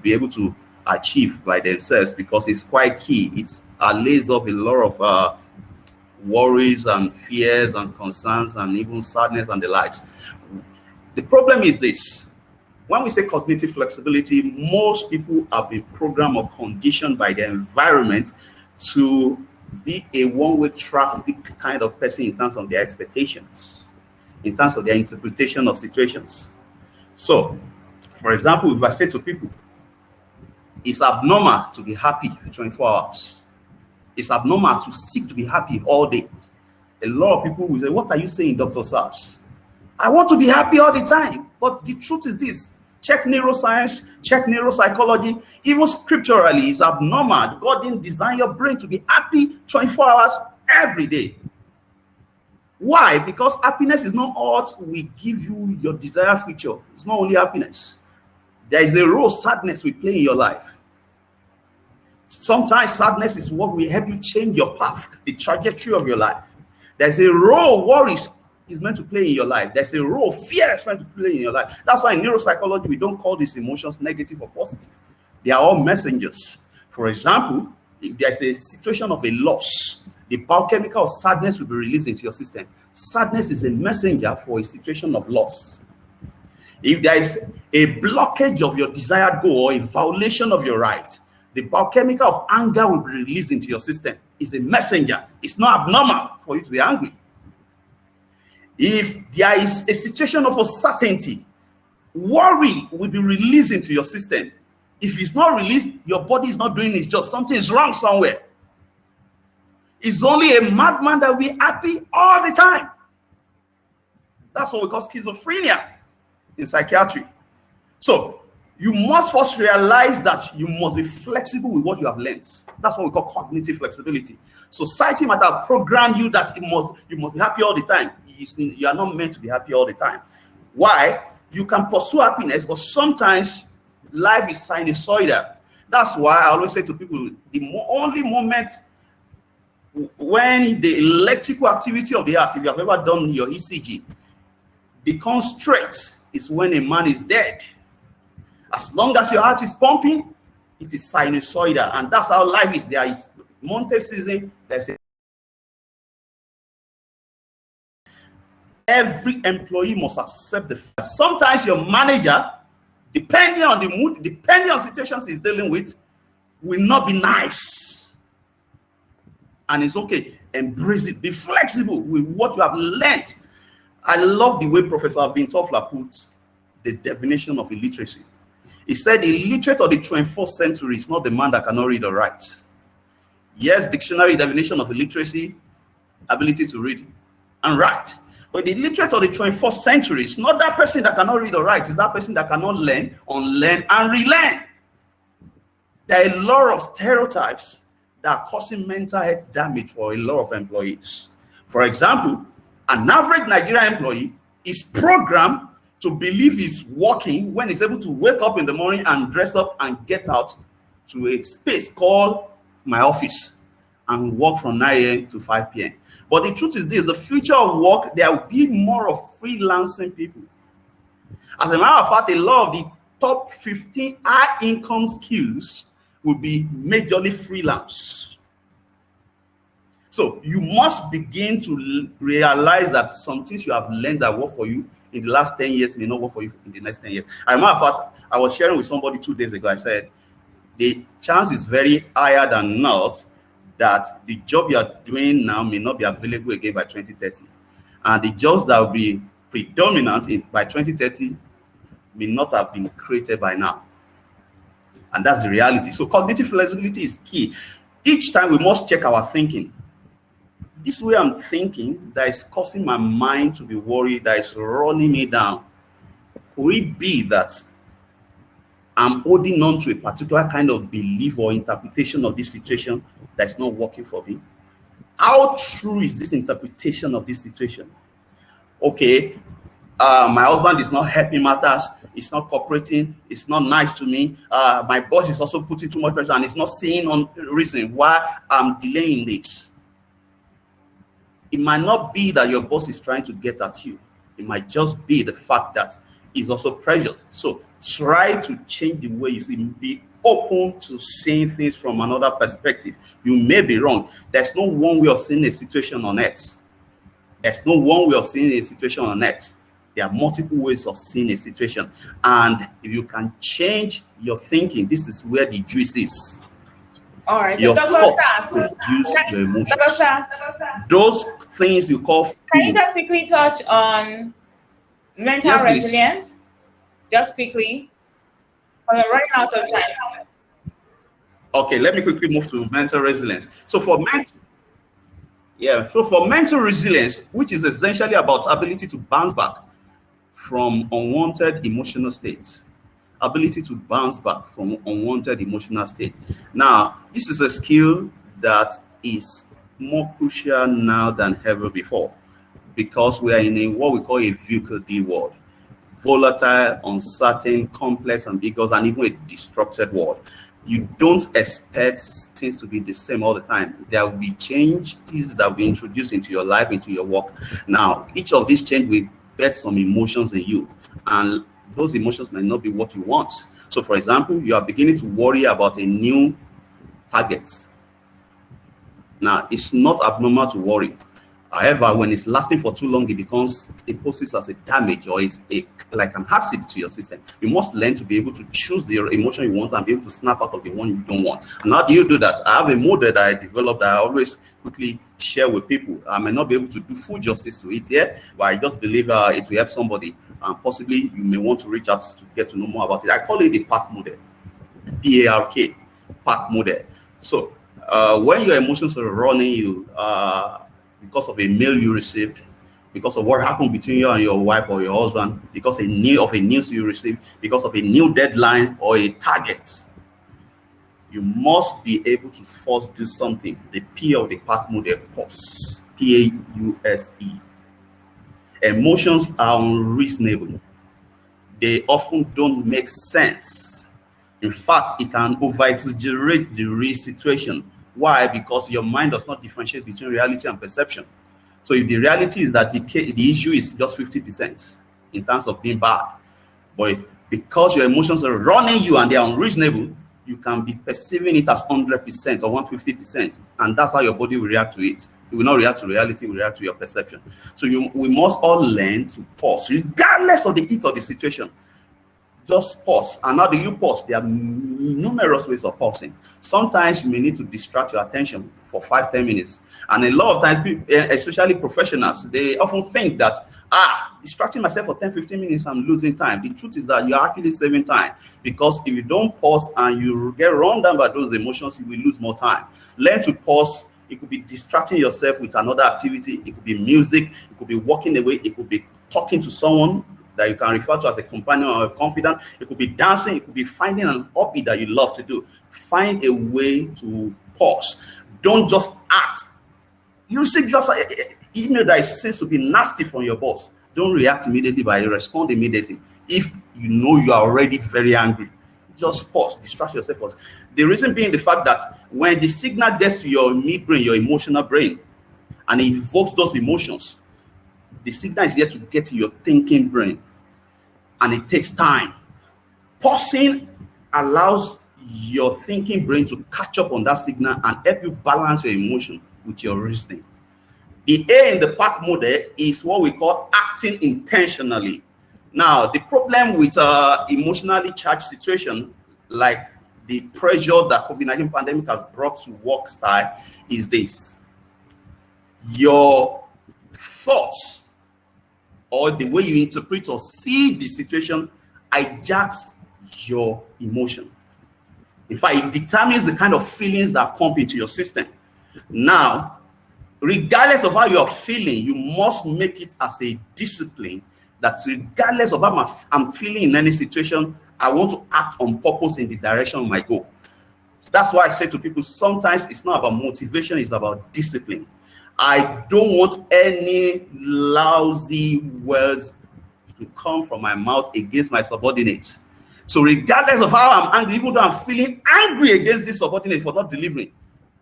be able to achieve by themselves, because it's quite key. It lays off a lot of worries and fears and concerns and even sadness and the likes. The problem is this. When we say cognitive flexibility, most people have been programmed or conditioned by their environment to be a one-way traffic kind of person in terms of their expectations, in terms of their interpretation of situations. So, for example, if I say to people, it's abnormal to be happy 24 hours. It's abnormal to seek to be happy all day. A lot of people will say, what are you saying, Dr. Sars? I want to be happy all the time. But the truth is this. Check neuroscience, check neuropsychology. Even scripturally, it's abnormal. God didn't design your brain to be happy 24 hours every day. Why? Because happiness is not what we give you your desired future. It's not only happiness. There is a role sadness will play in your life. Sometimes sadness is what will help you change your path, the trajectory of your life. There's a role worries is meant to play in your life. There's a role fear is meant to play in your life. That's why in neuropsychology, we don't call these emotions negative or positive. They are all messengers. For example, if there's a situation of a loss, the biochemical of sadness will be released into your system. Sadness is a messenger for a situation of loss. If there is a blockage of your desired goal or a violation of your right, the biochemical of anger will be released into your system. It's a messenger. It's not abnormal for you to be angry. If there is a situation of uncertainty, worry will be released into your system. If it's not released, your body is not doing its job. Something is wrong somewhere. It's only a madman that will be happy all the time. That's what we call schizophrenia in psychiatry. So you must first realize that you must be flexible with what you have learned. That's what we call cognitive flexibility. Society might have programmed you that you must be happy all the time. You are not meant to be happy all the time. Why? You can pursue happiness, but sometimes life is sinusoidal. That's why I always say to people, the only moment when the electrical activity of the heart, if you have ever done your ECG, becomes straight is when a man is dead. As long as your heart is pumping, it is sinusoidal, and that's how life is. There is monte season, there's a every employee must accept the fact. Sometimes your manager, depending on the mood, depending on situations he's dealing with, will not be nice. And it's okay. Embrace it. Be flexible with what you have learned. I love the way Professor Abin Toffler put the definition of illiteracy. He said, illiterate of the 21st century is not the man that cannot read or write. Yes, dictionary definition of illiteracy, ability to read and write. But the illiterate of the 21st century is not that person that cannot read or write. It's that person that cannot learn, unlearn, and relearn. There are a lot of stereotypes that are causing mental health damage for a lot of employees. For example, an average Nigerian employee is programmed to believe he's working when he's able to wake up in the morning and dress up and get out to a space called my office and work from 9 a.m. to 5 p.m. But the truth is this, the future of work, there will be more of freelancing people. As a matter of fact, a lot of the top 15 high income skills will be majorly freelance. So you must begin to realize that some things you have learned that work for you in the last 10 years may not work for you in the next 10 years. As a matter of fact, I was sharing with somebody 2 days ago. I said, the chance is very higher than not that the job you are doing now may not be available again by 2030. And the jobs that will be predominant by 2030 may not have been created by now. And that's the reality. So cognitive flexibility is key. Each time we must check our thinking. This way I'm thinking that is causing my mind to be worried, that is running me down. Could it be that I'm holding on to a particular kind of belief or interpretation of this situation that's not working for me? How true is this interpretation of this situation? Okay, my husband is not helping matters, it's not cooperating, it's not nice to me, my boss is also putting too much pressure and it's not seeing on reason why I'm delaying this. It might not be that your boss is trying to get at you. It might just be the fact that he's also pressured. So try to change the way you see. Be open to seeing things from another perspective. You may be wrong. There's no one way of seeing a situation on earth. There's no one way of seeing a situation on earth. There are multiple ways of seeing a situation. And if you can change your thinking, this is where the juice is. All right. Your thoughts produce your emotions. Those things you call feelings. Can you just quickly touch on mental resilience? Just quickly. We're running out of time. Okay, let me quickly move to mental resilience. So for mental resilience, which is essentially about ability to bounce back from unwanted emotional states. Ability to bounce back from unwanted emotional state. Now, this is a skill that is more crucial now than ever before because we are in what we call a VUCA world. Volatile, uncertain, complex, ambiguous, and even a disrupted world. You don't expect things to be the same all the time. There will be changes that will be introduced into your life, into your work. Now, each of these changes will birth some emotions in you, and those emotions may not be what you want. So, for example, you are beginning to worry about a new target. Now, it's not abnormal to worry. However, when it's lasting for too long, it poses as a damage or is like an acid to your system. You must learn to be able to choose the emotion you want and be able to snap out of the one you don't want. And how do you do that? I have a model that I developed that I always quickly share with people. I may not be able to do full justice to it here, but I just believe it will help somebody. And possibly you may want to reach out to get to know more about it. I call it the PARK model. PARK, PARK model. So when your emotions are running you, because of a mail you received, because of what happened between you and your wife or your husband, because of a news you received, because of a new deadline or a target, you must be able to first do something. The P of the PARK model, pause. P-A-U-S-E. Emotions are unreasonable. They often don't make sense. In fact, it can over-exaggerate the real situation. Why? Because your mind does not differentiate between reality and perception. So if the reality is that the issue is just 50% in terms of being bad, but because your emotions are running you and they are unreasonable, you can be perceiving it as 100% or 150%, and that's how your body will react to it. It will not react to reality, it will react to your perception. So we must all learn to pause, regardless of the heat of the situation. Just pause. And how do you pause? There are numerous ways of pausing. Sometimes you may need to distract your attention for 5-10 minutes. And a lot of times, people, especially professionals, they often think that, distracting myself for 10-15 minutes, I'm losing time. The truth is that you're actually saving time, because if you don't pause and you get run down by those emotions, you will lose more time. Learn to pause. It could be distracting yourself with another activity. It could be music. It could be walking away. It could be talking to someone that you can refer to as a companion or a confidant. It could be dancing. It could be finding an hobby that you love to do. Find a way to pause. Don't just act. You receive just an email that seems to be nasty from your boss. Don't react immediately, but respond immediately. If you know you are already very angry, just pause, distract yourself. The reason being the fact that when the signal gets to your midbrain, your emotional brain, and it evokes those emotions, the signal is yet to get to your thinking brain, and it takes time. Pausing allows your thinking brain to catch up on that signal and help you balance your emotion with your reasoning. The A in the PAC model is what we call acting intentionally. Now, the problem with emotionally charged situation, like the pressure that COVID-19 pandemic has brought to work style, is this: your thoughts or the way you interpret or see the situation hijacks your emotion. In fact, it determines the kind of feelings that pump into your system. Now, regardless of how you're feeling, you must make it as a discipline that regardless of how I'm feeling in any situation, I want to act on purpose in the direction of my goal. So that's why I say to people, sometimes it's not about motivation, it's about discipline. I don't want any lousy words to come from my mouth against my subordinates. So regardless of how I'm angry, even though I'm feeling angry against this subordinate for not delivering,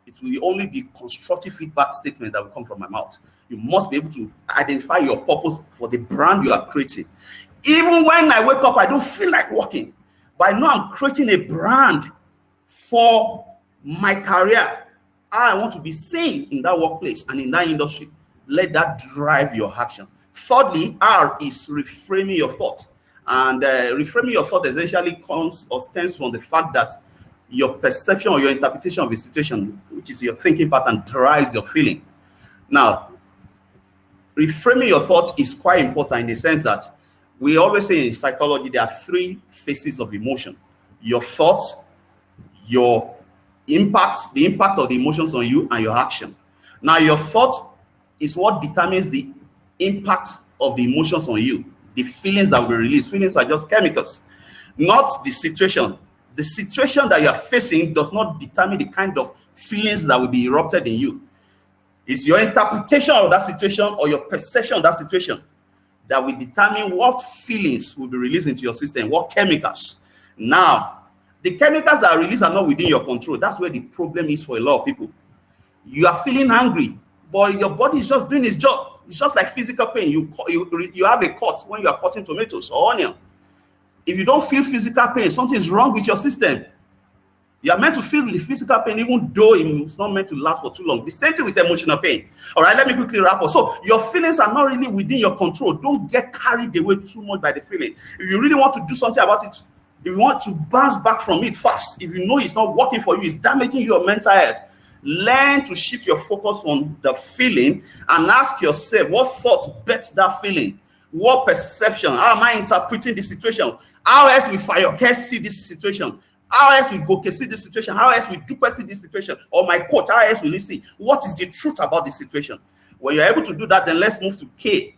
it will only be constructive feedback statement that will come from my mouth. You must be able to identify your purpose for the brand you are creating. Even when I wake up, I don't feel like working, but I know I'm creating a brand for my career. I want to be seen in that workplace and in that industry. Let that drive your action. Thirdly, R is reframing your thoughts. And reframing your thought essentially comes or stems from the fact that your perception or your interpretation of a situation, which is your thinking pattern, drives your feeling. Now, reframing your thoughts is quite important in the sense that we always say in psychology there are 3 phases of emotion: your thoughts, your impact, the impact of the emotions on you, and your action. Now, your thought is what determines the impact of the emotions on you, the feelings that will be released. Feelings are just chemicals, not the situation. The situation that you are facing does not determine the kind of feelings that will be erupted in you. It's your interpretation of that situation or your perception of that situation that will determine what feelings will be released into your system, what chemicals. Now, the chemicals that are released are not within your control. That's where the problem is for a lot of people. You are feeling angry, but your body is just doing its job. It's just like physical pain. You have a cut when you are cutting tomatoes or onion. If you don't feel physical pain, something is wrong with your system. You are meant to feel the physical pain, even though it's not meant to last for too long. The same thing with emotional pain. All right, let me quickly wrap up. So your feelings are not really within your control. Don't get carried away too much by the feeling. If you really want to do something about it, if you want to bounce back from it fast, if you know it's not working for you, it's damaging your mental health, learn to shift your focus on the feeling and ask yourself, what thoughts bet that feeling? What perception? How am I interpreting the situation? How else will Fayokeh see this situation? How else will Goke see this situation? How else will Dupe see this situation? Or my coach, how else will he see? What is the truth about the situation? When you're able to do that, then let's move to K.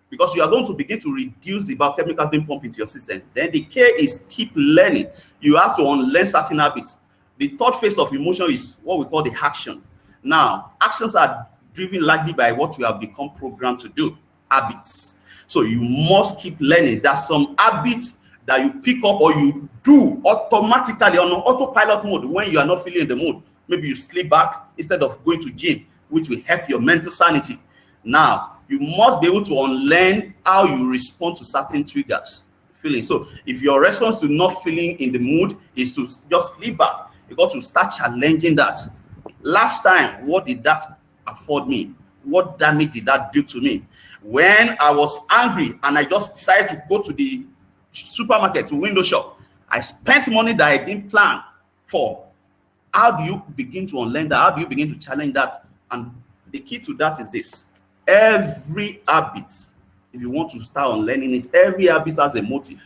Because you are going to begin to reduce the biochemicals being pumped into your system. Then the K is keep learning. You have to unlearn certain habits. The third phase of emotion is what we call the action. Now, actions are driven largely by what you have become programmed to do, habits. So you must keep learning. There's some habits that you pick up or you do automatically on autopilot mode when you are not feeling in the mood. Maybe you sleep back instead of going to gym, which will help your mental sanity. Now, you must be able to unlearn how you respond to certain triggers, feeling. So if your response to not feeling in the mood is to just sleep back, you got to start challenging that. Last time, what did that afford me? What damage did that do to me? When I was angry and I just decided to go to the supermarket, to window shop, I spent money that I didn't plan for. How do you begin to unlearn that? How do you begin to challenge that? And the key to that is this: every habit, if you want to start unlearning it, every habit has a motive,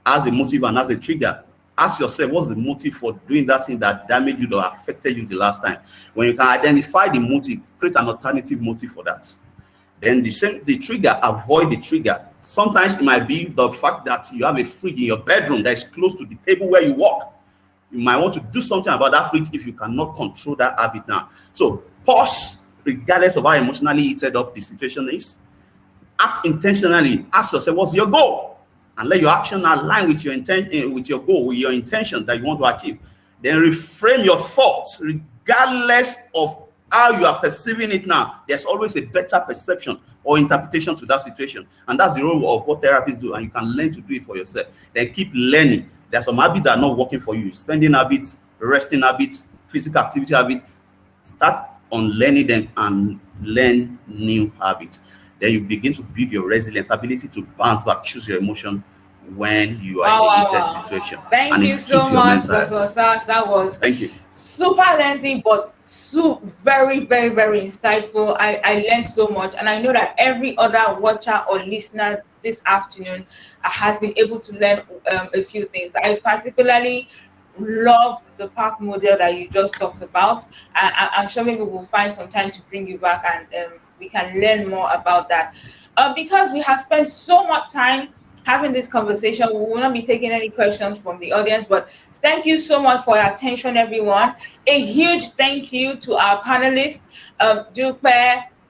and has a trigger. Ask yourself, what's the motive for doing that thing that damaged you or affected you the last time? When you can identify the motive, create an alternative motive for that. Then the trigger, avoid the trigger. Sometimes it might be the fact that you have a fridge in your bedroom that is close to the table where you work. You might want to do something about that fridge if you cannot control that habit now. So pause, regardless of how emotionally heated up the situation is. Act intentionally. Ask yourself, what's your goal? And let your action align with your intention, with your goal, with your intention that you want to achieve. Then reframe your thoughts, regardless of how you are perceiving it now. There's always a better perception or interpretation to that situation. And that's the role of what therapists do. And you can learn to do it for yourself. Then keep learning. There are some habits that are not working for you. Spending habits, resting habits, physical activity habits. Start on learning them and learn new habits. Then you begin to build your resilience, ability to bounce back, choose your emotion when you are in a heated situation. Thank and you it's key so to your much, mental Dr. health. Sars. That was Thank you. super lengthy, but very, very, very insightful. I learned so much, and I know that every other watcher or listener this afternoon has been able to learn a few things. I particularly love the park model that you just talked about. I'm sure maybe we'll find some time to bring you back and we can learn more about that. Because we have spent so much time having this conversation, we will not be taking any questions from the audience, but thank you so much for your attention, everyone. A huge thank you to our panelists, Dupe,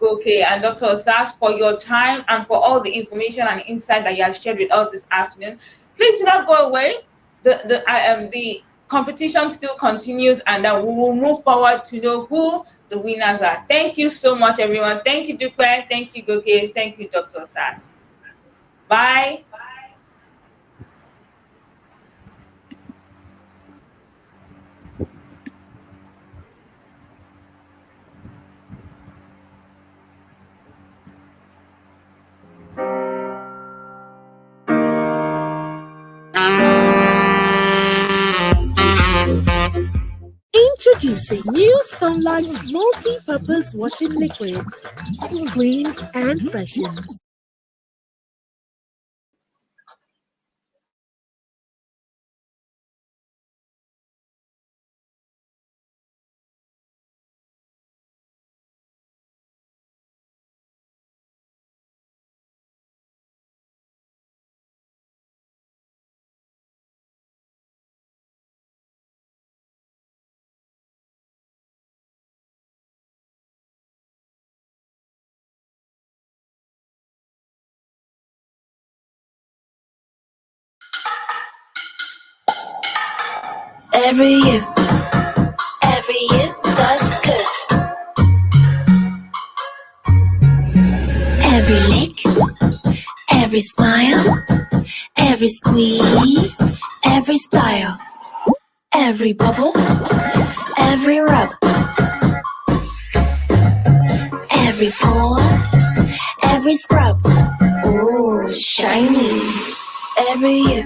Goke, and Dr. Sars, for your time and for all the information and insight that you have shared with us this afternoon. Please do not go away. The competition still continues, and we will move forward to know who the winners are. Thank you so much, everyone. Thank you, Dupe. Thank you, Goke. Thank you, Dr. Sars. Bye. Introducing new Sunlight multi-purpose washing liquid. Cleans and freshens. Every year does good. Every lick, every smile, every squeeze, every style, every bubble, every rub, every pore, every scrub. Ooh, shiny. Every year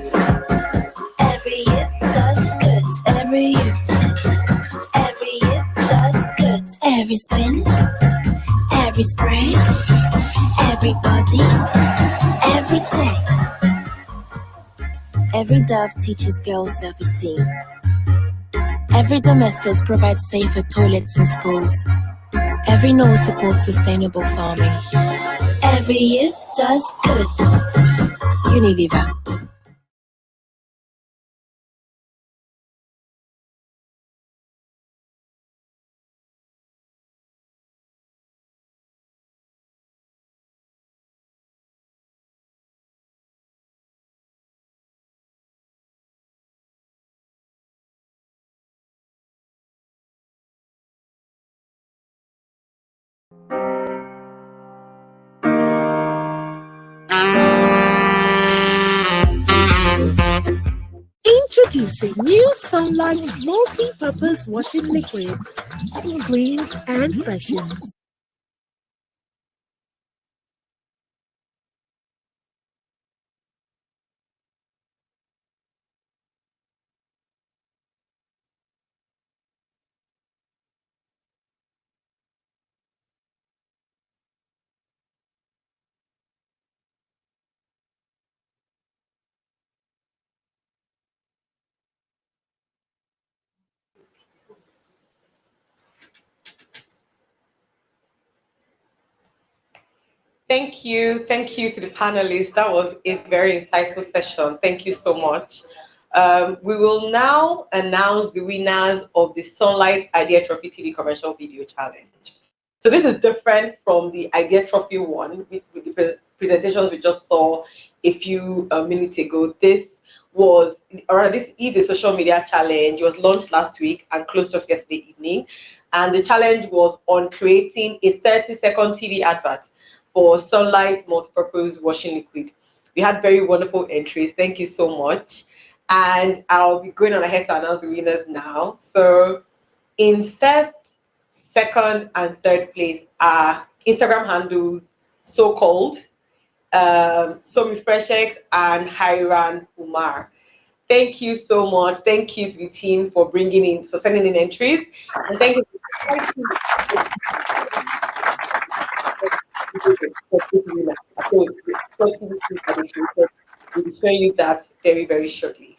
does good. Every year does good. Every spin, every spray, every body, every day. Every Dove teaches girls self-esteem. Every Domestos provides safer toilets in schools. Every Knoll supports sustainable farming. Every year does good. Unilever. Introducing new Sunlight multi-purpose washing liquid. Cleans and freshens. Thank you. Thank you to the panelists. That was a very insightful session. Thank you so much. We will now announce the winners of the Sunlight IdeaTrophy TV Commercial Video Challenge. So this is different from the IdeaTrophy one with the presentations we just saw a few minutes ago. This is a social media challenge. It was launched last week and closed just yesterday evening. And the challenge was on creating a 30-second TV advert for Sunlight multipurpose washing liquid. We had very wonderful entries. Thank you so much. And I'll be going on ahead to announce the winners now. So in first, second, and third place are Instagram handles So-Called, Somi Freshex, and Hiran Umar. Thank you so much. Thank you to the team for sending in entries. And thank you we'll be showing you that very, very shortly.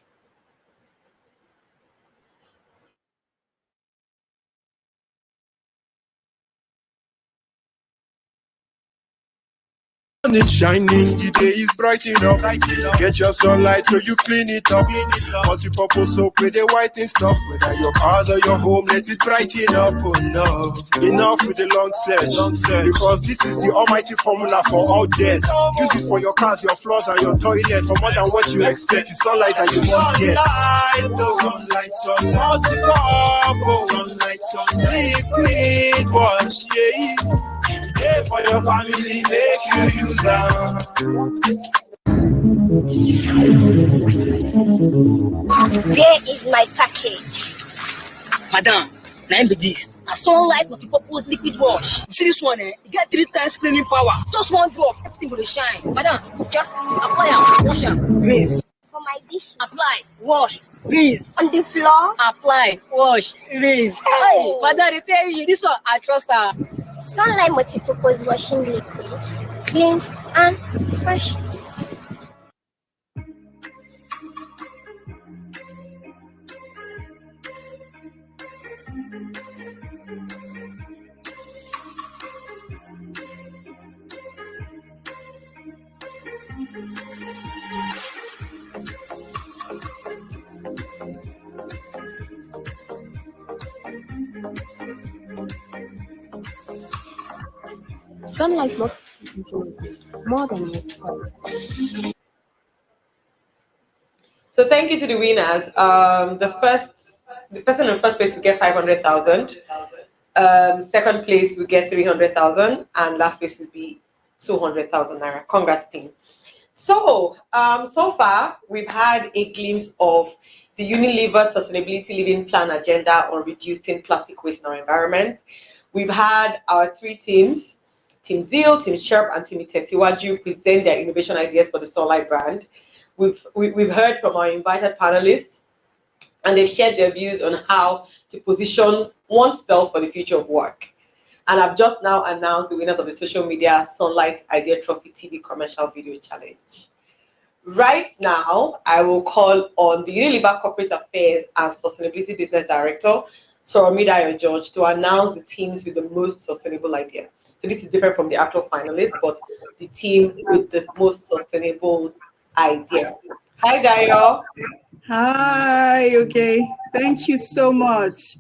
It's shining, the day is bright enough. Get your sunlight so you clean it up. Multi-purpose soap with the whitening stuff. Whether your cars or your home, let it brighten up. Oh no, enough with the long set. Because this is the almighty formula for all dead. Use it for your cars, your floors, and your toilet. For more than what you expect, it's sunlight that you must get. Sunlight, multi-purpose. Sunlight, liquid wash, yeah. Yeah, for your family, make you use them. Where is my package? Madam, now be this. A Sunlight multi-purpose liquid wash. You see this one, you get 3 times cleaning power. Just one drop, everything will shine. Madam, just apply and wash and rinse. For my dish, apply, wash, rinse. On the floor, apply, wash, rinse. Hey, madam, they tell you this one, I trust her. Sunlight multi-purpose washing liquid cleans and freshens. Sunlight looks more than its color. So thank you to the winners. The person in first place will get 500,000. Second place will get 300,000, and last place will be 200,000 naira. Congrats, team. So so far we've had a glimpse of the Unilever Sustainability Living Plan agenda on reducing plastic waste in our environment. We've had our 3 teams, Team Zeal, Team Sharp, and Team Tesiwaju, present their innovation ideas for the Sunlight brand. We've heard from our invited panelists, and they've shared their views on how to position oneself for the future of work. And I've just now announced the winners of the social media Sunlight IdeaTrophy TV Commercial Video Challenge. Right now, I will call on the Unilever Corporate Affairs and Sustainability Business Director, Toromida George, to announce the teams with the most sustainable idea. So this is different from the actual finalists, but the team with the most sustainable idea. Hi, Dayo. Hi, okay. Thank you so much.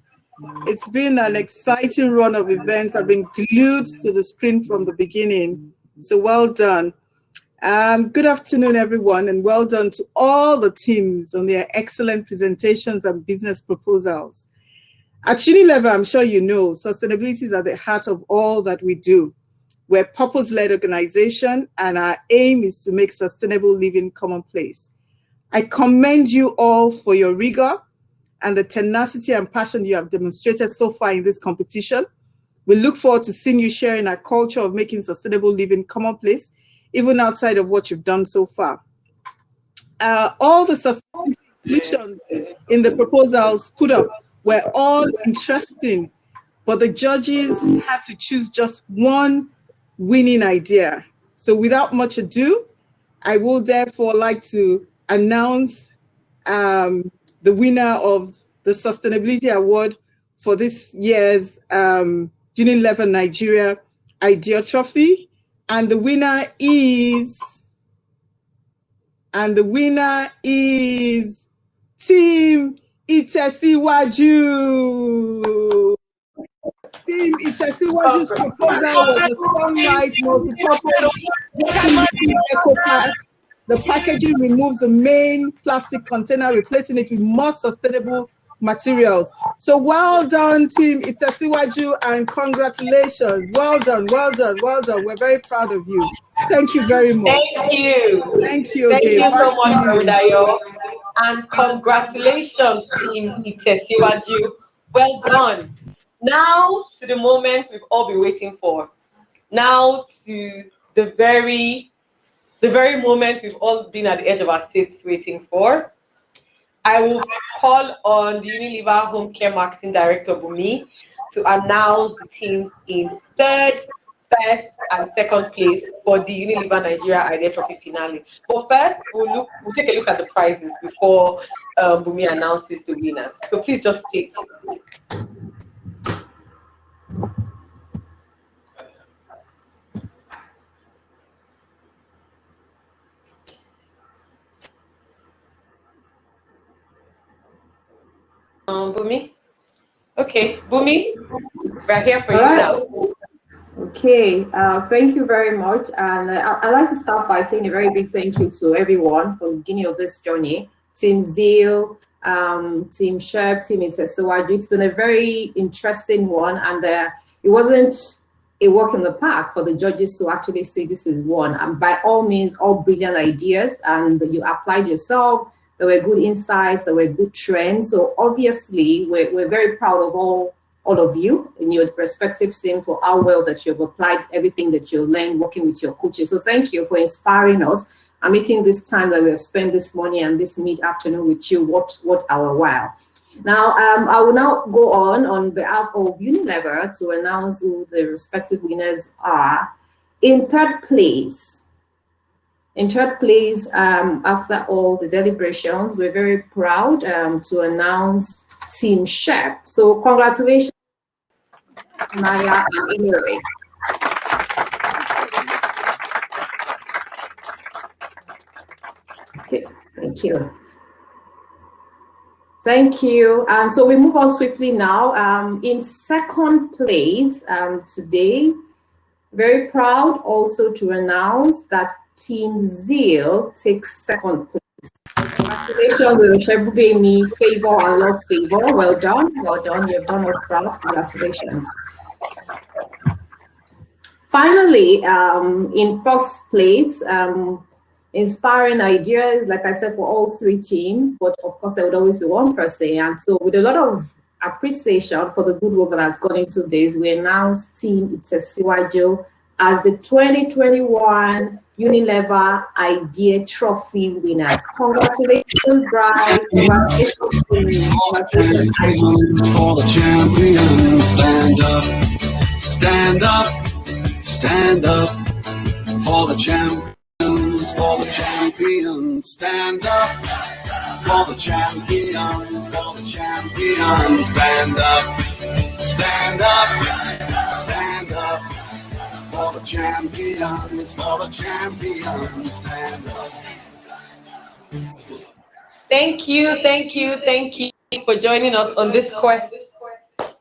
It's been an exciting run of events. I've been glued to the screen from the beginning. So well done. Good afternoon, everyone, and well done to all the teams on their excellent presentations and business proposals. At Unilever, I'm sure you know, sustainability is at the heart of all that we do. We're a purpose-led organization, and our aim is to make sustainable living commonplace. I commend you all for your rigor and the tenacity and passion you have demonstrated so far in this competition. We look forward to seeing you sharing our culture of making sustainable living commonplace, even outside of what you've done so far. All the sustainability solutions in the proposals put up were all interesting, but the judges had to choose just one winning idea. So without much ado, I will therefore like to announce the winner of the Sustainability Award for this year's Unilever Nigeria IdeaTrophy. And the winner is Team Itesiwaju. Team Itesiwaju's proposal was a sunlight multi-purpose eco pack. The packaging removes the main plastic container, replacing it with more sustainable materials. So well done, Team Itesiwaju, and congratulations. Well done, well done, well done. We're very proud of you. Thank you very much. Thank you. Thank you. Thank Okay, you so back to much, you. Maridayo. And congratulations, Team Itesiwaju. Well done. Now to the moment we've all been waiting for. Now to the very moment we've all been at the edge of our seats waiting for. I will call on the Unilever Home Care Marketing Director, Bumi, to announce the teams in third, first, and second place for the Unilever Nigeria IdeaTrophy finale. But first, we'll take a look at the prizes before Bumi announces the winners. So please just stay tuned. Bumi? Okay, Bumi, we're here for you now. Okay, thank you very much. And I'd like to start by saying a very big thank you to everyone for the beginning of this journey. Team Zeal, Team Sherp, Team Itesiwaju. It's been a very interesting one, and it wasn't a walk in the park for the judges to actually say this is one. And by all means, all brilliant ideas, and you applied yourself. There were good insights, there were good trends. So obviously, we're very proud of all of you in your respective team for how well that you've applied everything that you learned working with your coaches. So thank you for inspiring us and making this time that we have spent this morning and this mid-afternoon with you what our while. Now, I will now go on behalf of Unilever to announce who the respective winners are. In third place, after all the deliberations, we're very proud to announce Team Sherp. So congratulations, Naya and Emily. Okay, thank you. Thank you. And so we move on swiftly now. In second place today, very proud also to announce that Team Zeal takes second place. Congratulations, Shebubemi, favor and lost favor. Well done. Well done. You've done us proud. Congratulations. Finally, in first place, inspiring ideas, like I said, for all three teams, but of course there would always be one person. And so with a lot of appreciation for the good work that's gone into this, we announced Team Itesiwaju as the 2021 Unilever IdeaTrophy winners. Congratulations, Brian. Congratulations for the champions. Stand up, stand up, stand up for the champions, for the champions. Stand up for the champions, for the champions. Stand up, stand up, stand up. For the champions, for the champions, stand up. Thank you for joining us on this quest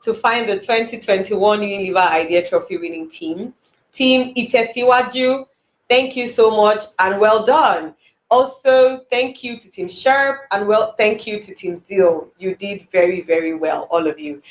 to find the 2021 Unilever IdeaTrophy winning team. Team Itesiwaju, thank you so much and well done. Also, thank you to Team Sherp and thank you to Team Zeal. You did very, very well, all of you.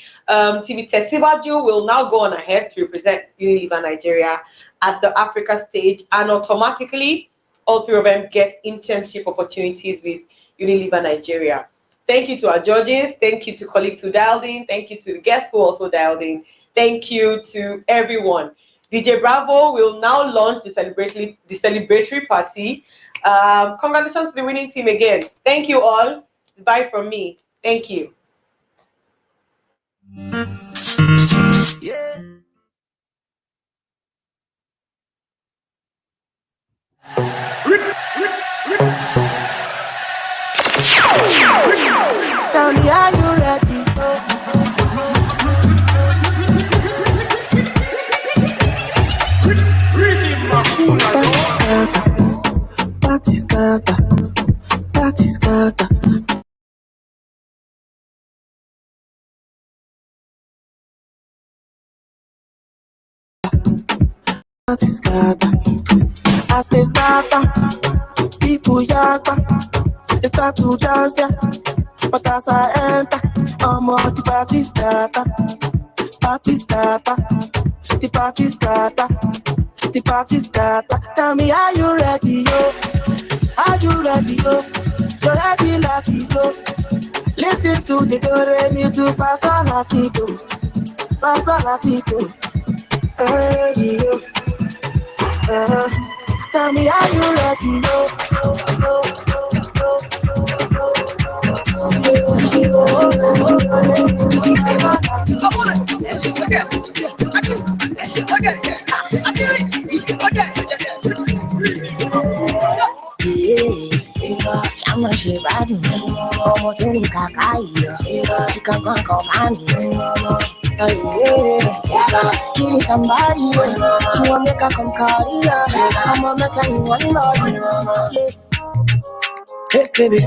Team Itesiwaju will now go on ahead to represent Unilever Nigeria at the Africa stage, and automatically, all three of them get internship opportunities with Unilever Nigeria. Thank you to our judges. Thank you to colleagues who dialed in. Thank you to the guests who also dialed in. Thank you to everyone. DJ Bravo will now launch the celebratory party. Congratulations to the winning team again. Thank you all. Bye from me. Thank you. Yeah. Tell me, are you ready? Party scatter, party scatter. Party scatter. As they start, people yakka. They start to dance, yeah. But as I enter, I'm on the party scatter. Party scatter. The party scatter. The party scatter. Tell me, are you ready, yo? Are you ready, yo? You're ready, Latino. Listen to the do-re-mi to Pastor Latino. Pastor Latino. Hey, yo. Tell me, are you ready, yo? Chama chegado, como tem cacaia, fica com a companhia. Killing somebody, she want make her come carry her. I'ma make her in one body. Hey baby,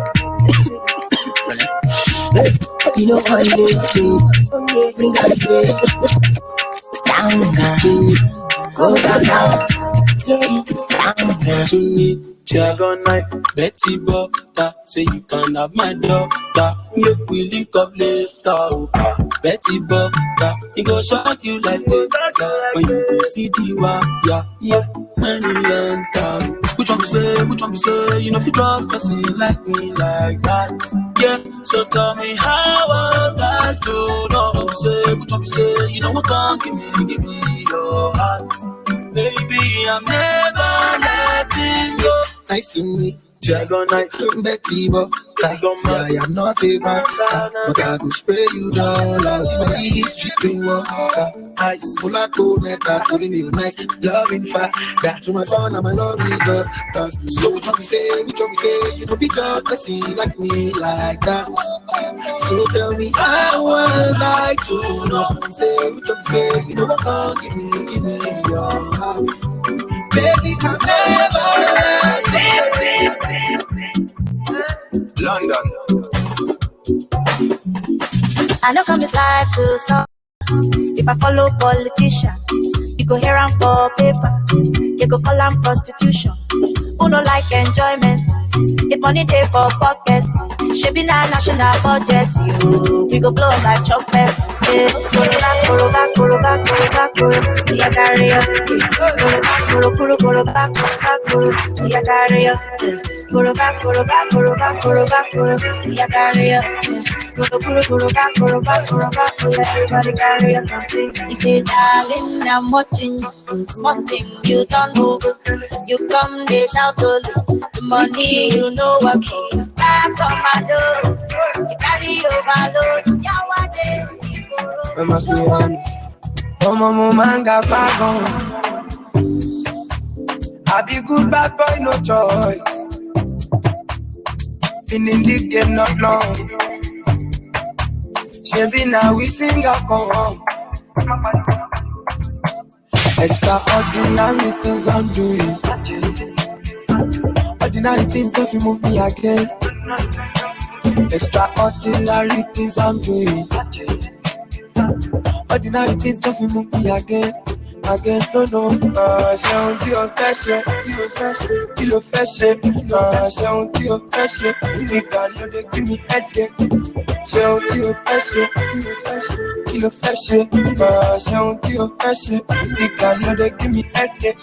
you know what I need to bring her down, go down, down. Betty Butter, say you can have my daughter. Make we link up later. Betty Butter, it go shock you like this. When you go see the wire, yeah, when you enter. Which one be say, you know if you trust person like me like that. Yeah, so tell me how was I to know? Which one be say, you know what can't give me your heart. Baby, I'm never letting go. Nice to meet you. Betty Butter. I am not a banker, but I will spray you dollars. My is dripping water. Ice. Full of cold metal, putting you nice. Loving fire. That to my son and my lovely daughter. So which one we say, you know, be just a scene like me like that. So tell me, I would like to know. Say, which one we say, you know, what can't give me your heart. Baby, can never let London. I know come this life to some. If I follow politician, you go hear am for paper. You go call am prostitution. Who no like enjoyment? If money dey for pocket, shebi na national budget. You we go blow like trumpet. Koro back, koro. We carry on. Koro back, koro. We carry on. Koro back, we carry on. Koro back, everybody carry on something. He say, darling, I'm watching you. Small thing you don't move. You come, they shout to the money, you know what. Back on my door. You carry overload. must be on. Mama manga back on. I be good bad boy, no choice. Been in the game not long. Shebi now we sing a come. Extraordinary things I'm doing. Ordinary things don't you move me again. Extraordinary things I'm doing. Ordinary things don't you move me again. No. Ṣé ohun tí o fẹ́ ṣe, kí ló fẹ́ ṣe? Ṣé ohun tí o fẹ́ ṣe, nígbà ló dé give me headache. Ṣé ohun tí o fẹ́ ṣe, kí ló fẹ́ ṣe? Ṣé ohun tí o fẹ́ ṣe, nígbà ló dé give me headache.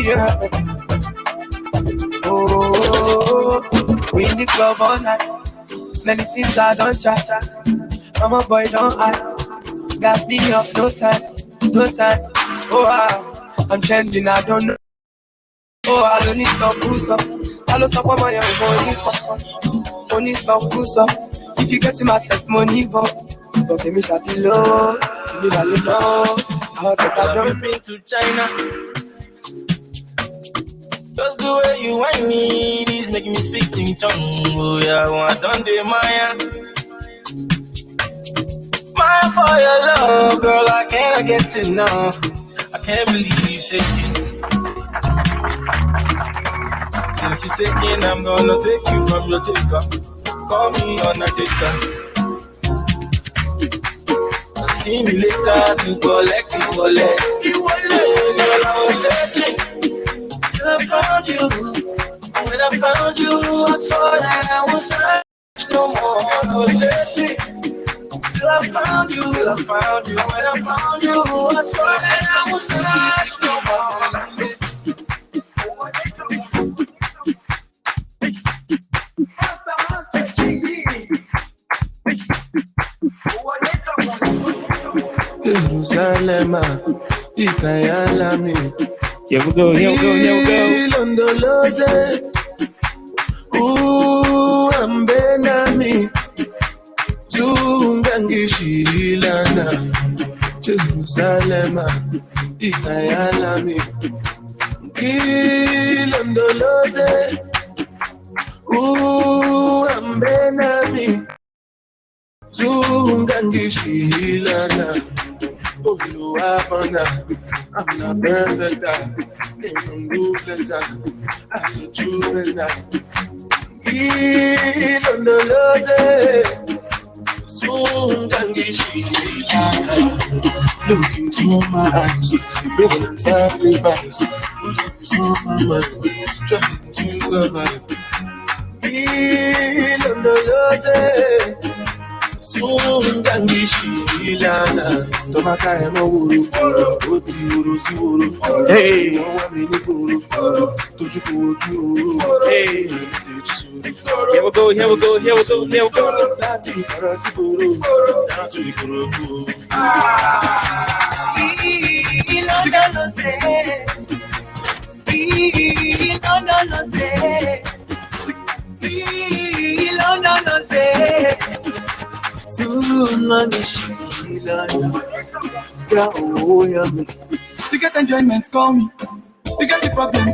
Yeah. We in the club all night. Many things I don't chat. I'm a boy, don't act. Gas me up, no time. Oh, I'm trending, I don't know. Oh, I don't need some push up. I don't stop on my own money some push up. If you get in my check money, but give me shot low. Give me value low. I'll take a I've been to China. Just the way you want me is making me speak in tongue. Oh yeah, I done the Maya. Maya for your love, girl, I can't get enough. I can't believe you take it. Since you taking, I'm gonna take you from your taker. Call me on a taker. See me later to collect it. Girl, I was searching till I found you. When I found you, I saw that I was searching no more. I was searching till I found you. When I found you, I saw that I was searching no more. Jerusalem, Ikayalami. Here we go. Londoloze, Ambenami, Zungangishilana. Jerusalem, Ikayalami. Londoloze, Ambenami, Zungangishilana. I'm not perfect. Came from ruthless. I'm so juvenile. On the soon can get look into my eyes, bring and sacrifice. On my mind, trying to survive. On the soon can get Tomaka emo wuru oti wuru si wuru hey won wa mi ni wuru toju ko oju hey here we go lati koro si wuru lati koro ko To get enjoyment, call me. To get the problem,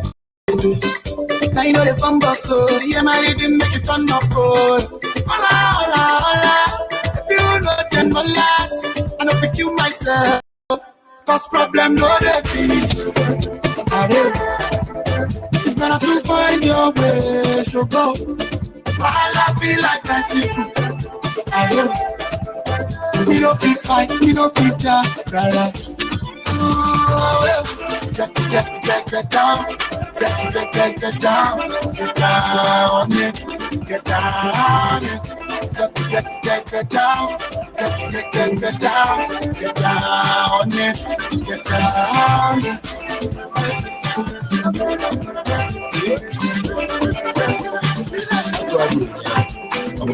now you know the fun bus, so yeah, my rhythm make it turn up, boy. Hola. If you know them, no last. I don't pick you myself. Cause problem, no they finish. It's better to find your way, so go. I'll be like bicycle. We don't feel fight, we don't feel jam, right? Get down, get down on it, get down it, get down, get down on it, get down it. I'm a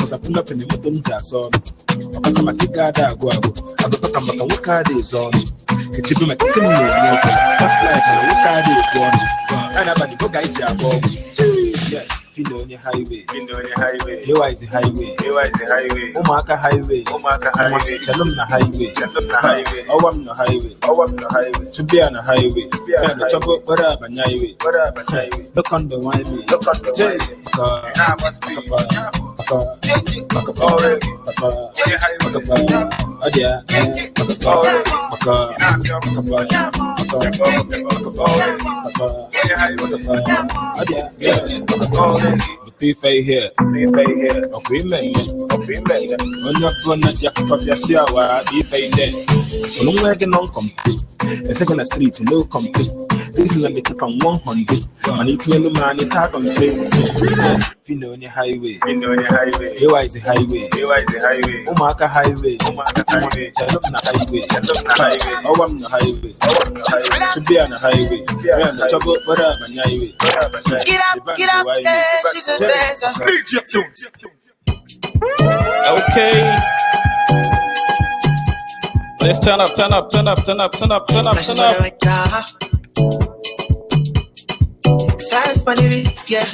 because I pull up in the bottom jazz on. I'm a kicker that go. I got to come back and work hard is on. It's you make similar. That's like a work hard is on. And about the book I jab on. Yeah, you know on your highway. Here is the highway. Omaka highway. Shalom na highway. Owam na highway. To be on a highway. And the chopper, whatever, highway. Look on the highway. Here. Okay, man. On your phone, Jack of your Siawa, if I did. So, no working on complete. A second street, no complete. This is me from 100. Man, it's when the man you talk on play. You know on the highway. Here is the highway. Omaka highway. Tell them the highway. Oh, I'm the highway. To be on the highway. Man, the trouble, but I'm on the highway. Get up, yeah, she's a dancer. Okay. Let's turn up. Size money beats, yeah.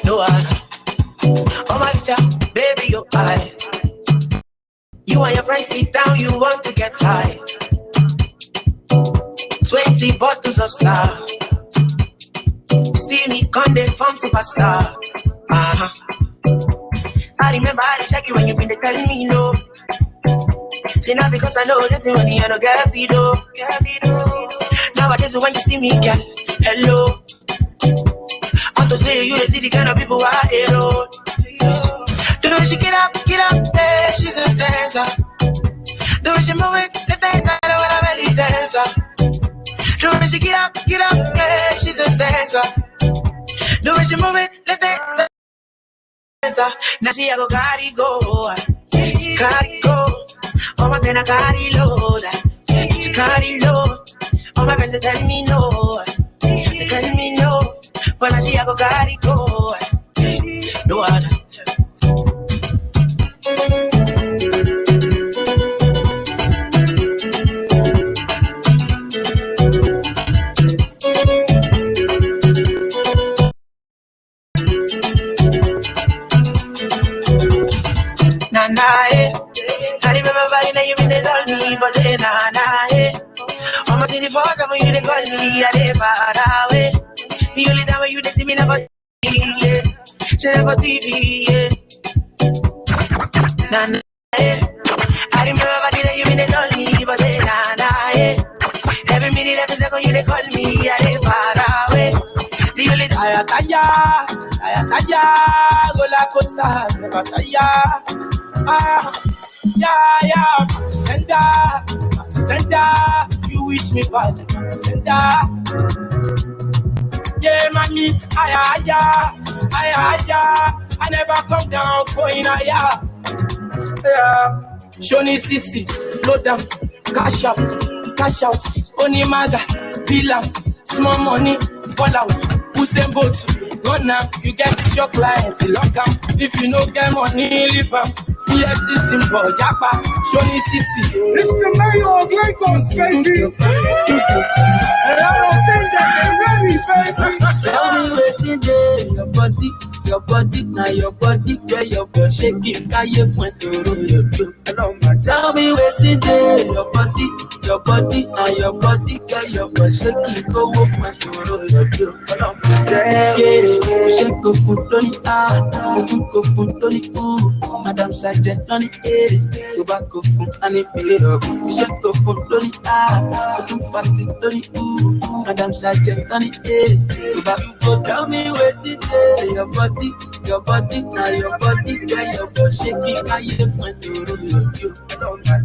No one. Oh my God, baby, you're high. You and your friends sit down, you want to get high. 20 bottles of star. See me come they from superstar. I remember I check you when you been telling me no. See now because I know that money I don't get it though. Nowadays when you see me, girl, hello. Want to say you see the kind of people I hate. The way she get up, yeah, she's a dancer. The way she move it, the dance, I know what I really dancer. The way she get up, yeah, she's a dancer. The way she move it, the dance. Now she a go carry go. Oh my God, I carry load. She carry load. All my friends are telling me no. They telling me no. But now she a go carry go. No other. I remember body now you been they call me, but then I'm a 24/7 you they call me, I they far away. The only time when you they see me never TV, yeah. She never TV, yeah. I remember body now you been they call me, but then every minute, every second you they call me, I they far away. The only time Ayakaya, roller coaster, never tire. Yeah, center, you wish me bad, center. Yeah, mommy, I never come down, going higher. Yeah, Shoni Sisi, load down, cash out, Onimaga, Villa, small money, fall out, Usain Bolt, run now, you get to your clients, lock up. If you no get money, leave them. Yes, it's simple, Japa, Shoni Sisi. It's the mayor of Lagos, baby. And I don't think that they're ready, baby. Tell me waiting there, your body, now your body, where your body shaking, can you point to you? Tell me waiting there, your body, now your body, where your body shaking, go off my you. Yeah, shake go foot on it, go foot on it, Madam Sergeant on it, tobacco foot and it paid up. Shake go foot on it, go fast it on it, Madam Sergeant on it, tobacco. Tell me waiting there, your body, now your body, where your body shaking, can you find you?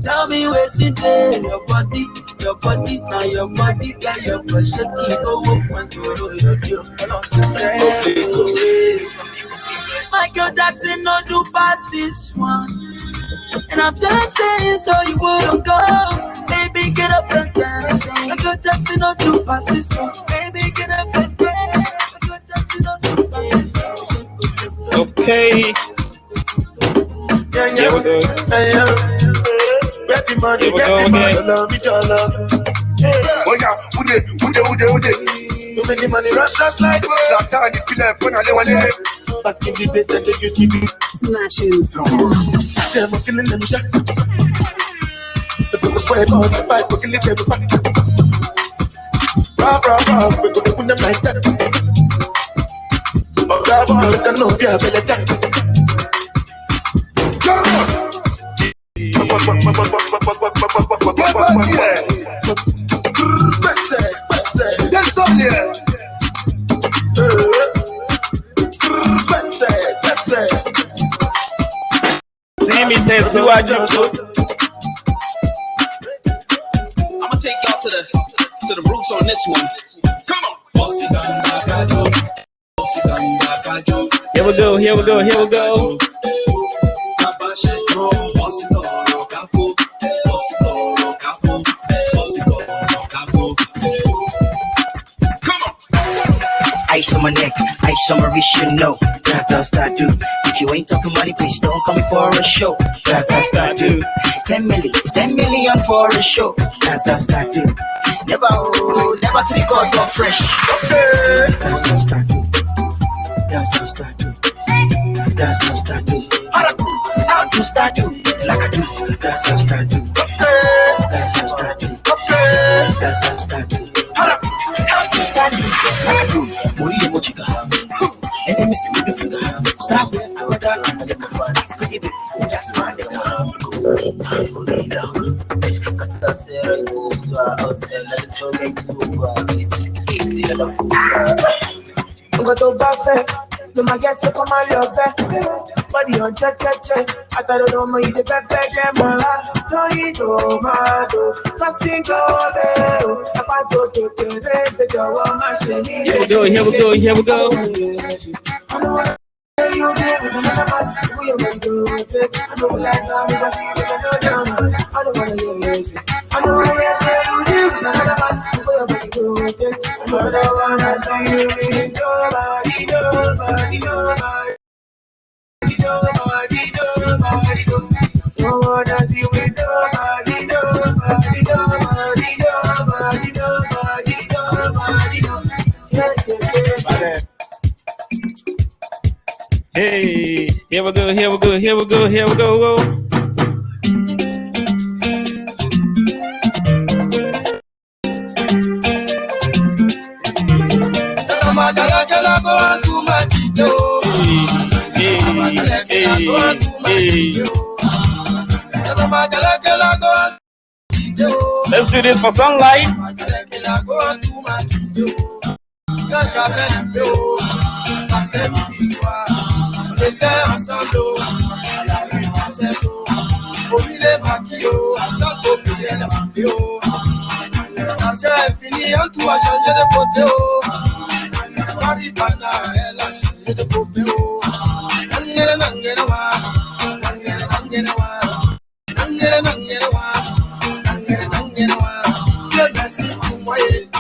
Tell me waiting there, your body, now your body, where your body shaking, go off and you. Michael Jackson no do past this one, and I'm just saying so you wouldn't go. Baby, get up and dance. Michael Jackson no do past this one. Baby, get up and dance. Michael Jackson no do past this one. Okay. Yeah, we're doing. Money, love each other. Oh yeah, would they? You make the money rush like that time you feel like when I live on it. Back in the days that they used me to smashing someone. I'm feeling them shot. The business way on the fight, we can live everybody. Rah, we're gonna put them like that. Oh, God, I don't know if you have any time. That's all, yeah. See me say, see what you do. I'ma take y'all to the roots on this one. Here we go, here we go, here we go. Ice on my neck, ice on my wrist, you know. That's how I do. If you ain't talking money, please don't come for a show. That's how I do. 10 million for a show. That's how I do. Never to be caught off fresh. Okay. That's how I do. That's how I do. That's how I do. How to start do like I do. That's how I do. That's how I do. That's how I do. How to start do like I do. What you got? And then missing with the finger. Stop it. That's good. That's my nigga. I'm going to buffet. No ma get so come on your back. Body on check. I thought I don't know you the back them. Don't eat tomato. Passing go there. I want to take the job of my shame. Here we go, here we go, here we go. I don't want to you there with another man. We are going to take. I don't like how we can see with another man. I don't want to hear you say. I don't want to hear you there with another man. We are going to take. I don't want to see you with nobody. Don't wanna see with nobody. Hey, here we go, here we go, here we go, here we go. Let's do this for sunlight.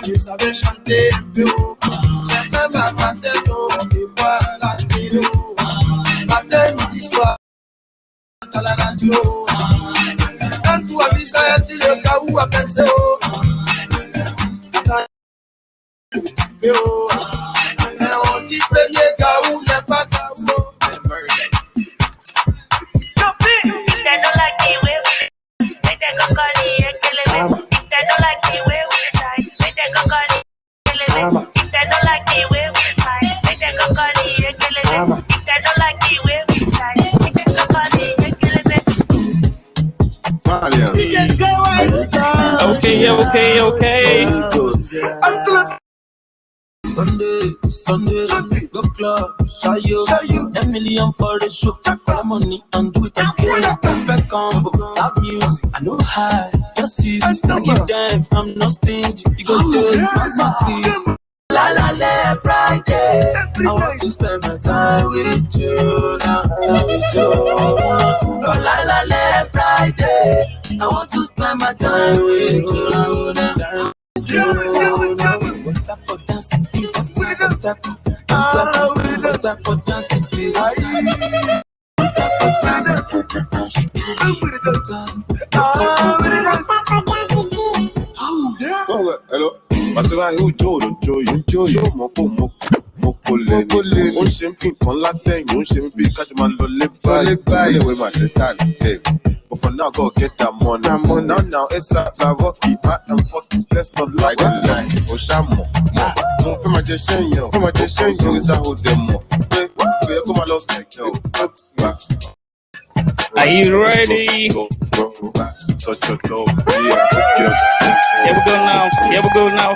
Je savais chanter un peu haut. J'ai fait ma cassette au et voilà vidéo. Matin, midi, soir, à la radio. Quand tu as vu ça, tu le cas où à penser haut. Mais on dit premier cas où n'est pas cas où. Okay. Sunday, go club, shy you, 10 million for the show, call the money and do it again. Perfect combo, loud music, I know high, just tips, I give them, I'm not stingy, you go take my free. La la la Friday, I want to spend my time with you now, with you. Oh la la la Friday, I want to spend my time with you now. What type of dance is this? What type of dance is this? What type of dance? Hello. Parce que you show mo kole on ṣe ń fi nǹkan látẹ̀yìn on ṣe ń bí kájú máa lọ lé báyìí ìwé máa ṣe tà ní ẹ̀ but for now go get that money now ASAP la rocky I am fucking blessed not like that o ṣàmọ̀ mo fẹ́ máa jẹ ṣẹ́yìn orí sáhó dẹ̀ mọ̀ pé kò yẹ kó máa lọ sẹ̀kẹ̀ o. Are you ready? Touch your toe, Here we go now.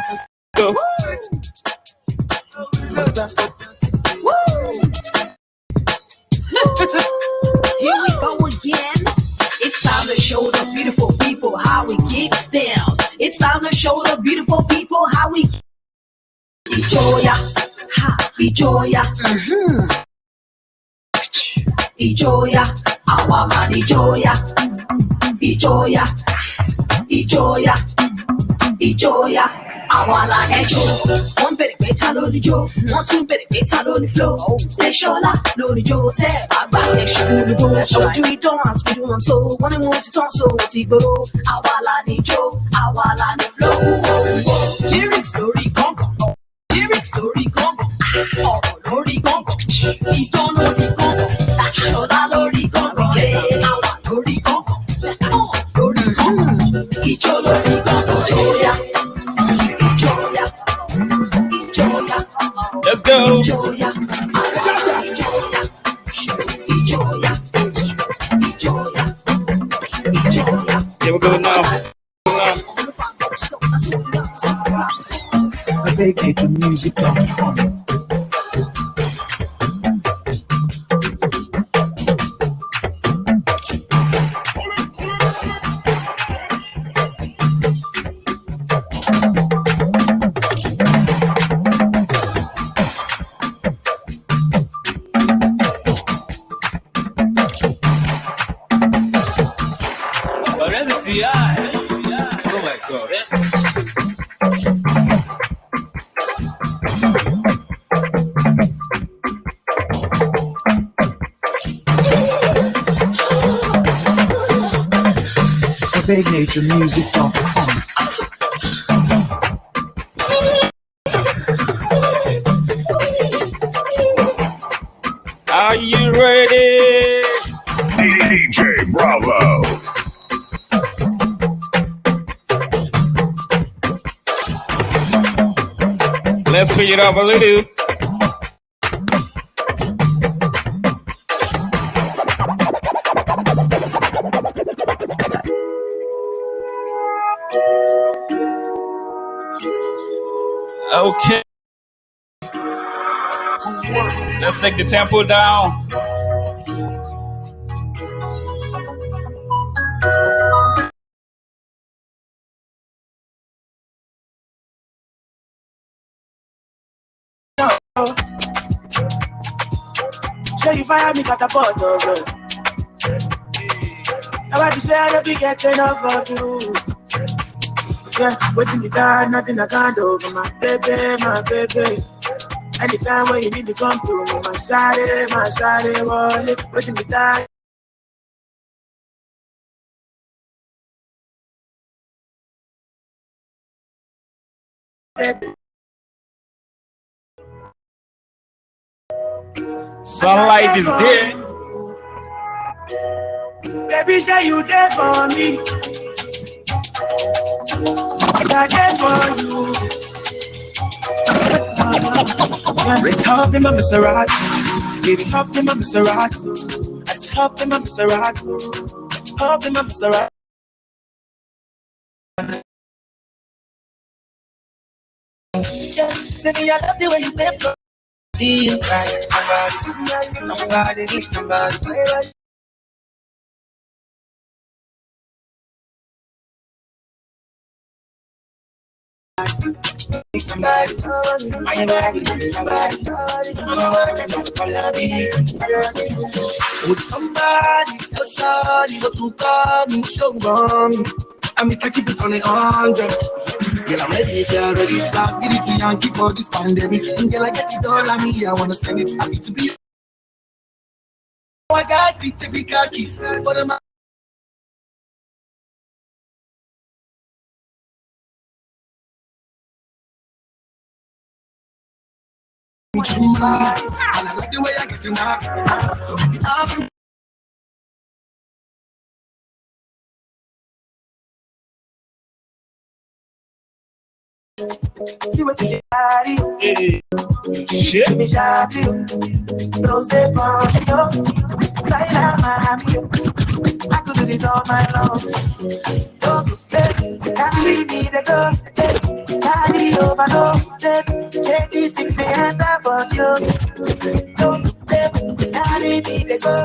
Go. Here we go again. It's time to show the beautiful people how we gets down. It's time to show the beautiful people how we. Ijoya, ha, Ijoya. Ijoya, our man Ijoya. Ijoya, Ijoya, Ijoya, our land Ijo. One bit better lórí Joe, one two bit better lórí flow. Lẹ́ṣọ́lá lórí Joe, tẹ́ àgbà lẹ́ṣọ́ lórí Joe. Ojú ìdán àti ìdún wọn so, wọ́n ní wọ́n ti tán so wọ́n ti gbòòrò. Our land Ijo, our land flow. Lyrics lórí gángan, lyrics lórí gángan, ọ̀rọ̀ lórí gángan, ìdán lórí gángan, Lẹ́ṣọ́lá lórí gángan, àwa lórí gángan, lórí gángan, ìjọ lórí gángan, Ijoya, Ijoya, Ijoya. Let's go. Ijoya, Ijoya, Ijoya, Ijoya, Ijoya. Here we go now. I beg you to music on. Oh my God. Big nature music on. Are you ready? DJ Bravo. Let's speed it up a little. Okay. Let's take the tempo down. Show you fire me catapult, oh girl. Nobody say I don't be getting enough of you. Yeah, waiting me down, nothing I can't do for my baby, my baby. Anytime when you need to come through me, my shawty, wallet, waiting me down. Sunlight is there. Baby, say you there for me. I there for you. Let's hop in my Maserati. Baby, hop in my Maserati. Let's hop in my Maserati. Hop in my Maserati. Yeah, say me I love the way you play for. See you right, somebody, need somebody. Somebody, would somebody tell somebody what to call me, show me. I'm Mr. Keep it on the 100. Girl, I'm ready if you're ready. Last get it to Yankee for this pandemic. And girl, I get it all on me, I wanna spend it. Happy to be. Oh, I got it to be khakis for the man. And I like the way I get to knock. So I'm see what you got. Shit. Me shot you. Don't say bomb, yo. Laila, Miami, yo. I could do this all night long. Don't carry me the go. Carry over, go. Take it in the hand of you. Don't carry me the go.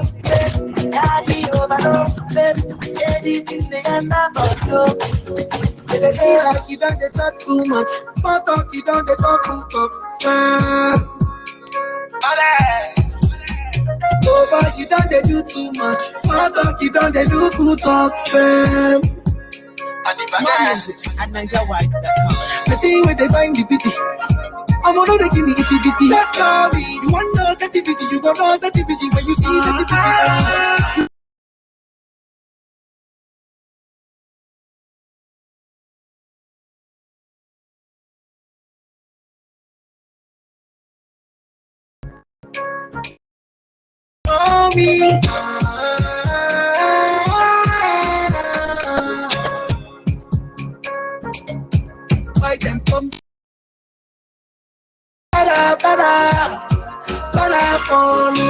Carry over, go. Take it in the hand of you. Hey, like you don't they talk too much. Small talk, you don't they talk too talk. Oh boy, you don't they do too much. Small talk, you don't they do good talk. More music at NigerWide.com. The thing where they find the pity. I'm gonna give me itty bitty. Just call me. You want know that bitty, you gon' know that bitty when you see that bitty. Call me. Why them come? Para for me.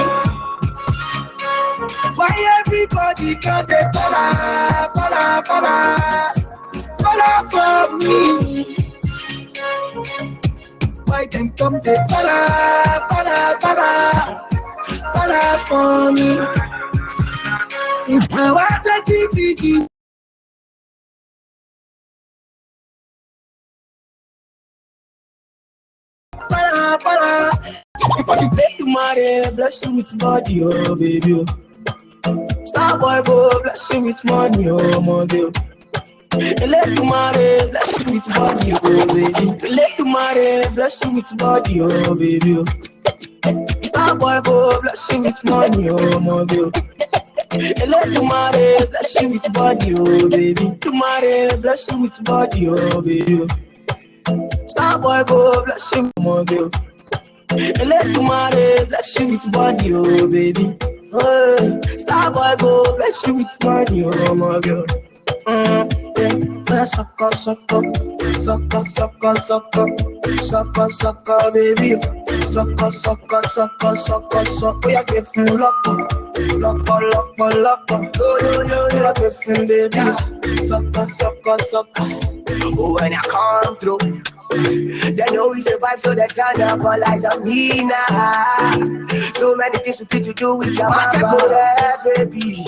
Why everybody come they para for me? Why them come they para for me? I want a TPG. Para. If I can make you marry, bless you with body, oh baby. Star boy go bless you with money, oh my girl. Let you marry, bless you with body, oh baby. Let you marry, bless you with body, oh baby. Star boy go bless you with money, oh my girl. Let you marry, bless you with body, oh baby. To marry, bless you with body, oh baby. Star boy go bless you, my girl. Let you marry, bless you with body, oh baby. Star boy go bless you with body, oh my girl. Sucker, baby. Sucker. We are getting lock. We are getting baby. Sucker. Oh, when I come through, they know we survive, so they turn up all eyes on me now. So many things to do with your mother, baby.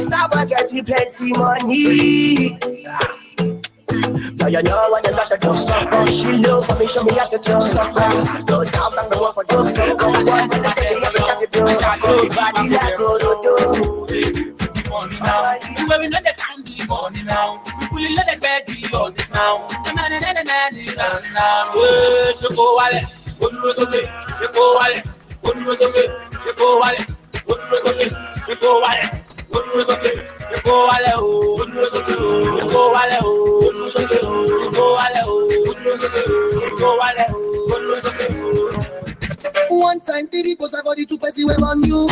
Stop getting plenty money. Now you know what you got to do. Sucker, she know for me, show me how to do. Sucker, no doubt I'm the one for those. Sucker, one for the city, every time you do. The body that go do. Money now, you know the time do the money now. We pull it like bed, do all this now. Now, Shoko Wale, Shoko Wale, Shoko Wale, Shoko Wale. One time, Diddy goes about the 2 pesos went on you.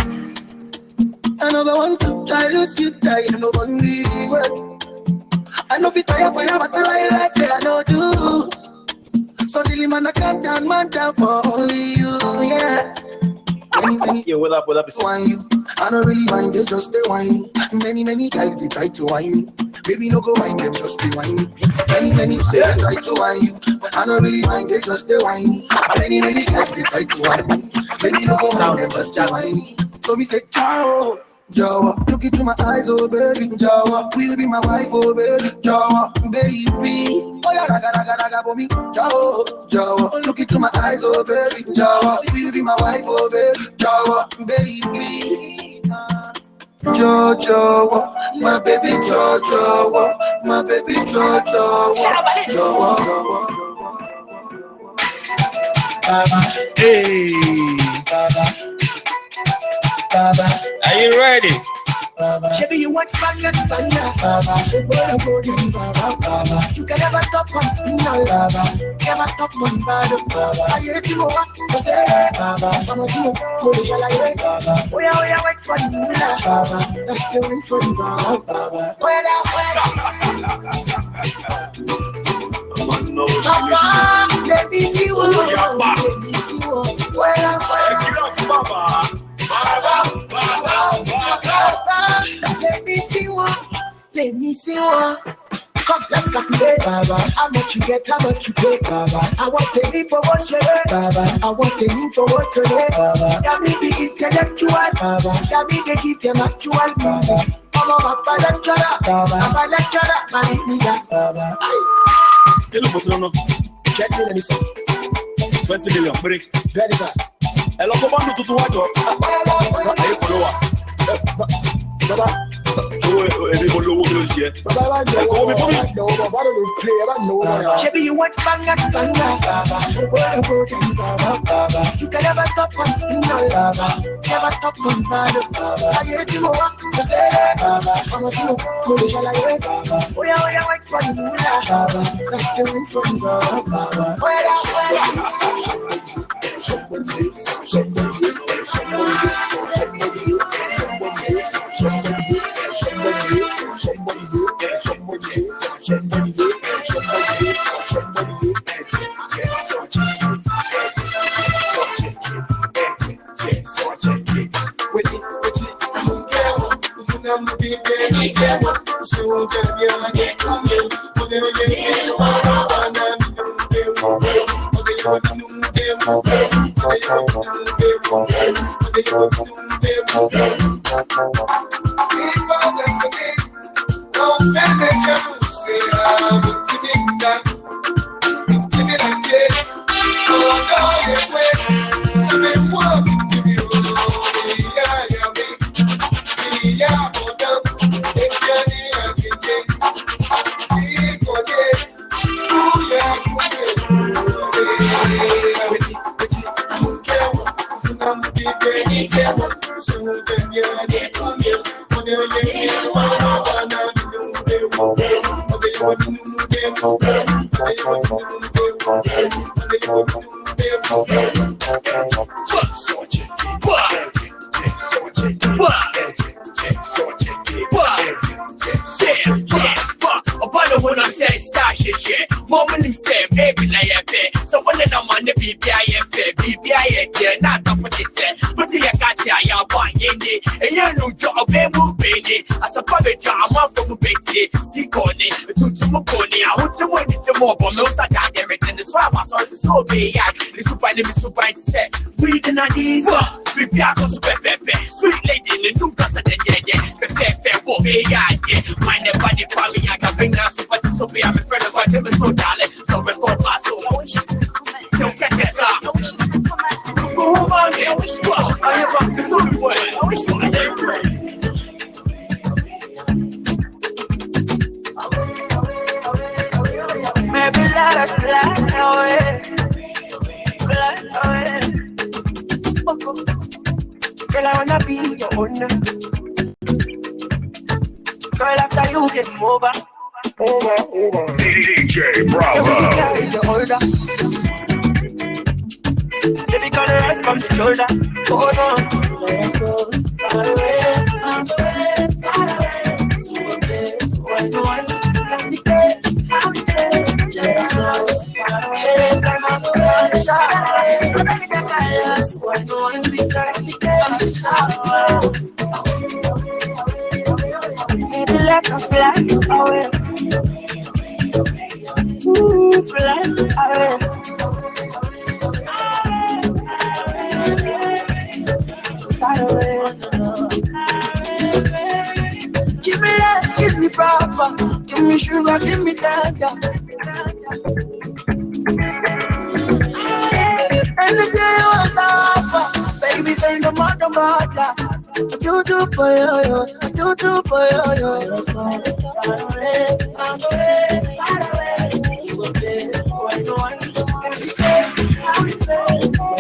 Another one to try lose you, try and no one really work. I know if you tire for your battle, I say I know do. So the man I come down, man down for only you, yeah. Yeah, what up? It's wine you. I don't really mind, they just they whine. Many guys they try to whine me. Baby no go whine, them just be whine me. Many say they try to whine you. I don't really mind, they just they whine. Many guys they try to whine me. Baby no go whine, them just they whine me. So me say ciao. Jawa, look into my eyes, oh baby, Jawa, will you be my wife, oh baby, Jawa, baby, oh yeah, raga, for me, Jawa, look into my eyes, oh baby, Jawa, will you be my wife, oh baby, Jawa, baby, Jawa, my baby, Jawa, my baby, Jawa, Hey, are you ready? Baby, you want back and you can never stop one spinal. Never stop one bad. I hear you go up, say, I'm a team, go to Shalay. We are wait for the moon. That's the win for the ball. Let me see what. Let me see what. Come, let's calculate. How much you get, how much you pay. I want to live for what you get. I want to live for what you get. That mean the intellectual. That mean they give them actual music. Check me, let me see. 20 million, break. Ready, sir. Hello, come on, to watch your. Maybe you want banga. You can never stop on single. Never stop on bad. I hate you more. You say, I'm a single. Who shall I wait? Oh, yeah, wait for you. That's the win for you. Sweet lady, the new casa de my body for me, I can bring that super to be. I'm a friend of what I'm so darling. So record my soul. Don't get that up. Go home on here. I have a bizarre way. Maybe let us fly away. Fly away. Girl, I wanna be your owner. Girl, after you get over. DJ Bravo. Baby, gonna rise from the shoulder. Oh no. Let's go far away, miles away, far away. To a place where no one can decay. How we play, just us. Far away, miles away, shout away. Where no one can decay. Shout Baby, let us fly away. Ooh, fly away. Fly away. Give me love, give me proper. Give me sugar, give me tender. Anything you want to offer. Baby, say no matter what. Do for you, do for you. Let's go far away, far away, far away. To a place where no one can decay. How we play.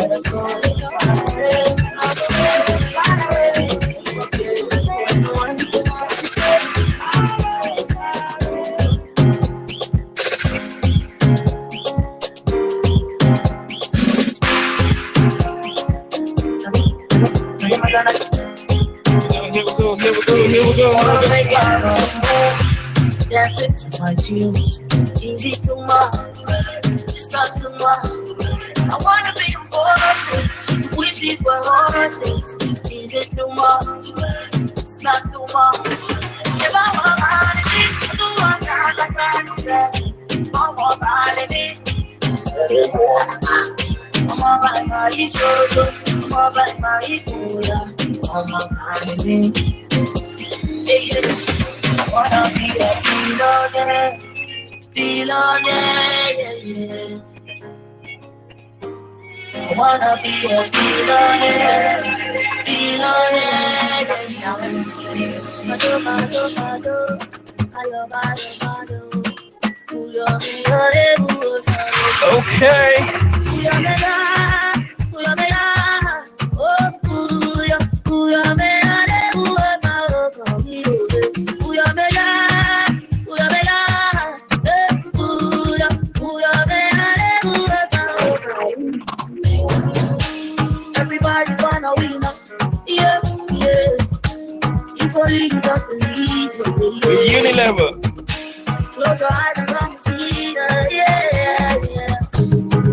Let's go far away, far away, far away. To a place where no one can decay. Here we go. Dance it to my tunes. Easy to my, start to my. I wanna be a fortress. Wishes were all our things. Easy to my, start to my. If I want money, I do want God like my I want money. I'm all by my shoulder. I'm all by my shoulder. I'm all by my I wanna be a billionaire, billionaire, yeah. I wanna be a billionaire, billionaire, everybody's wanna win, yeah, yeah. If only you don't believe, Unilever. close your eyes and come see, yeah, yeah.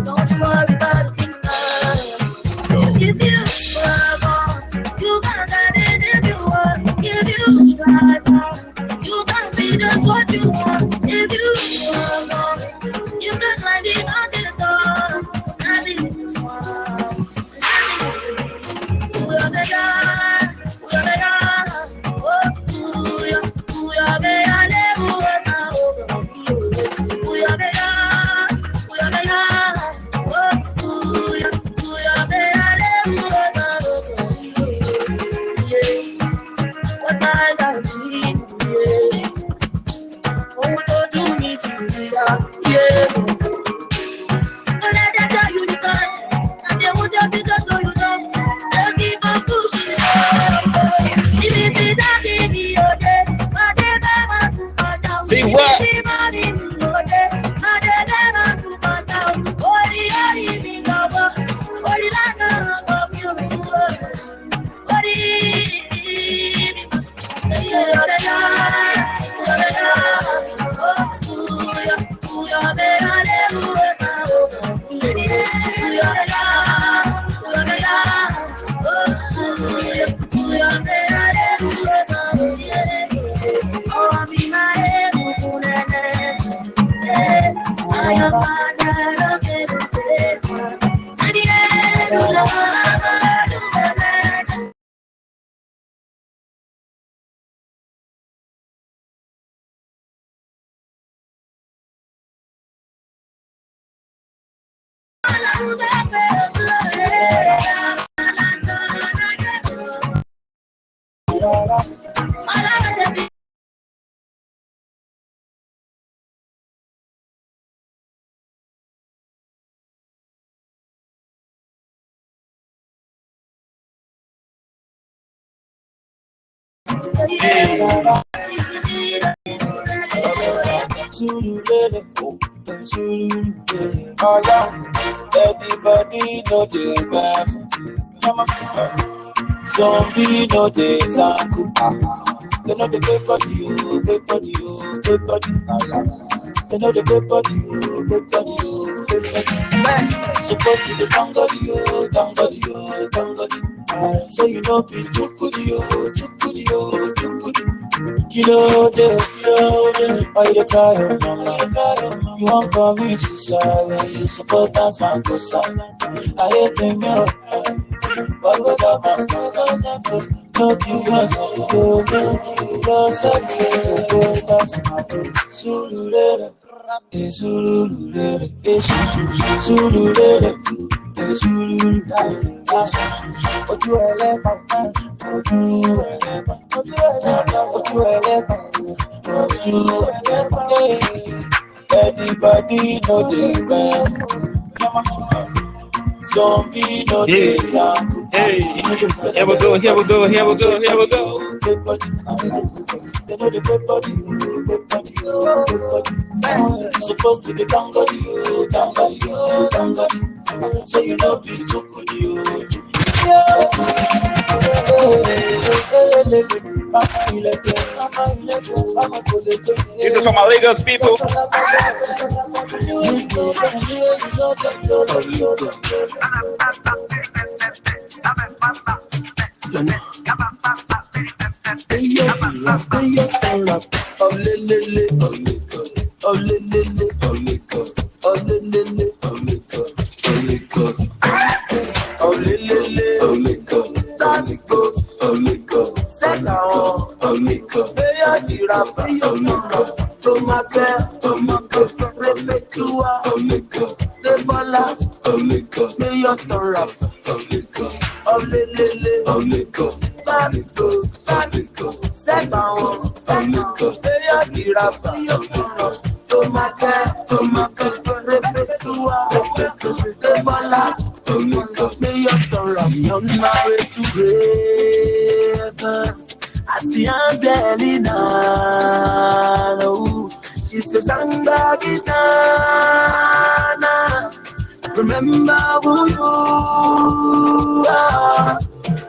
Don't you worry about a thing. If you work on, you gonna get it. If you work, if you strive on, you gonna be just what you want. If you work on, you can find it on the door. That is the smile. That is the way. We are the God. We are the God. Oh, we are the God. We are the God. We are the God. What eyes I see, yeah. Oh, don't do me to do that, yeah. Don't let them tell you you can't, and they won't tell you just so you know. Just keep on pushing it. If it is that baby, you're dead. See what? Everybody know the best. Zombie know the zanku. They know the good body, oh, good body, oh, good body. They know the good body, oh, good body, oh, good body. Supposed to the tangody, oh, tangody, oh, tangody. So you know be chukudi, oh, chukudi, oh, chukudi. Kilo de, why you cry, oh mama? You won't call me suicide when you suppose dance my good side. I hate them, yo. What goes up, no give yourself, no give yourself, to dance my good. Sululere, sululere, sululere, sululere, what you are left out, what you are left out, what you are left out, what you are left out. Anybody know the band? Zombie no days. Hey, here we go, here we go, here we go, here we go. They know the good body, good body, good body. Supposed to be tangody, tangody, tangody. So you know be too good, you. This is for my Lagos people. Debola, may your turn up. Oh, liquor, set down, may your giraffe, tomaka, Debola, may your turn up. On my way to heaven, I see Angelina. Oh, she says, Andagitana. Remember who you are.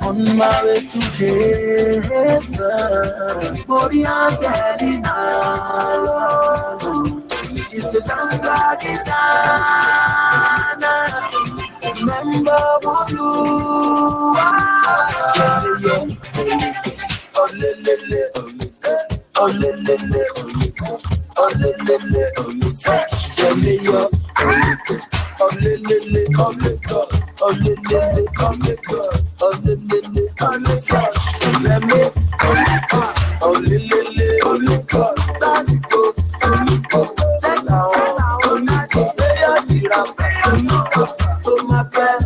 On my way to heaven, Body Angelina. She says, Andagitana. Remember who you are. Oh, lele, oh, lele, oh, lele, send me your, oh, lele, oh, lele, oh, lele, oh, lele, oh, lele, oh, lele, send me, oh, lele, oh, lele, that's it, oh, set down, oh, lele, to my bed,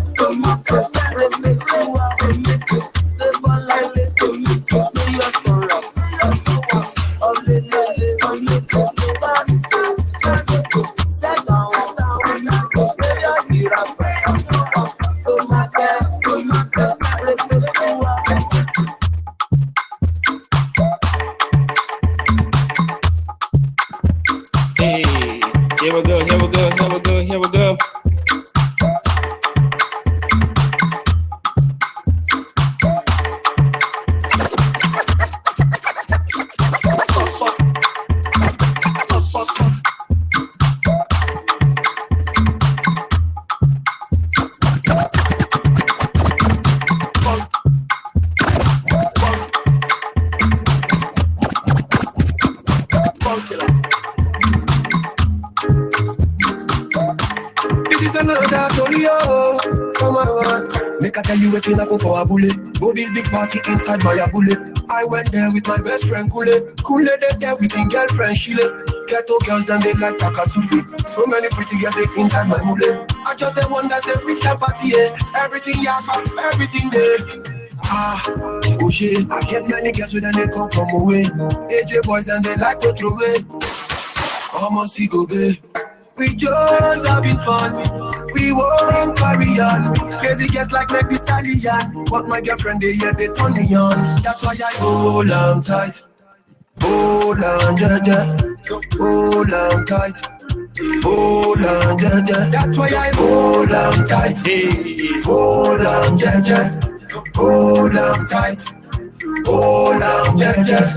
let me go, the ball like it, me your turn up. Oh, lele, oh, lele, set down, Hey, here we go. This is another story, oh, come on. Make I tell you what happen for a bullet. Bobby's big party inside my bullet. I went there with my best friend Kule. Kule they there with his girlfriend Shile. Ghetto girls them they like Takasufi. So many pretty girls they inside my mule. I just the one that say which can party, yeah. Everything yakka, everything there. Oh shit, I get many girls when they come from away. AJ boys then they like to throw away. Almost see go babe. We just having fun. We won't carry on. Crazy girls like make me stallion. But my girlfriend they turn me on. That's why I hold on tight. Hold on, yeah. Hold on tight. Hold on, yeah. That's why I hold on tight. Hold on, yeah. Hold on tight. Hold on, yeah.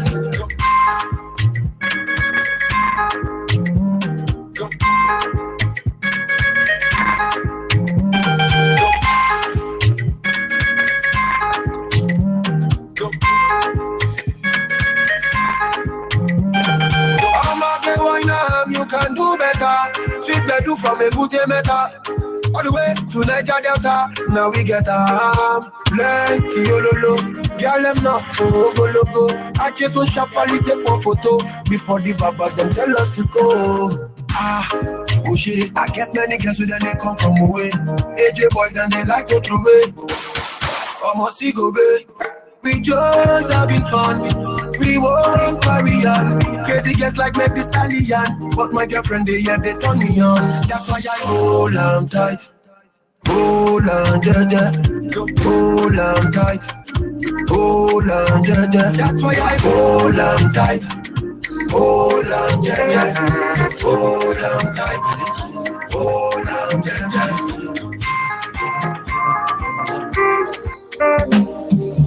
You can do better. Sweet bedu from a booty meta. All the way to Niger Delta. Now we get plenty yololo. Girl them not for logo. I just want sharply take one photo before the baba them tell us to go. Oh shit, I get many girls with them they come from away. AJ boys then they like to throw away. Almost see go babe. We just having fun. We won't carry on. Crazy girls like make me stallion. But my girlfriend they turn me on. That's why I hold on tight. Hold on, yeah. Hold on tight. Hold on, yeah. That's why I hold on tight. Hold on, yeah. Hold on tight. Hold on, yeah.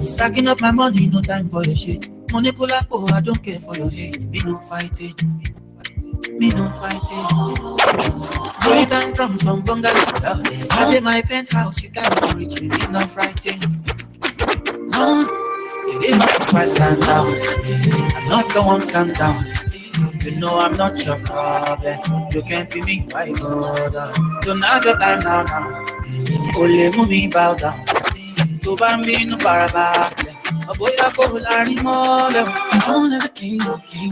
Stacking up my money, no time for your shit. Money kulapo, I don't care for your hate. Me no fight it. Only time drums from bungalow out there. I did my penthouse, you can't reach me. Me no fighting. It is not if I stand down. I'm not the one stand down. You know I'm not your problem. You can't be me, my God. Don't have your time now. Only move me bow down. To bambino baraba. A boy I go larry more. I'm never king,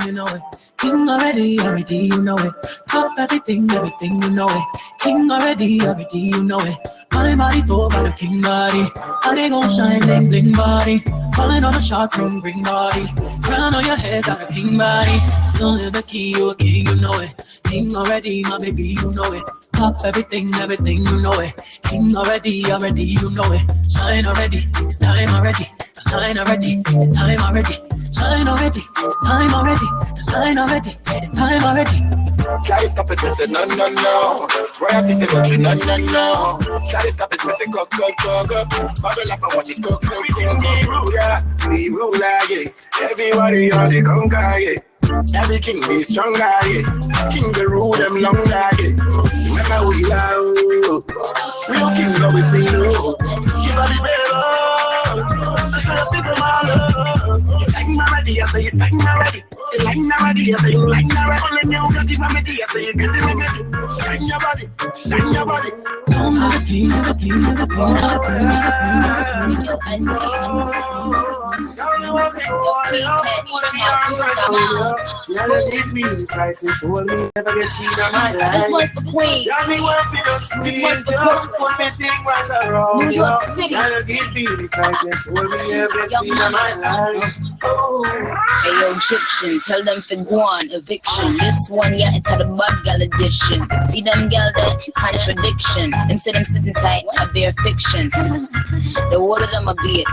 you know it. King already, you know it. Top everything, you know it. king already, you know it. My body so got a king body. How they gon' shine, bling bling body. Calling all the shots from ring body. Crown on your head, got a king body. Don't live the key, you a king, you know it. King already, my baby, you know it. Pop everything, you know it. King already, you know it. Shine already, it's time already. The line already, it's time already. Shine already, it's time already. The line already, it's time already. Try to stop it, me say no. Royalty say no. Try to stop it, me say go. Bubble up and watch it go. We roll, yeah. Everybody on the conga, yeah. Every king be stronger, yeah. King the rule them longer, yeah. Remember we love, real king always be low. Give a the better, that's why people my love. You sang already, I say you sang already. You line already, I say you line already. Only you got the remedy, I say you get the remedy. Shine your body. Don't have a king, This one's for Queens. This one's for Brooklyn. New York City. Hey yo, Egyptian, tell them for Guan, eviction. This one, yeah, it's the bad gal edition. See them gal that contradiction. Them say them sitting tight, I bear fiction. The wall of them a bit,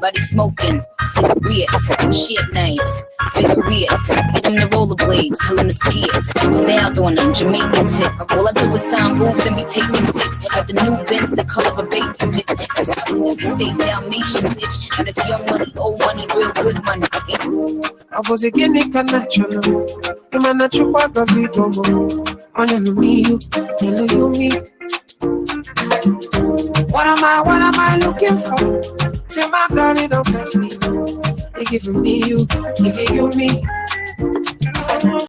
body smoking, cigarette, shit nice, figure it. Get them the rollerblades, tell them to ski it. Stay out on them, Jamaican tip. All I do is sign boobs and be taking pics. Got the new Benz, the color of a bacon pick. I'm stopping every state, Dalmatian bitch. Got this young money, old money, real good money. I was a guinea natural. I'm a natural because we don't go. On me, you me. What am I looking for? Say my girl, it don't touch me. They giving me you, giving you me.